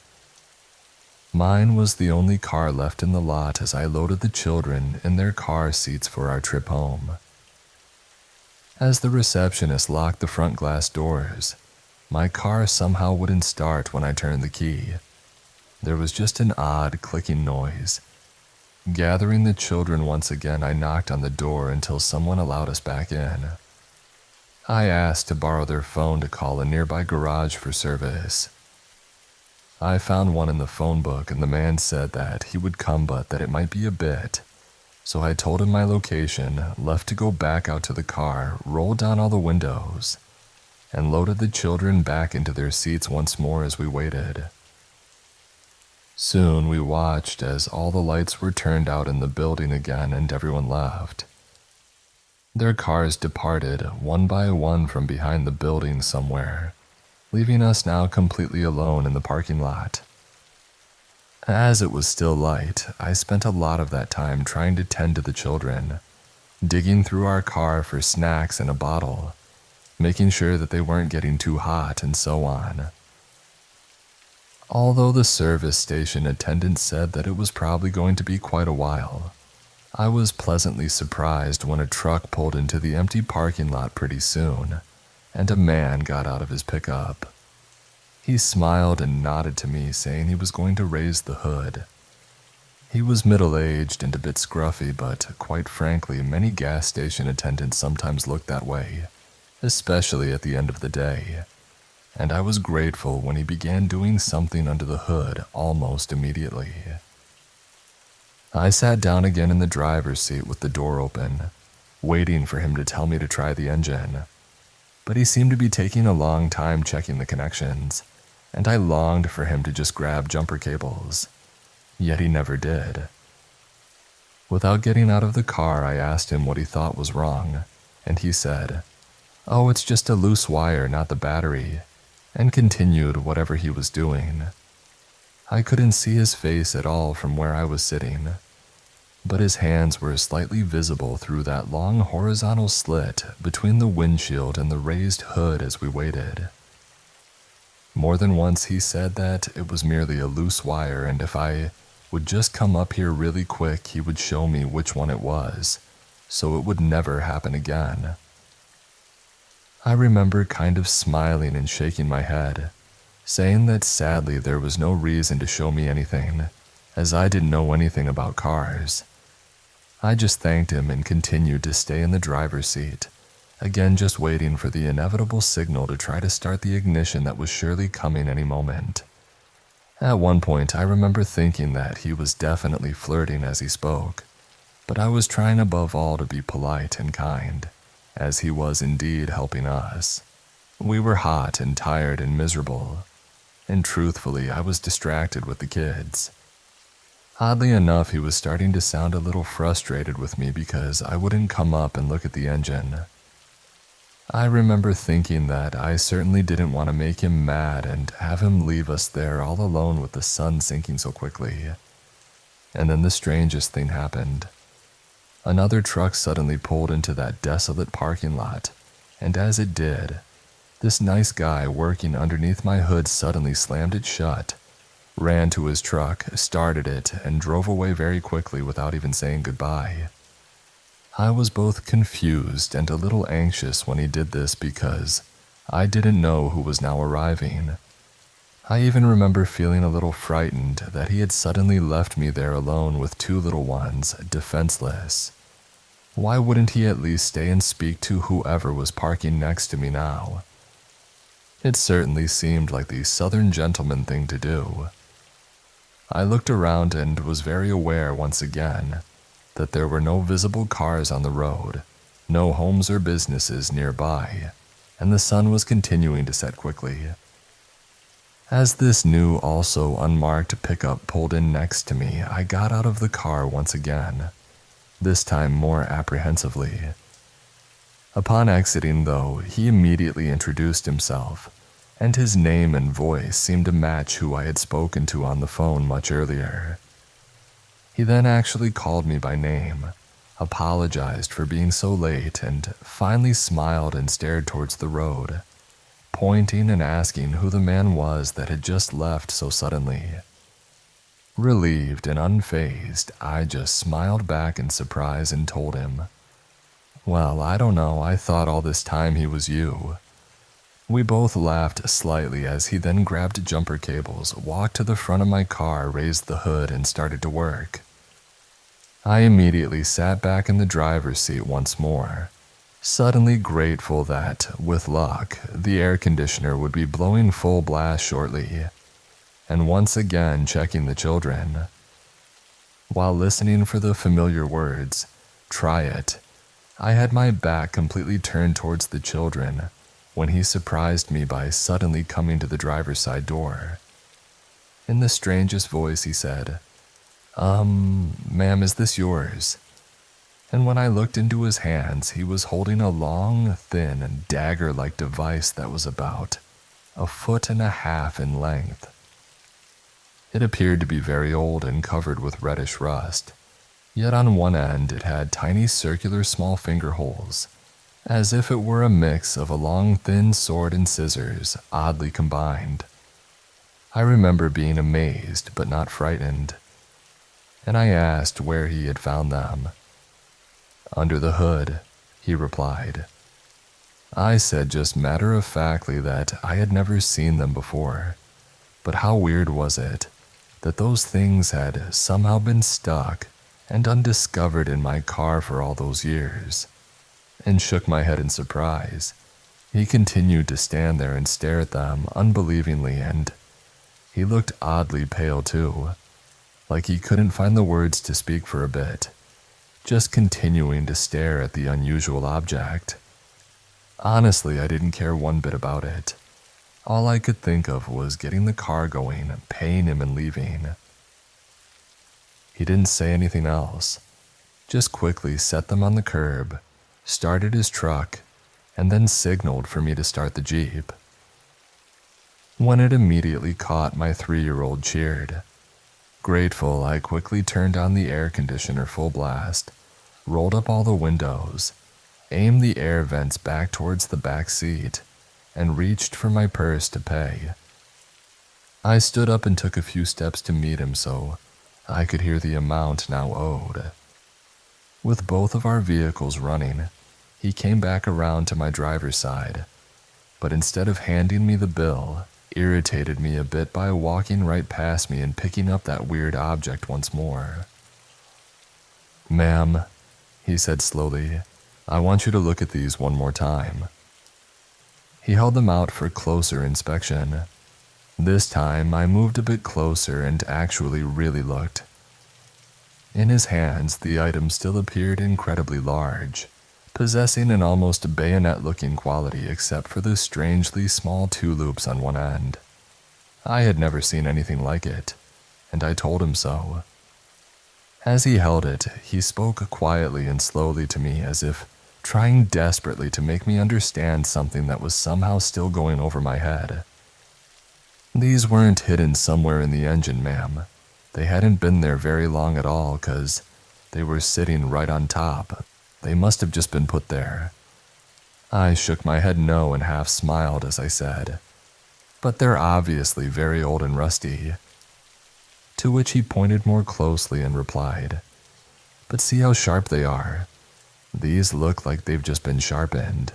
Mine was the only car left in the lot as I loaded the children in their car seats for our trip home. As the receptionist locked the front glass doors, my car somehow wouldn't start when I turned the key. There was just an odd clicking noise. Gathering the children once again, I knocked on the door until someone allowed us back in. I asked to borrow their phone to call a nearby garage for service. I found one in the phone book, and the man said that he would come but that it might be a bit. So I told him my location, left to go back out to the car, rolled down all the windows, and loaded the children back into their seats once more as we waited. Soon we watched as all the lights were turned out in the building again and everyone left. Their cars departed one by one from behind the building somewhere, leaving us now completely alone in the parking lot. As it was still light, I spent a lot of that time trying to tend to the children, digging through our car for snacks and a bottle, making sure that they weren't getting too hot, and so on. Although the service station attendant said that it was probably going to be quite a while, I was pleasantly surprised when a truck pulled into the empty parking lot pretty soon, and a man got out of his pickup. He smiled and nodded to me, saying he was going to raise the hood. He was middle-aged and a bit scruffy, but quite frankly, many gas station attendants sometimes look that way, especially at the end of the day, and I was grateful when he began doing something under the hood almost immediately. I sat down again in the driver's seat with the door open, waiting for him to tell me to try the engine, but he seemed to be taking a long time checking the connections, and I longed for him to just grab jumper cables, yet he never did. Without getting out of the car, I asked him what he thought was wrong, and he said, "Oh, it's just a loose wire, not the battery," and continued whatever he was doing. I couldn't see his face at all from where I was sitting, but his hands were slightly visible through that long horizontal slit between the windshield and the raised hood as we waited. More than once he said that it was merely a loose wire, and if I would just come up here really quick, he would show me which one it was, so it would never happen again. I remember kind of smiling and shaking my head, saying that sadly there was no reason to show me anything, as I didn't know anything about cars. I just thanked him and continued to stay in the driver's seat, again just waiting for the inevitable signal to try to start the ignition that was surely coming any moment. At one point, I remember thinking that he was definitely flirting as he spoke, but I was trying above all to be polite and kind, as he was indeed helping us. We were hot and tired and miserable, and truthfully, I was distracted with the kids. Oddly enough, he was starting to sound a little frustrated with me because I wouldn't come up and look at the engine. I remember thinking that I certainly didn't want to make him mad and have him leave us there all alone with the sun sinking so quickly. And then the strangest thing happened. Another truck suddenly pulled into that desolate parking lot, and as it did, this nice guy working underneath my hood suddenly slammed it shut, ran to his truck, started it, and drove away very quickly without even saying goodbye. I was both confused and a little anxious when he did this because I didn't know who was now arriving. I even remember feeling a little frightened that he had suddenly left me there alone with two little ones, defenseless. Why wouldn't he at least stay and speak to whoever was parking next to me now? It certainly seemed like the Southern gentleman thing to do. I looked around and was very aware once again that there were no visible cars on the road, no homes or businesses nearby, and the sun was continuing to set quickly. As this new, also unmarked pickup pulled in next to me, I got out of the car once again, this time more apprehensively. Upon exiting, though, he immediately introduced himself, and his name and voice seemed to match who I had spoken to on the phone much earlier. He then actually called me by name, apologized for being so late, and finally smiled and stared towards the road, pointing and asking who the man was that had just left so suddenly. Relieved and unfazed, I just smiled back in surprise and told him, "Well, I don't know, I thought all this time he was you." We both laughed slightly as he then grabbed jumper cables, walked to the front of my car, raised the hood, and started to work. I immediately sat back in the driver's seat once more, suddenly grateful that, with luck, the air conditioner would be blowing full blast shortly, and once again checking the children. While listening for the familiar words, "Try it," I had my back completely turned towards the children when he surprised me by suddenly coming to the driver's side door. In the strangest voice he said, "Ma'am, is this yours?" And when I looked into his hands, he was holding a long, thin, dagger-like device that was about 1.5 feet in length. It appeared to be very old and covered with reddish rust, yet on one end it had tiny circular small finger holes, as if it were a mix of a long thin sword and scissors, oddly combined. I remember being amazed but not frightened, and I asked where he had found them. "Under the hood," he replied. I said just matter-of-factly that I had never seen them before, but how weird was it that those things had somehow been stuck and undiscovered in my car for all those years, and shook my head in surprise. He continued to stand there and stare at them unbelievingly, and he looked oddly pale too, like he couldn't find the words to speak for a bit, just continuing to stare at the unusual object. Honestly, I didn't care one bit about it. All I could think of was getting the car going, paying him, and leaving. He didn't say anything else, just quickly set them on the curb, started his truck, and then signaled for me to start the Jeep. When it immediately caught, my 3-year-old cheered. Grateful, I quickly turned on the air conditioner full blast, rolled up all the windows, aimed the air vents back towards the back seat, and reached for my purse to pay. I stood up and took a few steps to meet him so I could hear the amount now owed. With both of our vehicles running, he came back around to my driver's side, but instead of handing me the bill, irritated me a bit by walking right past me and picking up that weird object once more. "Ma'am," he said slowly, "I want you to look at these one more time." He held them out for closer inspection. This time, I moved a bit closer and actually really looked. In his hands, the item still appeared incredibly large, possessing an almost bayonet-looking quality except for the strangely small 2 loops on one end. I had never seen anything like it, and I told him so. As he held it, he spoke quietly and slowly to me as if trying desperately to make me understand something that was somehow still going over my head. "These weren't hidden somewhere in the engine, ma'am. They hadn't been there very long at all, 'cause they were sitting right on top. They must have just been put there." I shook my head no and half smiled as I said, "But they're obviously very old and rusty." To which he pointed more closely and replied, "But see how sharp they are. These look like they've just been sharpened."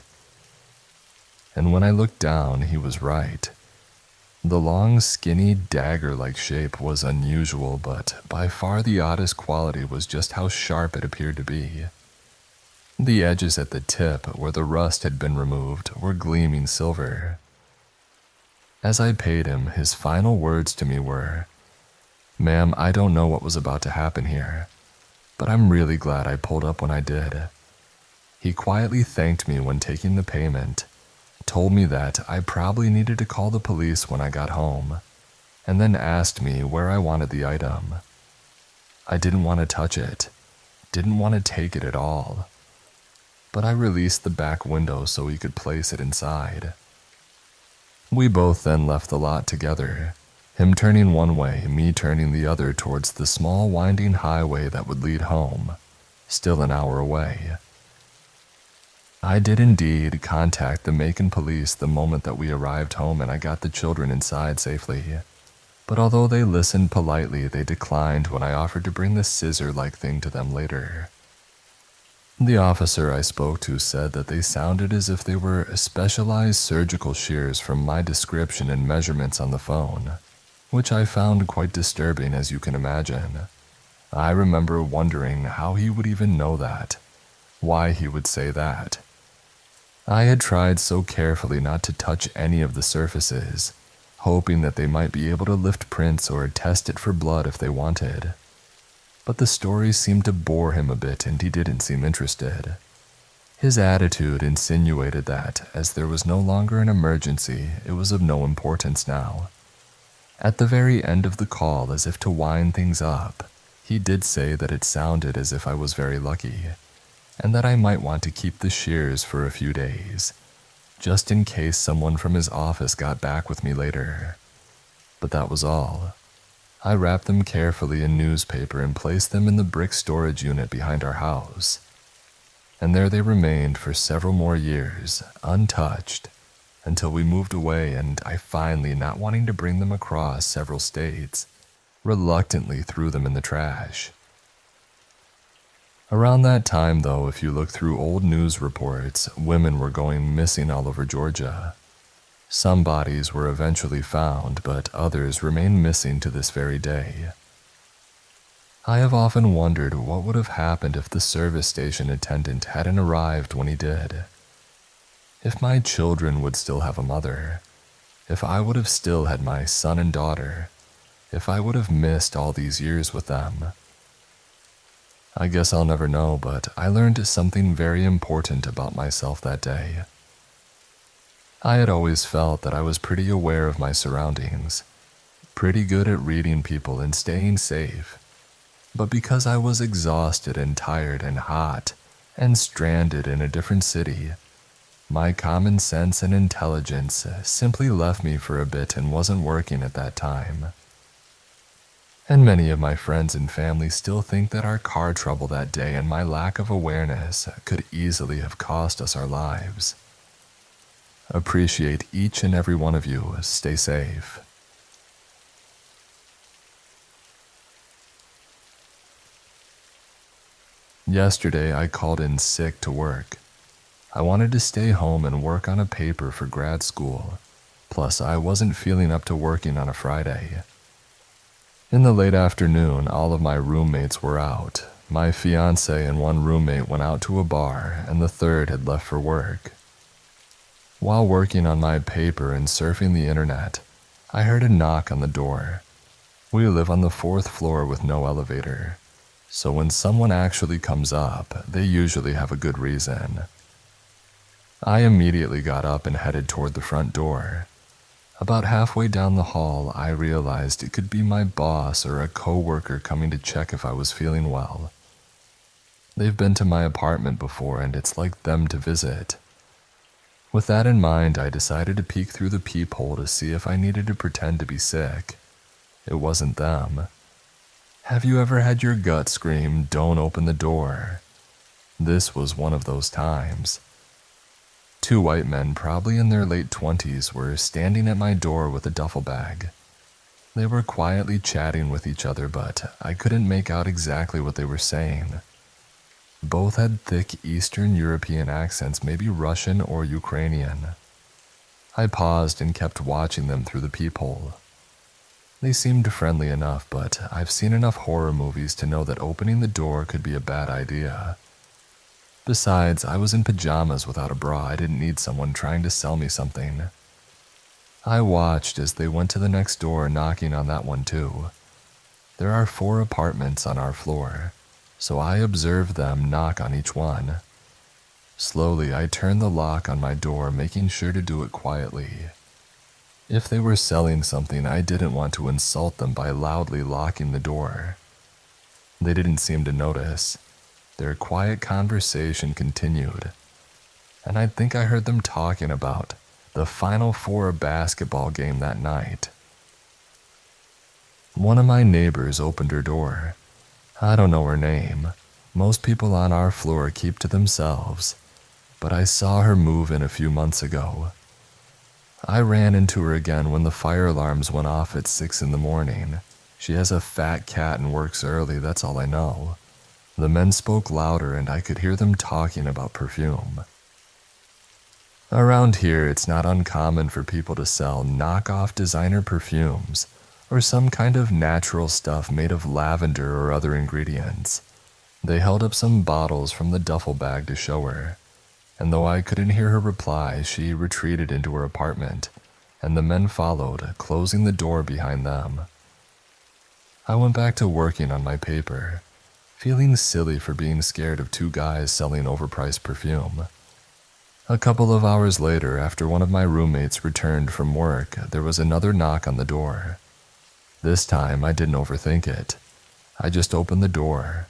And when I looked down, he was right. The long, skinny, dagger-like shape was unusual, but by far the oddest quality was just how sharp it appeared to be. The edges at the tip, where the rust had been removed, were gleaming silver. As I paid him, his final words to me were, "Ma'am, I don't know what was about to happen here, but I'm really glad I pulled up when I did." He quietly thanked me when taking the payment, told me that I probably needed to call the police when I got home, and then asked me where I wanted the item. I didn't want to touch it, didn't want to take it at all, but I released the back window so he could place it inside. We both then left the lot together, him turning one way, me turning the other towards the small winding highway that would lead home, still an hour away. I did indeed contact the Macon police the moment that we arrived home and I got the children inside safely. But although they listened politely, they declined when I offered to bring the scissor-like thing to them later. The officer I spoke to said that they sounded as if they were specialized surgical shears from my description and measurements on the phone, which I found quite disturbing, as you can imagine. I remember wondering how he would even know that, why he would say that. I had tried so carefully not to touch any of the surfaces, hoping that they might be able to lift prints or test it for blood if they wanted. But the story seemed to bore him a bit and he didn't seem interested. His attitude insinuated that, as there was no longer an emergency, it was of no importance now. At the very end of the call, as if to wind things up, he did say that it sounded as if I was very lucky, and that I might want to keep the shears for a few days, just in case someone from his office got back with me later. But that was all. I wrapped them carefully in newspaper and placed them in the brick storage unit behind our house. And there they remained for several more years, untouched, until we moved away and I finally, not wanting to bring them across several states, reluctantly threw them in the trash. Around that time, though, if you look through old news reports, women were going missing all over Georgia. Some bodies were eventually found, but others remain missing to this very day. I have often wondered what would have happened if the service station attendant hadn't arrived when he did. If my children would still have a mother, if I would have still had my son and daughter, if I would have missed all these years with them. I guess I'll never know, but I learned something very important about myself that day. I had always felt that I was pretty aware of my surroundings, pretty good at reading people and staying safe, but because I was exhausted and tired and hot and stranded in a different city, my common sense and intelligence simply left me for a bit and wasn't working at that time. And many of my friends and family still think that our car trouble that day and my lack of awareness could easily have cost us our lives. Appreciate each and every one of you. Stay safe. Yesterday, I called in sick to work. I wanted to stay home and work on a paper for grad school. Plus, I wasn't feeling up to working on a Friday. In the late afternoon, all of my roommates were out. My fiancé and one roommate went out to a bar, and the third had left for work. While working on my paper and surfing the internet, I heard a knock on the door. We live on the 4th floor with no elevator, so when someone actually comes up, they usually have a good reason. I immediately got up and headed toward the front door. About halfway down the hall, I realized it could be my boss or a coworker coming to check if I was feeling well. They've been to my apartment before and it's like them to visit. With that in mind, I decided to peek through the peephole to see if I needed to pretend to be sick. It wasn't them. Have you ever had your gut scream, "Don't open the door"? This was one of those times. 2 white men, probably in their late 20s, were standing at my door with a duffel bag. They were quietly chatting with each other, but I couldn't make out exactly what they were saying. Both had thick Eastern European accents, maybe Russian or Ukrainian. I paused and kept watching them through the peephole. They seemed friendly enough, but I've seen enough horror movies to know that opening the door could be a bad idea. Besides, I was in pajamas without a bra. I didn't need someone trying to sell me something. I watched as they went to the next door, knocking on that one too. There are 4 apartments on our floor, so I observed them knock on each one. Slowly, I turned the lock on my door, making sure to do it quietly. If they were selling something, I didn't want to insult them by loudly locking the door. They didn't seem to notice. Their quiet conversation continued, and I think I heard them talking about the Final Four basketball game that night. One of my neighbors opened her door. I don't know her name. Most people on our floor keep to themselves, but I saw her move in a few months ago. I ran into her again when the fire alarms went off at 6 in the morning. She has a fat cat and works early, that's all I know. The men spoke louder and I could hear them talking about perfume. Around here, it's not uncommon for people to sell knockoff designer perfumes or some kind of natural stuff made of lavender or other ingredients. They held up some bottles from the duffel bag to show her, and though I couldn't hear her reply, she retreated into her apartment, and the men followed, closing the door behind them. I went back to working on my paper, feeling silly for being scared of 2 guys selling overpriced perfume. A couple of hours later, after one of my roommates returned from work, there was another knock on the door. This time, I didn't overthink it. I just opened the door.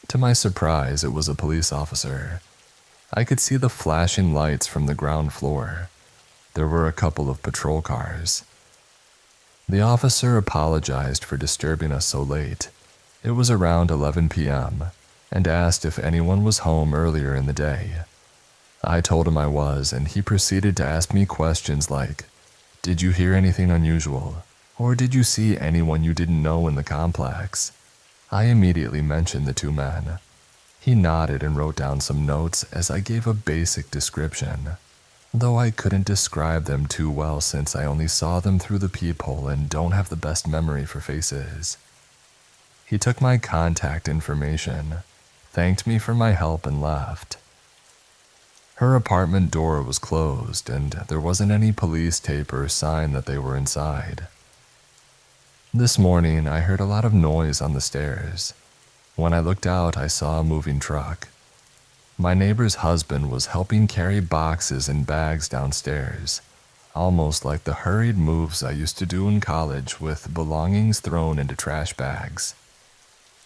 To my surprise, it was a police officer. I could see the flashing lights from the ground floor. There were a couple of patrol cars. The officer apologized for disturbing us so late. It was around 11 p.m., and asked if anyone was home earlier in the day. I told him I was, and he proceeded to ask me questions like, "Did you hear anything unusual? Or did you see anyone you didn't know in the complex?" I immediately mentioned the 2 men. He nodded and wrote down some notes as I gave a basic description, though I couldn't describe them too well since I only saw them through the peephole and don't have the best memory for faces. He took my contact information, thanked me for my help, and left. Her apartment door was closed, and there wasn't any police tape or sign that they were inside. This morning, I heard a lot of noise on the stairs. When I looked out, I saw a moving truck. My neighbor's husband was helping carry boxes and bags downstairs, almost like the hurried moves I used to do in college with belongings thrown into trash bags.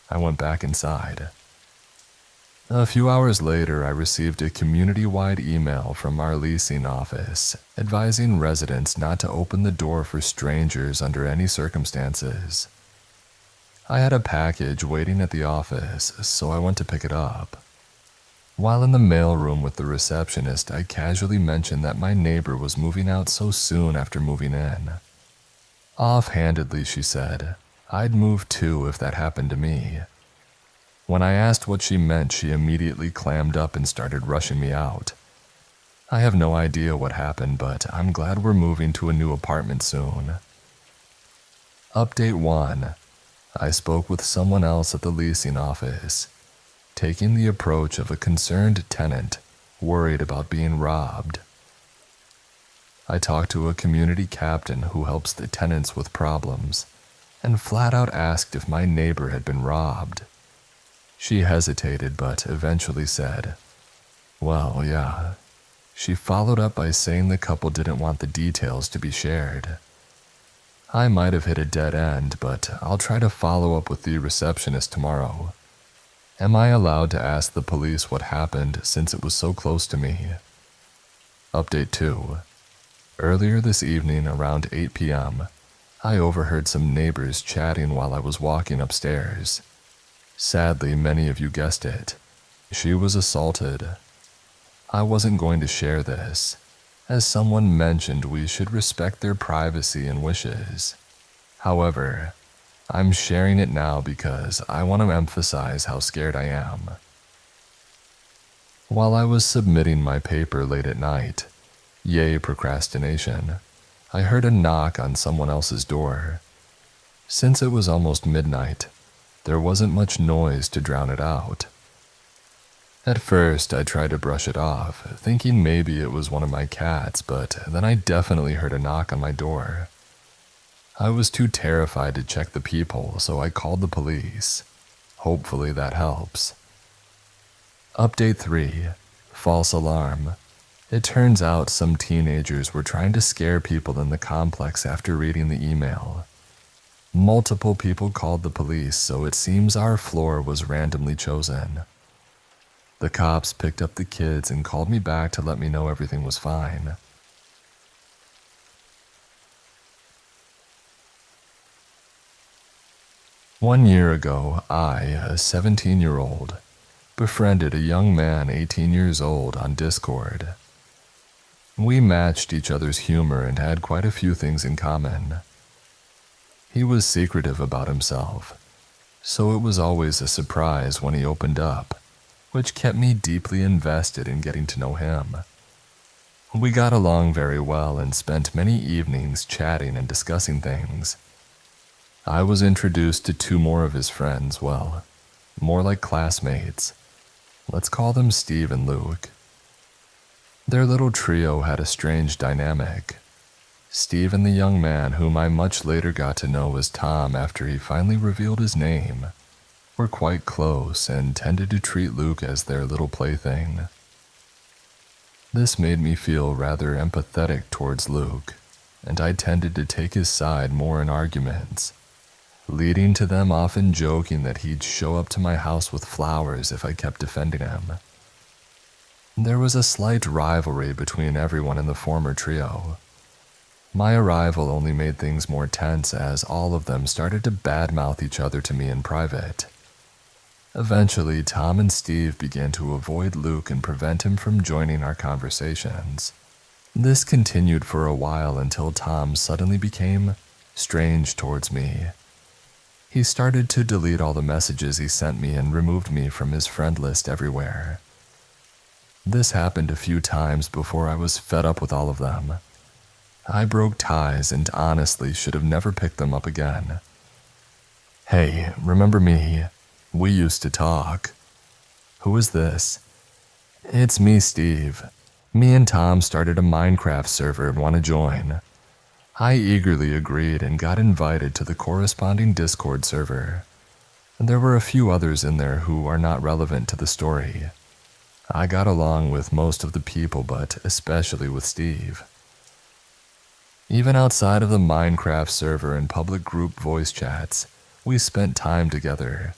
I went back inside. A few hours later, I received a community-wide email from our leasing office advising residents not to open the door for strangers under any circumstances. I had a package waiting at the office, so I went to pick it up. While in the mailroom with the receptionist, I casually mentioned that my neighbor was moving out so soon after moving in. Offhandedly, she said, "I'd move too if that happened to me." When I asked what she meant, she immediately clammed up and started rushing me out. I have no idea what happened, but I'm glad we're moving to a new apartment soon. Update 1. I spoke with someone else at the leasing office, taking the approach of a concerned tenant worried about being robbed. I talked to a community captain who helps the tenants with problems, and flat out asked if my neighbor had been robbed. She hesitated, but eventually said, "Well, yeah." She followed up by saying the couple didn't want the details to be shared. I might have hit a dead end, but I'll try to follow up with the receptionist tomorrow. Am I allowed to ask the police what happened since it was so close to me? Update 2. Earlier this evening, around 8 p.m., I overheard some neighbors chatting while I was walking upstairs. Sadly, many of you guessed it. She was assaulted. I wasn't going to share this, as someone mentioned we should respect their privacy and wishes. However, I'm sharing it now because I want to emphasize how scared I am. While I was submitting my paper late at night, yay procrastination, I heard a knock on someone else's door. Since it was almost midnight, there wasn't much noise to drown it out. At first, I tried to brush it off, thinking maybe it was one of my cats, but then I definitely heard a knock on my door. I was too terrified to check the peephole, so I called the police. Hopefully that helps. Update 3. False alarm. It turns out some teenagers were trying to scare people in the complex after reading the email. Multiple people called the police, so it seems our floor was randomly chosen. The cops picked up the kids and called me back to let me know everything was fine. One year ago, I, a 17-year-old, befriended a young man 18 years old on Discord. We matched each other's humor and had quite a few things in common. He was secretive about himself, so it was always a surprise when he opened up, which kept me deeply invested in getting to know him. We got along very well and spent many evenings chatting and discussing things. I was introduced to 2 more of his friends, well, more like classmates. Let's call them Steve and Luke. Their little trio had a strange dynamic. Steve and the young man, whom I much later got to know as Tom after he finally revealed his name, were quite close and tended to treat Luke as their little plaything. This made me feel rather empathetic towards Luke, and I tended to take his side more in arguments, leading to them often joking that he'd show up to my house with flowers if I kept defending him. There was a slight rivalry between everyone in the former trio. My arrival only made things more tense as all of them started to badmouth each other to me in private. Eventually, Tom and Steve began to avoid Luke and prevent him from joining our conversations. This continued for a while until Tom suddenly became strange towards me. He started to delete all the messages he sent me and removed me from his friend list everywhere. This happened a few times before I was fed up with all of them. I broke ties and honestly should have never picked them up again. Hey, remember me? We used to talk. Who is this? It's me, Steve. Me and Tom started a Minecraft server and want to join. I eagerly agreed and got invited to the corresponding Discord server. There were a few others in there who are not relevant to the story. I got along with most of the people, but especially with Steve. Even outside of the Minecraft server and public group voice chats, we spent time together.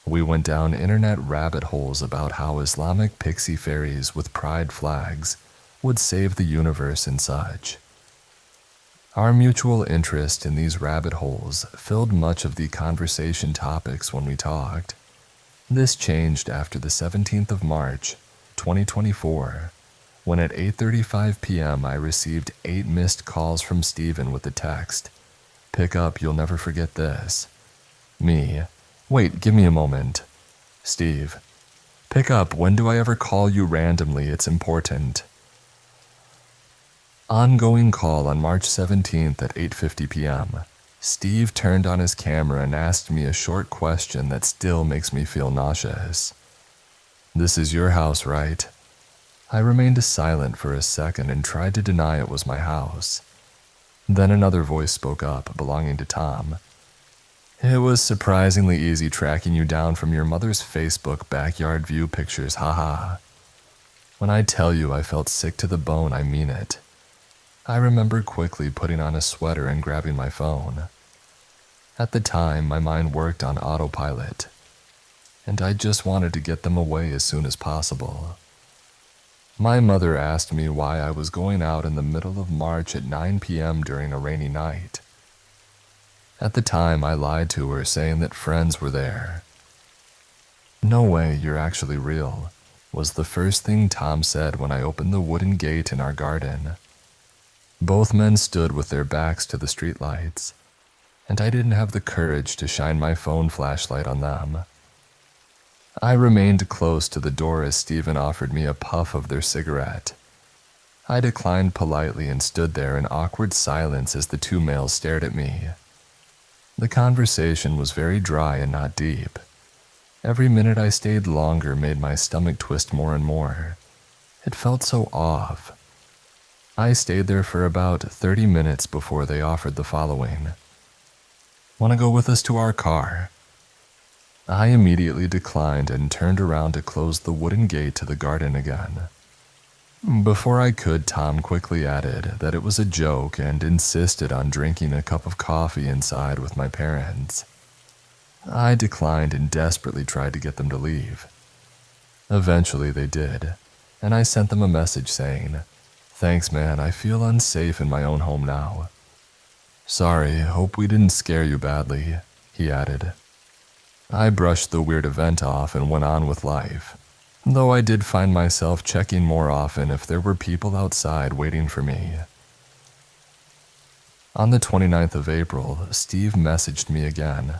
We went down internet rabbit holes about how Islamic pixie fairies with pride flags would save the universe and such. Our mutual interest in these rabbit holes filled much of the conversation topics when we talked. This changed after the 17th of March, 2024, when at 8:35 p.m. I received 8 missed calls from Steven with the text, "Pick up, you'll never forget this." Me, "Wait, give me a moment." Steve, "Pick up, when do I ever call you randomly? It's important." Ongoing call on March 17th at 8:50 p.m. Steve turned on his camera and asked me a short question that still makes me feel nauseous. "This is your house, right?" I remained silent for a second and tried to deny it was my house. Then another voice spoke up, belonging to Tom. "It was surprisingly easy tracking you down from your mother's Facebook backyard view pictures, haha. When I tell you I felt sick to the bone, I mean it." I remember quickly putting on a sweater and grabbing my phone. At the time, my mind worked on autopilot, and I just wanted to get them away as soon as possible. My mother asked me why I was going out in the middle of March at 9 p.m. during a rainy night. At the time, I lied to her, saying that friends were there. "No way, you're actually real," was the first thing Tom said when I opened the wooden gate in our garden. Both men stood with their backs to the streetlights. and I didn't have the courage to shine my phone flashlight on them. I remained close to the door as Stephen offered me a puff of their cigarette. I declined politely and stood there in awkward silence as the two males stared at me. The conversation was very dry and not deep. Every minute I stayed longer made my stomach twist more and more. It felt so off. I stayed there for about 30 minutes before they offered the following. "Want to go with us to our car?" I immediately declined and turned around to close the wooden gate to the garden again. Before I could, Tom quickly added that it was a joke and insisted on drinking a cup of coffee inside with my parents. I declined and desperately tried to get them to leave. Eventually they did, and I sent them a message saying, "Thanks, man, I feel unsafe in my own home now." "Sorry, hope we didn't scare you badly," he added. I brushed the weird event off and went on with life, though I did find myself checking more often if there were people outside waiting for me. On the 29th of April, Steve messaged me again.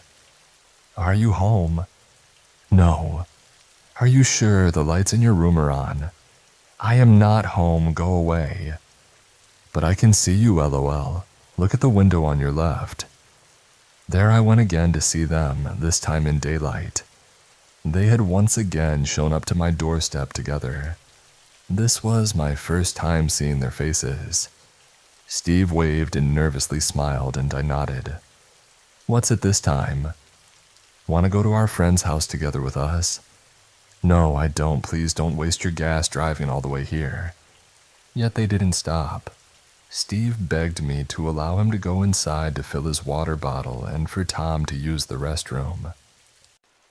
"Are you home?" "No." "Are you sure the lights in your room are on?" "I am not home, go away." "But I can see you, LOL. Look at the window on your left." There I went again to see them, this time in daylight. They had once again shown up to my doorstep together. This was my first time seeing their faces. Steve waved and nervously smiled, and I nodded. "What's it this time?" "Want to go to our friend's house together with us?" "No, I don't. Please don't waste your gas driving all the way here." Yet they didn't stop. Steve begged me to allow him to go inside to fill his water bottle and for Tom to use the restroom.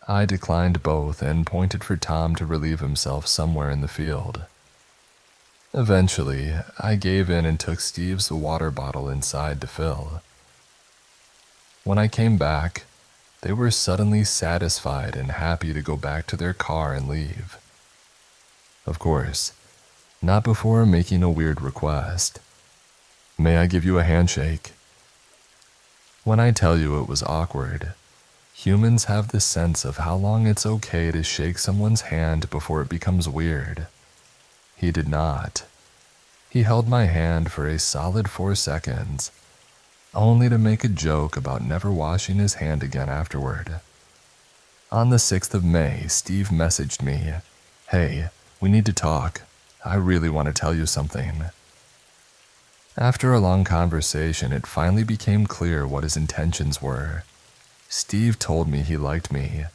I declined both and pointed for Tom to relieve himself somewhere in the field. Eventually, I gave in and took Steve's water bottle inside to fill. When I came back, they were suddenly satisfied and happy to go back to their car and leave. Of course, not before making a weird request. "May I give you a handshake?" When I tell you it was awkward, humans have this sense of how long it's okay to shake someone's hand before it becomes weird. He did not. He held my hand for a solid 4 seconds, only to make a joke about never washing his hand again afterward. On the 6th of May, Steve messaged me, "Hey, we need to talk. I really want to tell you something." After a long conversation, it finally became clear what his intentions were. Steve told me he liked me.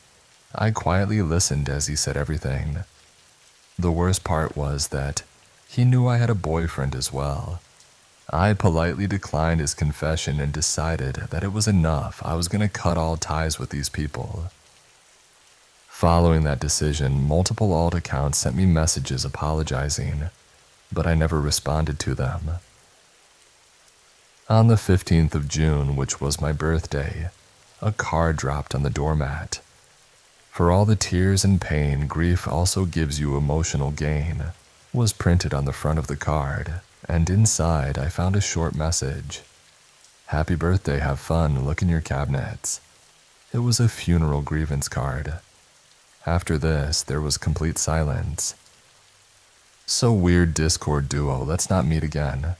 I quietly listened as he said everything. The worst part was that he knew I had a boyfriend as well. I politely declined his confession and decided that it was enough. I was going to cut all ties with these people. Following that decision, multiple alt accounts sent me messages apologizing, but I never responded to them. On the 15th of June, which was my birthday, a card dropped on the doormat. "For all the tears and pain, grief also gives you emotional gain," was printed on the front of the card, and inside I found a short message. "Happy birthday, have fun, look in your cabinets." It was a funeral grievance card. After this, there was complete silence. "So weird, Discord duo, let's not meet again."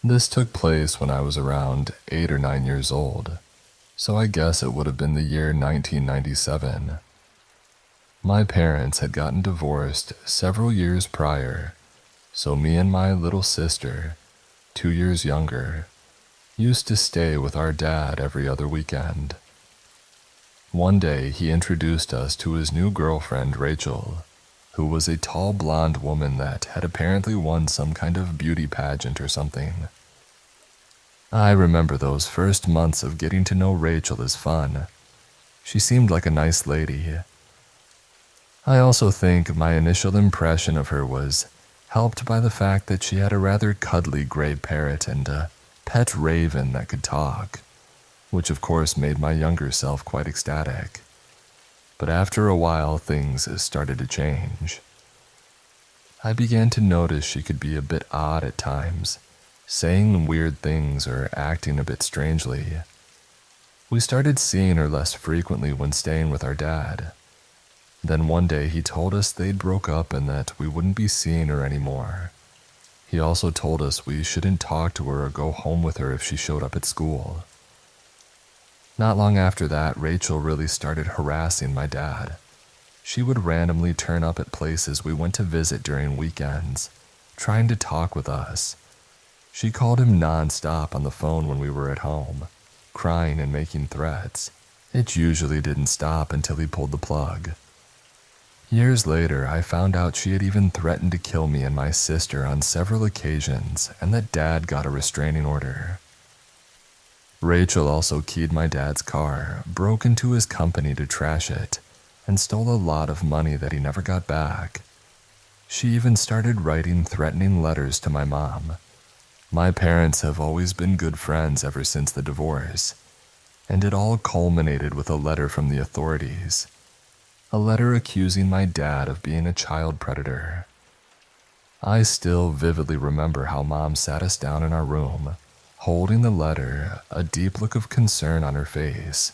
This took place when I was around 8 or 9 years old, so I guess it would have been the year 1997. My parents had gotten divorced several years prior, so me and my little sister, 2 years younger, used to stay with our dad every other weekend. One day he introduced us to his new girlfriend, Rachel, who was a tall blonde woman that had apparently won some kind of beauty pageant or something. I remember those first months of getting to know Rachel as fun. She seemed like a nice lady. I also think my initial impression of her was helped by the fact that she had a rather cuddly gray parrot and a pet raven that could talk, which of course made my younger self quite ecstatic. But after a while, things started to change. I began to notice she could be a bit odd at times, saying weird things or acting a bit strangely. We started seeing her less frequently when staying with our dad. Then one day he told us they'd broke up and that we wouldn't be seeing her anymore. He also told us we shouldn't talk to her or go home with her if she showed up at school. Not long after that, Rachel really started harassing my dad. She would randomly turn up at places we went to visit during weekends, trying to talk with us. She called him non-stop on the phone when we were at home, crying and making threats. It usually didn't stop until he pulled the plug. Years later, I found out she had even threatened to kill me and my sister on several occasions, and that Dad got a restraining order. Rachel also keyed my dad's car, broke into his company to trash it, and stole a lot of money that he never got back. She even started writing threatening letters to my mom. My parents have always been good friends ever since the divorce, and it all culminated with a letter from the authorities. A letter accusing my dad of being a child predator. I still vividly remember how Mom sat us down in our room, holding the letter, a deep look of concern on her face,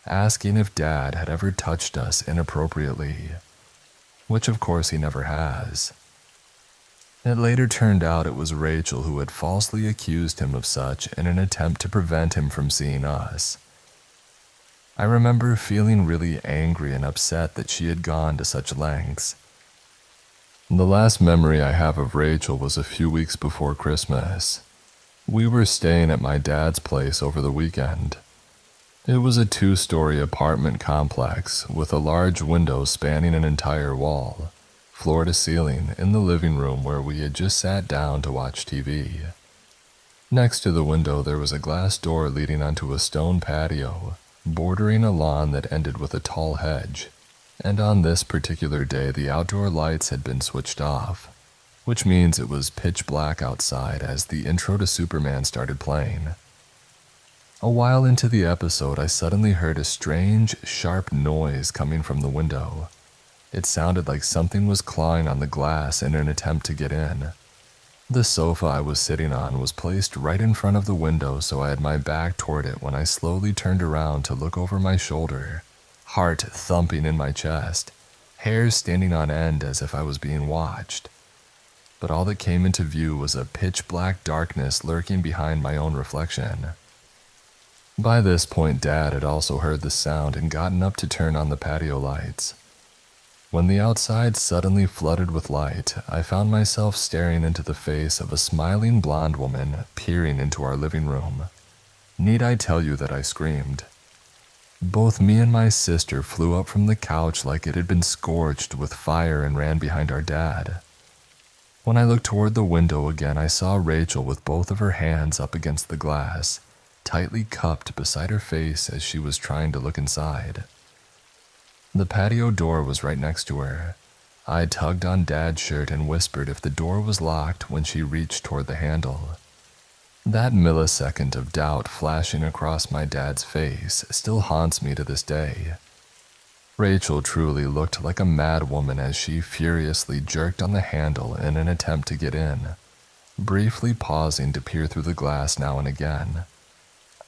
asking if Dad had ever touched us inappropriately, which of course he never has. It later turned out it was Rachel who had falsely accused him of such in an attempt to prevent him from seeing us. I remember feeling really angry and upset that she had gone to such lengths. The last memory I have of Rachel was a few weeks before Christmas. We were staying at my dad's place over the weekend. It was a 2-story apartment complex with a large window spanning an entire wall, floor to ceiling, in the living room where we had just sat down to watch TV. Next to the window there was a glass door leading onto a stone patio, bordering a lawn that ended with a tall hedge, and on this particular day the outdoor lights had been switched off, which means it was pitch black outside as the intro to Superman started playing. A while into the episode, I suddenly heard a strange, sharp noise coming from the window. It sounded like something was clawing on the glass in an attempt to get in. The sofa I was sitting on was placed right in front of the window, so I had my back toward it when I slowly turned around to look over my shoulder, heart thumping in my chest, hairs standing on end as if I was being watched. But all that came into view was a pitch-black darkness lurking behind my own reflection. By this point, Dad had also heard the sound and gotten up to turn on the patio lights. When the outside suddenly flooded with light, I found myself staring into the face of a smiling blonde woman peering into our living room. Need I tell you that I screamed? Both me and my sister flew up from the couch like it had been scorched with fire and ran behind our dad. When I looked toward the window again, I saw Rachel with both of her hands up against the glass, tightly cupped beside her face as she was trying to look inside. The patio door was right next to her. I tugged on Dad's shirt and whispered if the door was locked when she reached toward the handle. That millisecond of doubt flashing across my dad's face still haunts me to this day. Rachel truly looked like a mad woman as she furiously jerked on the handle in an attempt to get in, briefly pausing to peer through the glass now and again.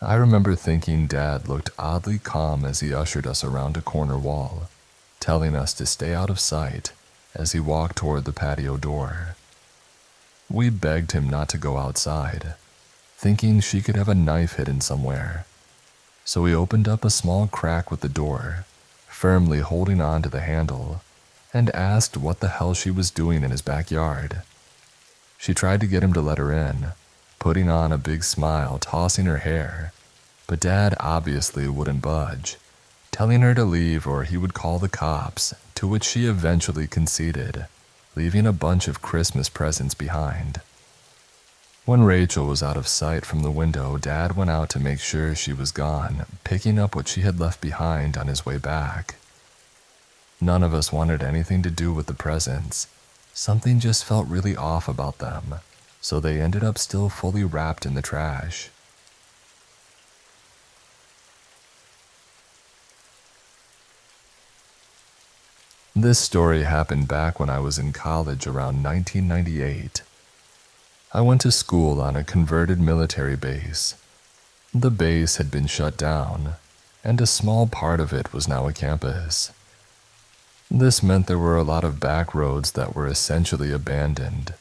I remember thinking Dad looked oddly calm as he ushered us around a corner wall, telling us to stay out of sight as he walked toward the patio door. We begged him not to go outside, thinking she could have a knife hidden somewhere. So he opened up a small crack with the door, firmly holding on to the handle, and asked what the hell she was doing in his backyard. She tried to get him to let her in, putting on a big smile, tossing her hair, but Dad obviously wouldn't budge, telling her to leave or he would call the cops, to which she eventually conceded, leaving a bunch of Christmas presents behind. When Rachel was out of sight from the window, Dad went out to make sure she was gone, picking up what she had left behind on his way back. None of us wanted anything to do with the presents. Something just felt really off about them, so they ended up still fully wrapped in the trash. This story happened back when I was in college around 1998. I went to school on a converted military base. The base had been shut down, and a small part of it was now a campus. This meant there were a lot of back roads that were essentially abandoned,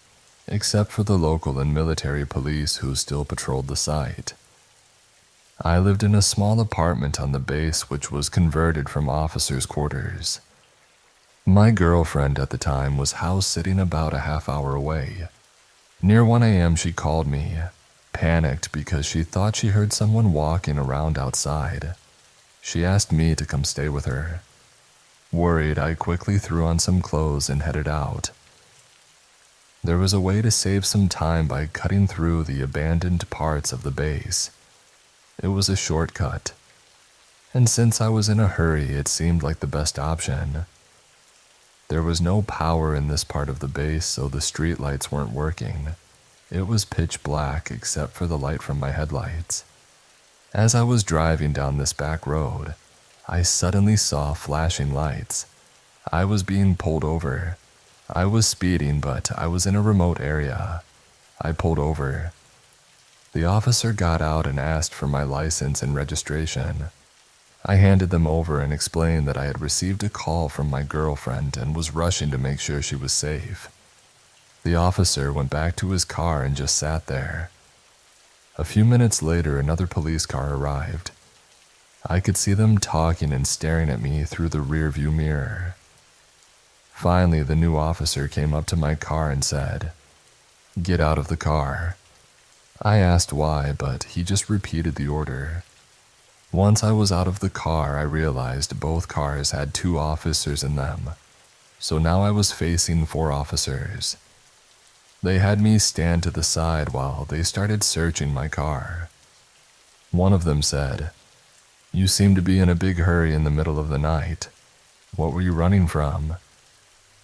except for the local and military police who still patrolled the site. I lived in a small apartment on the base which was converted from officers' quarters. My girlfriend at the time was house sitting about a half hour away. Near 1 a.m. she called me, panicked because she thought she heard someone walking around outside. She asked me to come stay with her. Worried, I quickly threw on some clothes and headed out. There was a way to save some time by cutting through the abandoned parts of the base. It was a shortcut, and since I was in a hurry, it seemed like the best option. There was no power in this part of the base, so the streetlights weren't working. It was pitch black except for the light from my headlights. As I was driving down this back road, I suddenly saw flashing lights. I was being pulled over. I was speeding, but I was in a remote area. I pulled over. The officer got out and asked for my license and registration. I handed them over and explained that I had received a call from my girlfriend and was rushing to make sure she was safe. The officer went back to his car and just sat there. A few minutes later, another police car arrived. I could see them talking and staring at me through the rearview mirror. Finally, the new officer came up to my car and said, "Get out of the car." I asked why, but he just repeated the order. Once I was out of the car, I realized both cars had 2 officers in them, so now I was facing 4 officers. They had me stand to the side while they started searching my car. One of them said, "You seem to be in a big hurry in the middle of the night. What were you running from?"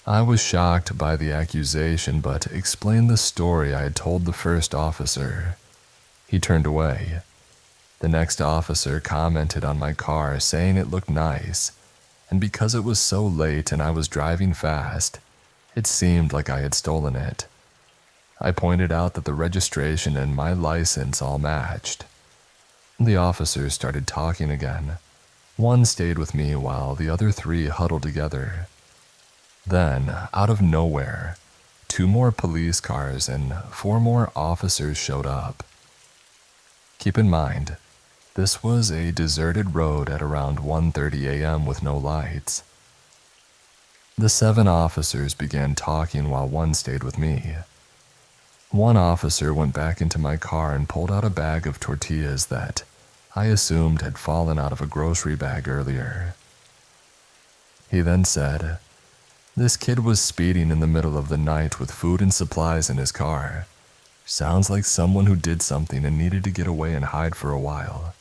I was shocked by the accusation, but explained the story I had told the first officer. He turned away. The next officer commented on my car, saying it looked nice, and because it was so late and I was driving fast, it seemed like I had stolen it. I pointed out that the registration and my license all matched. The officers started talking again. One stayed with me while the other 3 huddled together. Then, out of nowhere, 2 more police cars and 4 more officers showed up. Keep in mind, this was a deserted road at around 1:30 a.m. with no lights. The 7 officers began talking while one stayed with me. One officer went back into my car and pulled out a bag of tortillas that I assumed had fallen out of a grocery bag earlier. He then said, "This kid was speeding in the middle of the night with food and supplies in his car. Sounds like someone who did something and needed to get away and hide for a while."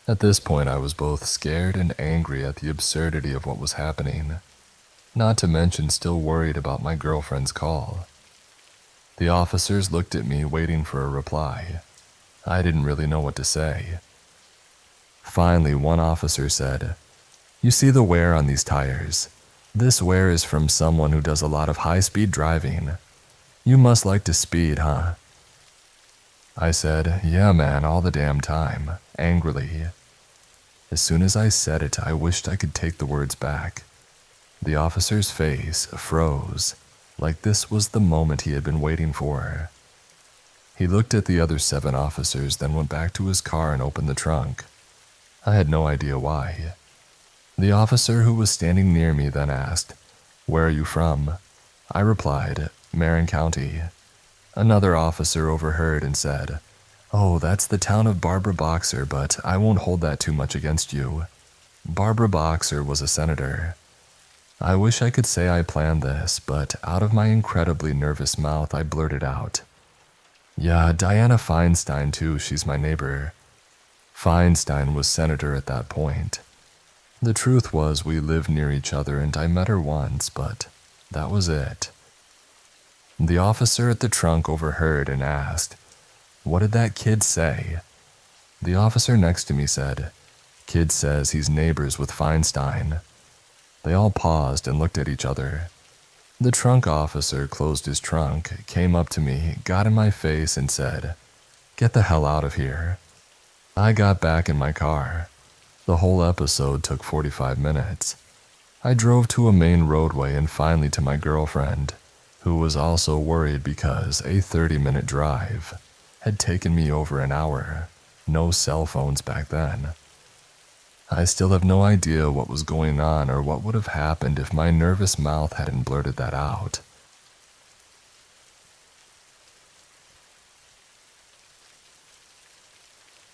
At this point, I was both scared and angry at the absurdity of what was happening, not to mention still worried about my girlfriend's call. The officers looked at me waiting for a reply. I didn't really know what to say. Finally, one officer said, "You see the wear on these tires? This wear is from someone who does a lot of high-speed driving. You must like to speed, huh?" I said, "Yeah, man, all the damn time," angrily. As soon as I said it, I wished I could take the words back. The officer's face froze, like this was the moment he had been waiting for. He looked at the other 7 officers, then went back to his car and opened the trunk. I had no idea why. The officer who was standing near me then asked, "Where are you from?" I replied, "Marin County." Another officer overheard and said, "Oh, that's the town of Barbara Boxer, but I won't hold that too much against you. Barbara Boxer was a senator." I wish I could say I planned this, but out of my incredibly nervous mouth I blurted out, "Yeah, Diana Feinstein too, she's my neighbor." Feinstein was senator at that point. The truth was we lived near each other and I met her once, but that was it. The officer at the trunk overheard and asked, "What did that kid say?" The officer next to me said, "Kid says he's neighbors with Feinstein." They all paused and looked at each other. The trunk officer closed his trunk, came up to me, got in my face, and said, "Get the hell out of here." I got back in my car. The whole episode took 45 minutes. I drove to a main roadway and finally to my girlfriend, who was also worried because a 30-minute drive had taken me over an hour. No cell phones back then. I still have no idea what was going on or what would have happened if my nervous mouth hadn't blurted that out.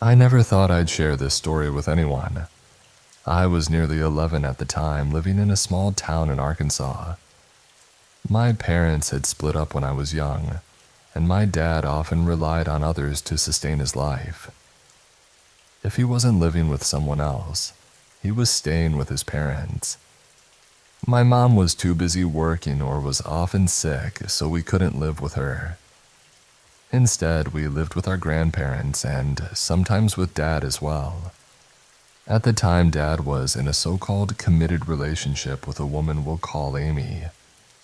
I never thought I'd share this story with anyone. I was nearly 11 at the time, living in a small town in Arkansas. My parents had split up when I was young, and my dad often relied on others to sustain his life. If he wasn't living with someone else, he was staying with his parents. My mom was too busy working or was often sick, so we couldn't live with her. Instead, we lived with our grandparents and sometimes with Dad as well. At the time, Dad was in a so-called committed relationship with a woman we'll call Amy,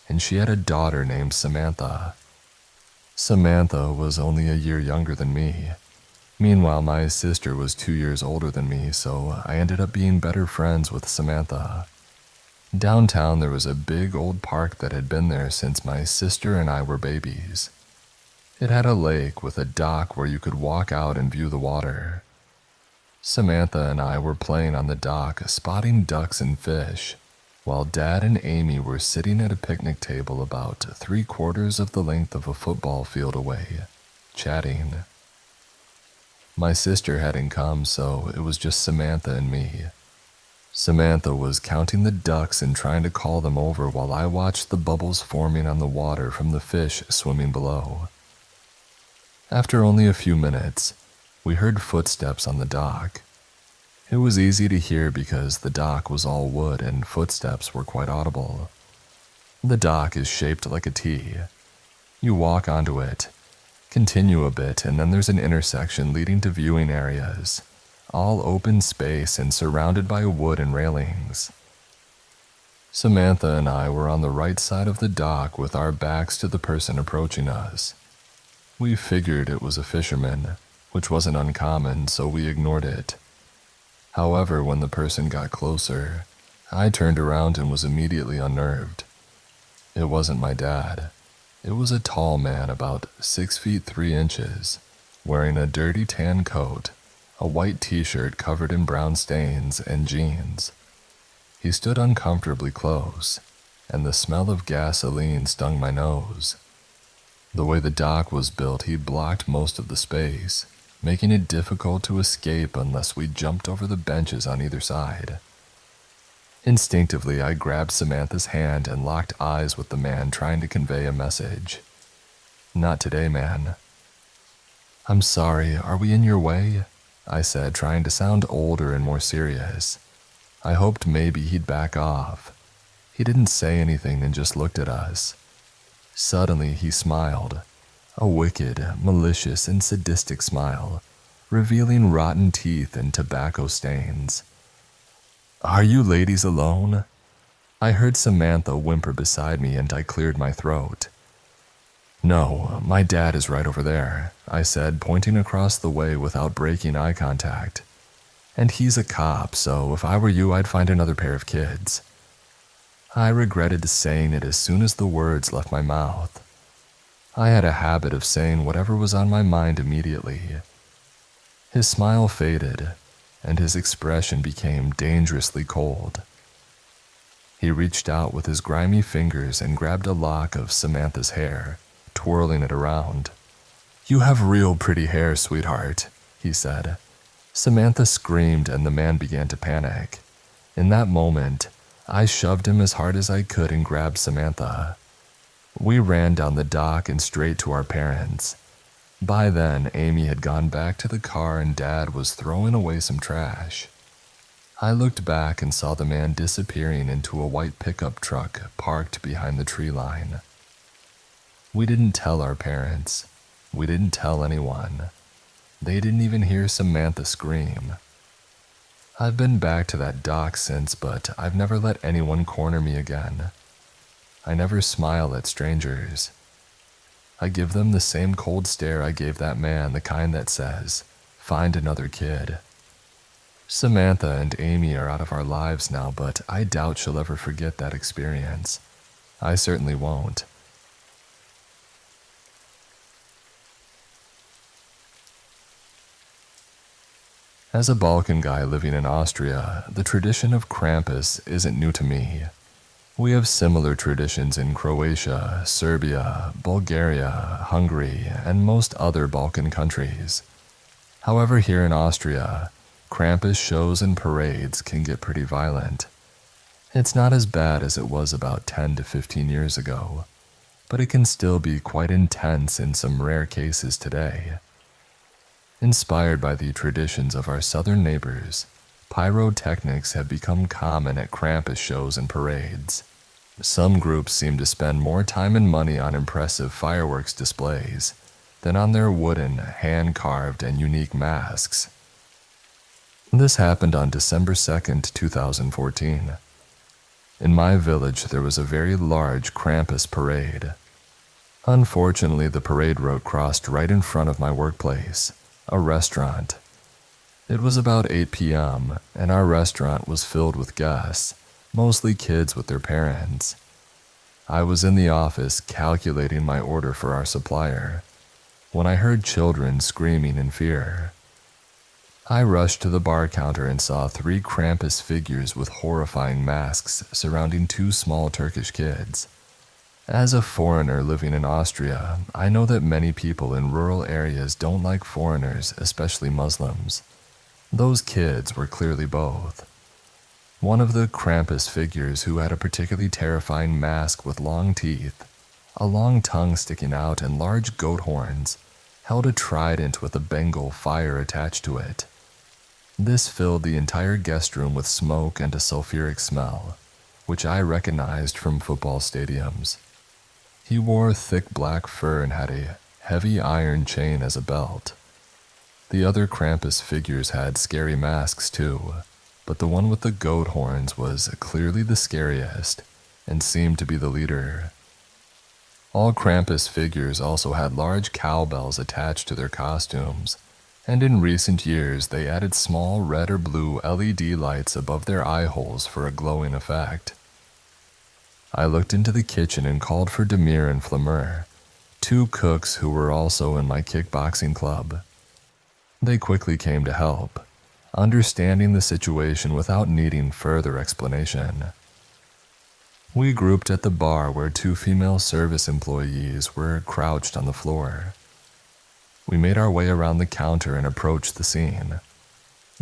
and she had a daughter named Samantha. Samantha was only a year younger than me. Meanwhile, my sister was 2 years older than me, so I ended up being better friends with Samantha. Downtown, there was a big old park that had been there since my sister and I were babies. It had a lake with a dock where you could walk out and view the water. Samantha and I were playing on the dock, spotting ducks and fish, while Dad and Amy were sitting at a picnic table about 3/4 of the length of a football field away, chatting. My sister hadn't come, so it was just Samantha and me. Samantha was counting the ducks and trying to call them over while I watched the bubbles forming on the water from the fish swimming below. After only a few minutes, we heard footsteps on the dock. It was easy to hear because the dock was all wood and footsteps were quite audible. The dock is shaped like a T. You walk onto it, continue a bit, and then there's an intersection leading to viewing areas, all open space and surrounded by wood and railings. Samantha and I were on the right side of the dock with our backs to the person approaching us. We figured it was a fisherman, which wasn't uncommon, so we ignored it. However, when the person got closer, I turned around and was immediately unnerved. It wasn't my dad. It was a tall man about 6 feet 3 inches, wearing a dirty tan coat, a white t-shirt covered in brown stains, and jeans. He stood uncomfortably close, and the smell of gasoline stung my nose. The way the dock was built, he blocked most of the space, making it difficult to escape unless we jumped over the benches on either side. Instinctively, I grabbed Samantha's hand and locked eyes with the man trying to convey a message. "Not today, man." "I'm sorry, are we in your way?" I said, trying to sound older and more serious. I hoped maybe he'd back off. He didn't say anything and just looked at us. Suddenly, he smiled, a wicked, malicious, and sadistic smile, revealing rotten teeth and tobacco stains. "Are you ladies alone?" I heard Samantha whimper beside me and I cleared my throat. "No, my dad is right over there," I said, pointing across the way without breaking eye contact. "And he's a cop, so if I were you, I'd find another pair of kids." I regretted saying it as soon as the words left my mouth. I had a habit of saying whatever was on my mind immediately. His smile faded, and his expression became dangerously cold. He reached out with his grimy fingers and grabbed a lock of Samantha's hair, twirling it around. "You have real pretty hair, sweetheart," he said. Samantha screamed and the man began to panic. In that moment, I shoved him as hard as I could and grabbed Samantha. We ran down the dock and straight to our parents. By then, Amy had gone back to the car and Dad was throwing away some trash. I looked back and saw the man disappearing into a white pickup truck parked behind the tree line. We didn't tell our parents. We didn't tell anyone. They didn't even hear Samantha scream. I've been back to that dock since, but I've never let anyone corner me again. I never smile at strangers. I give them the same cold stare I gave that man, the kind that says, "Find another kid." Samantha and Amy are out of our lives now, but I doubt she'll ever forget that experience. I certainly won't. As a Balkan guy living in Austria, the tradition of Krampus isn't new to me. We have similar traditions in Croatia, Serbia, Bulgaria, Hungary, and most other Balkan countries. However, here in Austria, Krampus shows and parades can get pretty violent. It's not as bad as it was about 10 to 15 years ago, but it can still be quite intense in some rare cases today. Inspired by the traditions of our southern neighbors, pyrotechnics have become common at Krampus shows and parades. Some groups seem to spend more time and money on impressive fireworks displays than on their wooden, hand-carved, and unique masks. This happened on December 2nd, 2014. In my village, there was a very large Krampus parade. Unfortunately, the parade route crossed right in front of my workplace, a restaurant. It was about 8 p.m., and our restaurant was filled with guests, mostly kids with their parents. I was in the office calculating my order for our supplier when I heard children screaming in fear. I rushed to the bar counter and saw 3 Krampus figures with horrifying masks surrounding 2 small Turkish kids. As a foreigner living in Austria, I know that many people in rural areas don't like foreigners, especially Muslims. Those kids were clearly both. One of the Krampus figures, who had a particularly terrifying mask with long teeth, a long tongue sticking out, and large goat horns, held a trident with a Bengal fire attached to it. This filled the entire guest room with smoke and a sulfuric smell, which I recognized from football stadiums. He wore thick black fur and had a heavy iron chain as a belt. The other Krampus figures had scary masks too, but the one with the goat horns was clearly the scariest and seemed to be the leader. All Krampus figures also had large cowbells attached to their costumes, and in recent years they added small red or blue LED lights above their eye holes for a glowing effect. I looked into the kitchen and called for Demir and Flamur, 2 cooks who were also in my kickboxing club. They quickly came to help, understanding the situation without needing further explanation. We grouped at the bar where 2 female service employees were crouched on the floor. We made our way around the counter and approached the scene.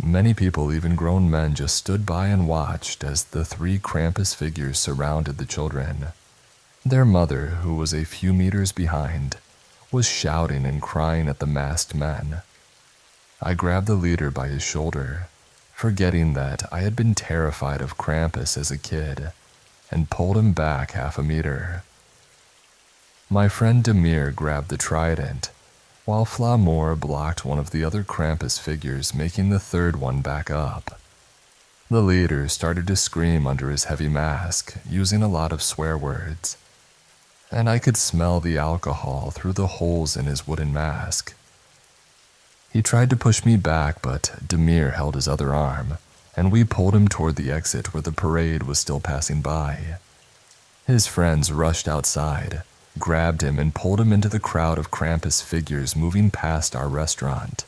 Many people, even grown men, just stood by and watched as the 3 Krampus figures surrounded the children. Their mother, who was a few meters behind, was shouting and crying at the masked men. I grabbed the leader by his shoulder, forgetting that I had been terrified of Krampus as a kid, and pulled him back half a meter. My friend Demir grabbed the trident, while Flamur blocked one of the other Krampus figures, making the third one back up. The leader started to scream under his heavy mask, using a lot of swear words, and I could smell the alcohol through the holes in his wooden mask. He tried to push me back, but Demir held his other arm, and we pulled him toward the exit where the parade was still passing by. His friends rushed outside, grabbed him, and pulled him into the crowd of Krampus figures moving past our restaurant.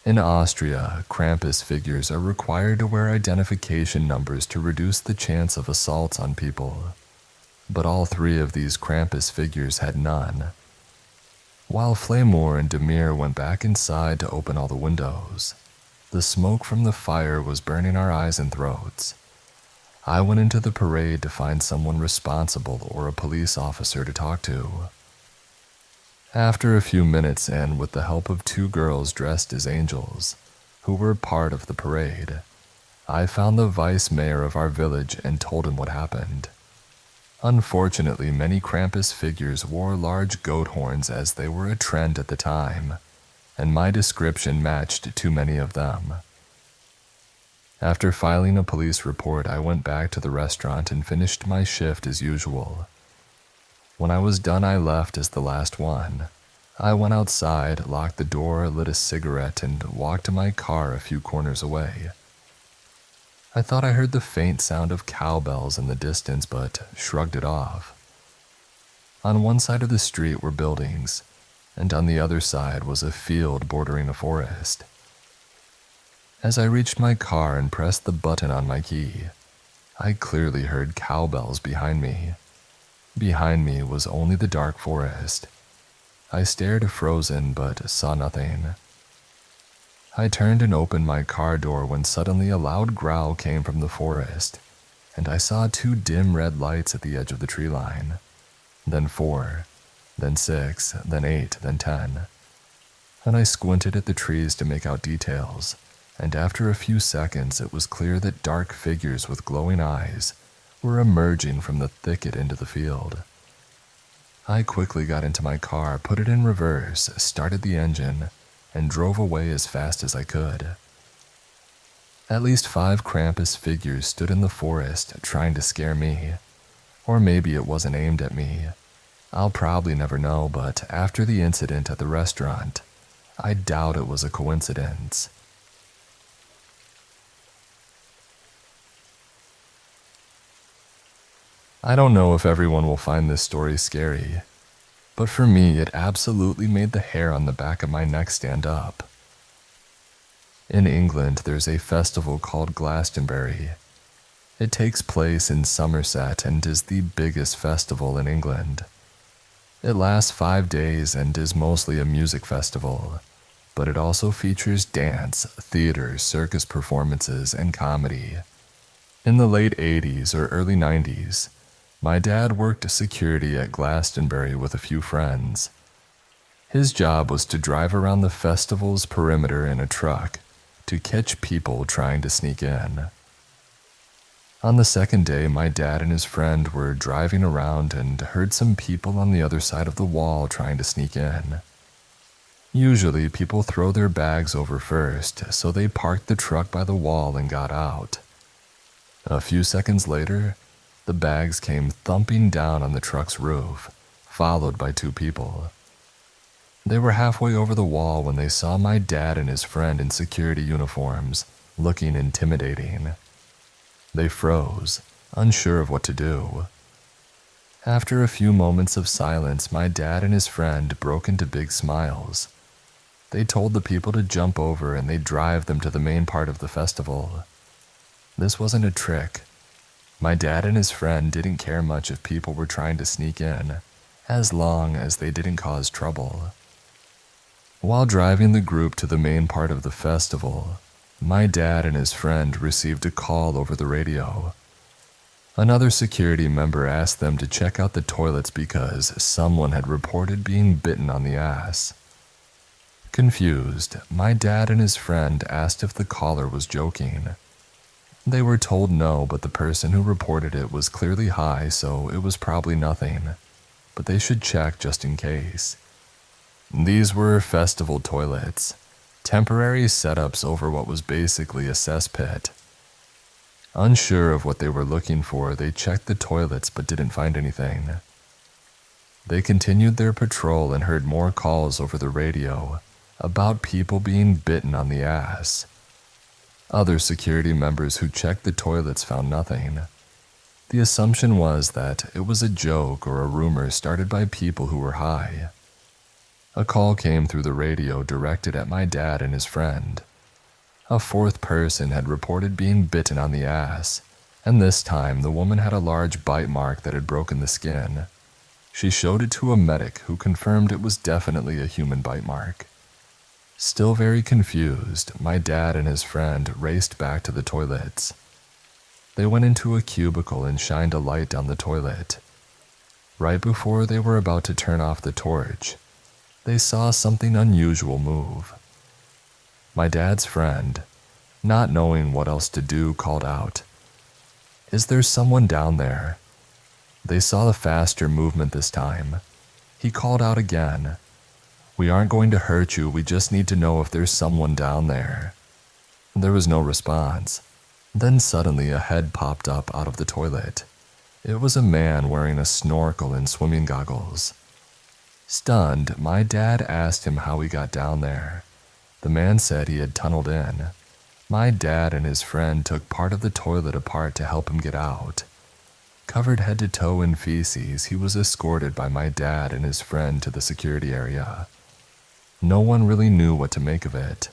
In Austria, Krampus figures are required to wear identification numbers to reduce the chance of assaults on people, but all 3 of these Krampus figures had none. While Flamur and Demir went back inside to open all the windows, the smoke from the fire was burning our eyes and throats. I went into the parade to find someone responsible or a police officer to talk to. After a few minutes, and with the help of 2 girls dressed as angels, who were part of the parade, I found the vice mayor of our village and told him what happened. Unfortunately, many Krampus figures wore large goat horns as they were a trend at the time, and my description matched too many of them. After filing a police report, I went back to the restaurant and finished my shift as usual. When I was done, I left as the last one. I went outside, locked the door, lit a cigarette, and walked to my car a few corners away. I thought I heard the faint sound of cowbells in the distance, but shrugged it off. On one side of the street were buildings, and on the other side was a field bordering a forest. As I reached my car and pressed the button on my key, I clearly heard cowbells behind me. Behind me was only the dark forest. I stared frozen but saw nothing. I turned and opened my car door when suddenly a loud growl came from the forest, and I saw 2 dim red lights at the edge of the tree line. Then 4, then 6, then 8, then 10. And I squinted at the trees to make out details, and after a few seconds it was clear that dark figures with glowing eyes were emerging from the thicket into the field. I quickly got into my car, put it in reverse, started the engine, and drove away as fast as I could. At least 5 Krampus figures stood in the forest trying to scare me. Or maybe it wasn't aimed at me. I'll probably never know, but after the incident at the restaurant, I doubt it was a coincidence. I don't know if everyone will find this story scary, but for me it absolutely made the hair on the back of my neck stand up. In England, there's a festival called Glastonbury. It takes place in Somerset and is the biggest festival in England. It lasts 5 days and is mostly a music festival, but it also features dance, theater, circus performances, and comedy. In the late 80s or early 90s, my dad worked security at Glastonbury with a few friends. His job was to drive around the festival's perimeter in a truck to catch people trying to sneak in. On the second day, my dad and his friend were driving around and heard some people on the other side of the wall trying to sneak in. Usually, people throw their bags over first, so they parked the truck by the wall and got out. A few seconds later, the bags came thumping down on the truck's roof, followed by 2 people. They were halfway over the wall when they saw my dad and his friend in security uniforms, looking intimidating. They froze, unsure of what to do. After a few moments of silence, my dad and his friend broke into big smiles. They told the people to jump over and they'd drive them to the main part of the festival. This wasn't a trick. My dad and his friend didn't care much if people were trying to sneak in, as long as they didn't cause trouble. While driving the group to the main part of the festival, my dad and his friend received a call over the radio. Another security member asked them to check out the toilets because someone had reported being bitten on the ass. Confused, my dad and his friend asked if the caller was joking. They were told no, but the person who reported it was clearly high, so it was probably nothing, but they should check just in case. These were festival toilets, temporary setups over what was basically a cesspit. Unsure of what they were looking for, they checked the toilets but didn't find anything. They continued their patrol and heard more calls over the radio about people being bitten on the ass. Other security members who checked the toilets found nothing. The assumption was that it was a joke or a rumor started by people who were high. A call came through the radio directed at my dad and his friend. A 4th person had reported being bitten on the ass, and this time the woman had a large bite mark that had broken the skin. She showed it to a medic who confirmed it was definitely a human bite mark. Still very confused, my dad and his friend raced back to the toilets. They went into a cubicle and shined a light down the toilet. Right before they were about to turn off the torch, they saw something unusual move. My dad's friend, not knowing what else to do, called out, "Is there someone down there?" They saw the faster movement this time. He called out again, "We aren't going to hurt you, we just need to know if there's someone down there." There was no response. Then suddenly a head popped up out of the toilet. It was a man wearing a snorkel and swimming goggles. Stunned, my dad asked him how he got down there. The man said he had tunneled in. My dad and his friend took part of the toilet apart to help him get out. Covered head to toe in feces, he was escorted by my dad and his friend to the security area. No one really knew what to make of it.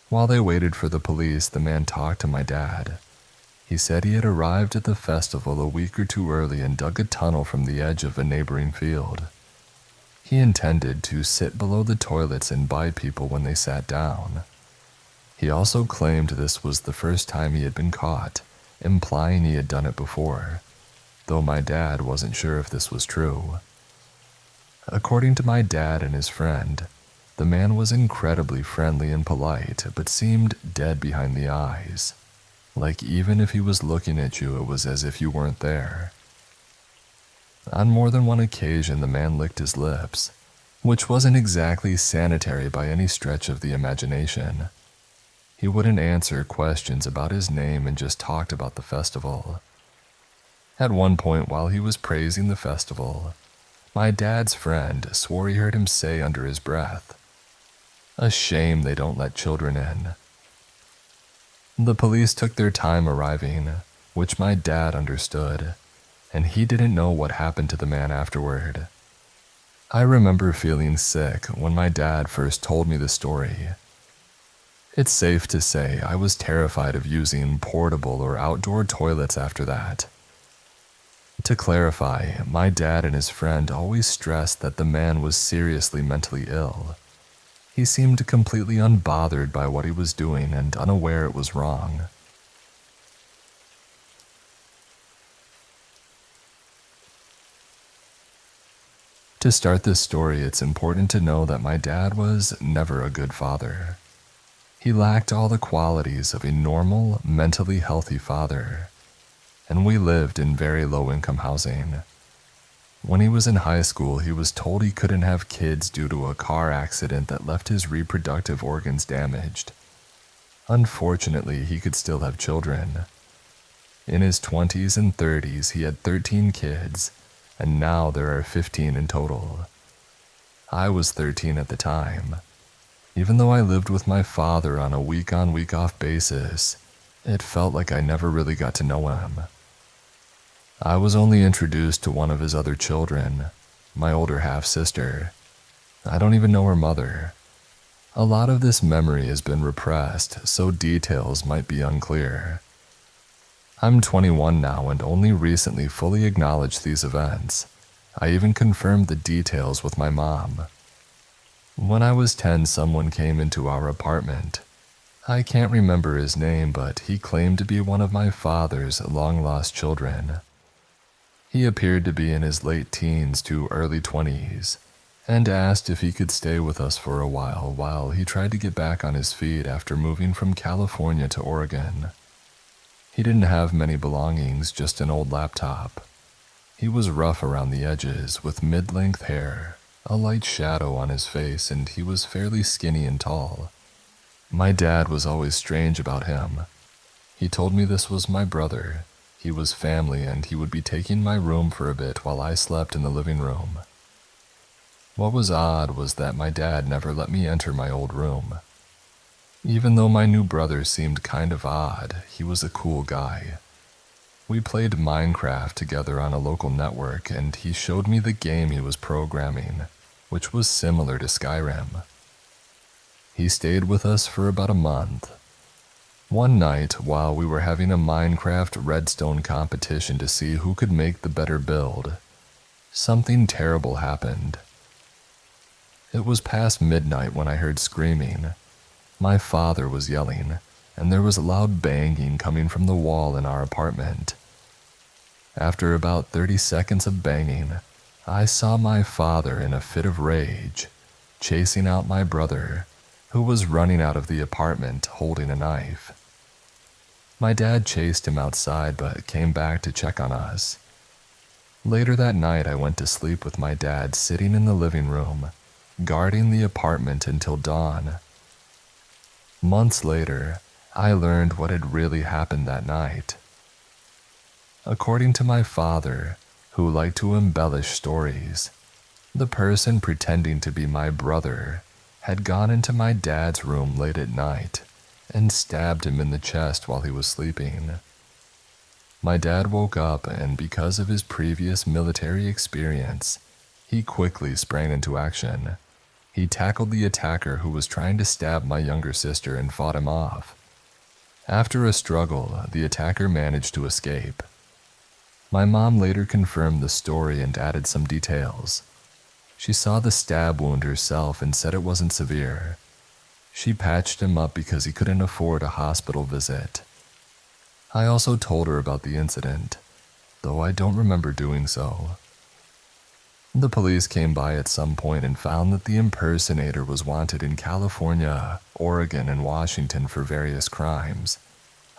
While they waited for the police, the man talked to my dad. He said he had arrived at the festival a week or two early and dug a tunnel from the edge of a neighboring field. He intended to sit below the toilets and bite people when they sat down. He also claimed this was the first time he had been caught, implying he had done it before, though my dad wasn't sure if this was true. According to my dad and his friend, the man was incredibly friendly and polite, but seemed dead behind the eyes. Like even if he was looking at you, it was as if you weren't there. On more than one occasion, the man licked his lips, which wasn't exactly sanitary by any stretch of the imagination. He wouldn't answer questions about his name and just talked about the festival. At one point, while he was praising the festival, my dad's friend swore he heard him say under his breath, "A shame they don't let children in." The police took their time arriving, which my dad understood, and he didn't know what happened to the man afterward. I remember feeling sick when my dad first told me the story. It's safe to say I was terrified of using portable or outdoor toilets after that. To clarify, my dad and his friend always stressed that the man was seriously mentally ill. He seemed completely unbothered by what he was doing and unaware it was wrong. To start this story, it's important to know that my dad was never a good father. He lacked all the qualities of a normal, mentally healthy father, and we lived in very low-income housing. When he was in high school, he was told he couldn't have kids due to a car accident that left his reproductive organs damaged. Unfortunately, he could still have children. In his 20s and 30s, he had 13 kids, and now there are 15 in total. I was 13 at the time. Even though I lived with my father on a week-on, week-off basis, it felt like I never really got to know him. I was only introduced to one of his other children, my older half-sister. I don't even know her mother. A lot of this memory has been repressed, so details might be unclear. I'm 21 now and only recently fully acknowledged these events. I even confirmed the details with my mom. When I was 10, someone came into our apartment. I can't remember his name, but he claimed to be one of my father's long-lost children. He appeared to be in his late teens to early 20s, and asked if he could stay with us for a while he tried to get back on his feet after moving from California to Oregon. He didn't have many belongings, just an old laptop. He was rough around the edges, with mid-length hair, a light shadow on his face, and he was fairly skinny and tall. My dad was always strange about him. He told me this was my brother. He was family, and he would be taking my room for a bit while I slept in the living room. What was odd was that my dad never let me enter my old room. Even though my new brother seemed kind of odd, he was a cool guy. We played Minecraft together on a local network, and he showed me the game he was programming, which was similar to Skyrim. He stayed with us for about a month. One night, while we were having a Minecraft redstone competition to see who could make the better build, something terrible happened. It was past midnight when I heard screaming. My father was yelling, and there was a loud banging coming from the wall in our apartment. After about 30 seconds of banging, I saw my father in a fit of rage, chasing out my brother, who was running out of the apartment holding a knife. My dad chased him outside but came back to check on us. Later that night, I went to sleep with my dad sitting in the living room, guarding the apartment until dawn. Months later, I learned what had really happened that night. According to my father, who liked to embellish stories, the person pretending to be my brother had gone into my dad's room late at night and stabbed him in the chest while he was sleeping. My dad woke up, and because of his previous military experience, he quickly sprang into action. He tackled the attacker who was trying to stab my younger sister and fought him off. After a struggle, the attacker managed to escape. My mom later confirmed the story and added some details. She saw the stab wound herself and said it wasn't severe. She patched him up because he couldn't afford a hospital visit. I also told her about the incident, though I don't remember doing so. The police came by at some point and found that the impersonator was wanted in California, Oregon, and Washington for various crimes.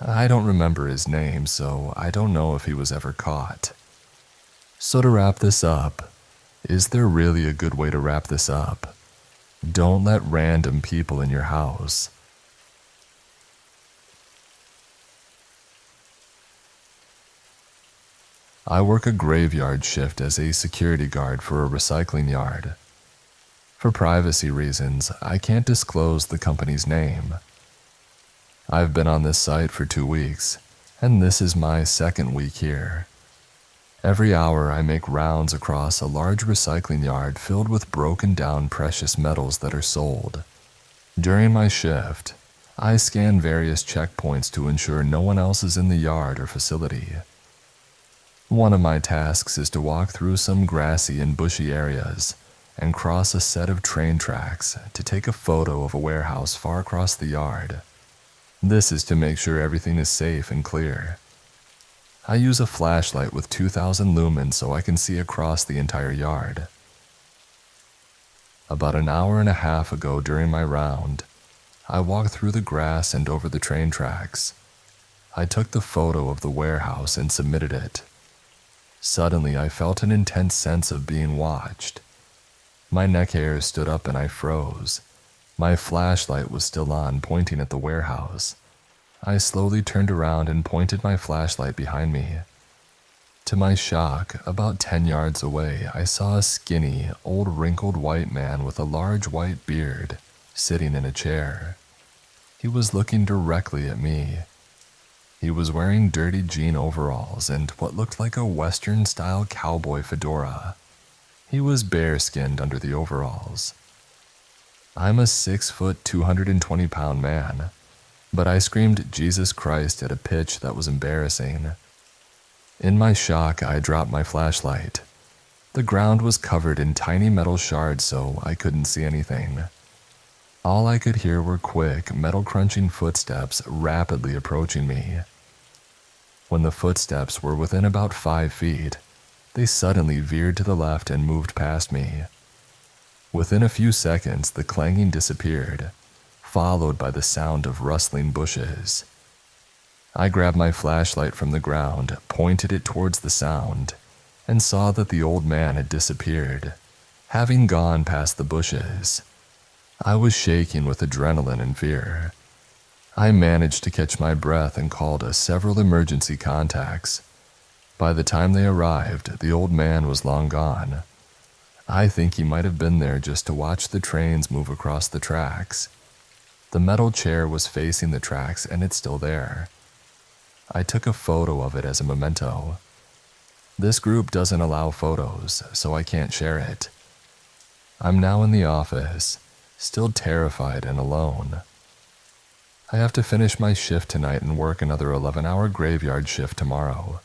I don't remember his name, so I don't know if he was ever caught. So to wrap this up, is there really a good way to wrap this up? Don't let random people in your house. I work a graveyard shift as a security guard for a recycling yard. For privacy reasons, I can't disclose the company's name. I've been on this site for 2 weeks, and this is my second week here. Every hour I make rounds across a large recycling yard filled with broken down precious metals that are sold. During my shift, I scan various checkpoints to ensure no one else is in the yard or facility. One of my tasks is to walk through some grassy and bushy areas and cross a set of train tracks to take a photo of a warehouse far across the yard. This is to make sure everything is safe and clear. I use a flashlight with 2,000 lumens so I can see across the entire yard. About an hour and a half ago during my round, I walked through the grass and over the train tracks. I took the photo of the warehouse and submitted it. Suddenly, I felt an intense sense of being watched. My neck hairs stood up and I froze. My flashlight was still on, pointing at the warehouse. I slowly turned around and pointed my flashlight behind me. To my shock, about 10 yards away, I saw a skinny, old wrinkled white man with a large white beard, sitting in a chair. He was looking directly at me. He was wearing dirty jean overalls and what looked like a Western-style cowboy fedora. He was bare-skinned under the overalls. I'm a 6-foot, 220-pound man, but I screamed Jesus Christ at a pitch that was embarrassing. In my shock, I dropped my flashlight. The ground was covered in tiny metal shards, so I couldn't see anything. All I could hear were quick, metal-crunching footsteps rapidly approaching me. When the footsteps were within about 5 feet, they suddenly veered to the left and moved past me. Within a few seconds, the clanging disappeared, followed by the sound of rustling bushes. I grabbed my flashlight from the ground, pointed it towards the sound, and saw that the old man had disappeared, having gone past the bushes. I was shaking with adrenaline and fear. I managed to catch my breath and called several emergency contacts. By the time they arrived, the old man was long gone. I think he might have been there just to watch the trains move across the tracks. The metal chair was facing the tracks and it's still there. I took a photo of it as a memento. This group doesn't allow photos, so I can't share it. I'm now in the office, still terrified and alone. I have to finish my shift tonight and work another 11-hour graveyard shift tomorrow.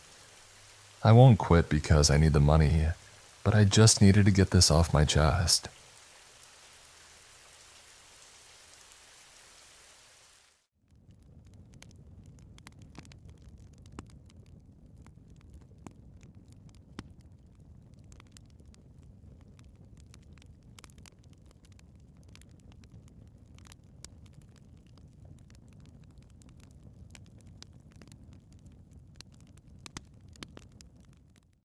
I won't quit because I need the money, but I just needed to get this off my chest.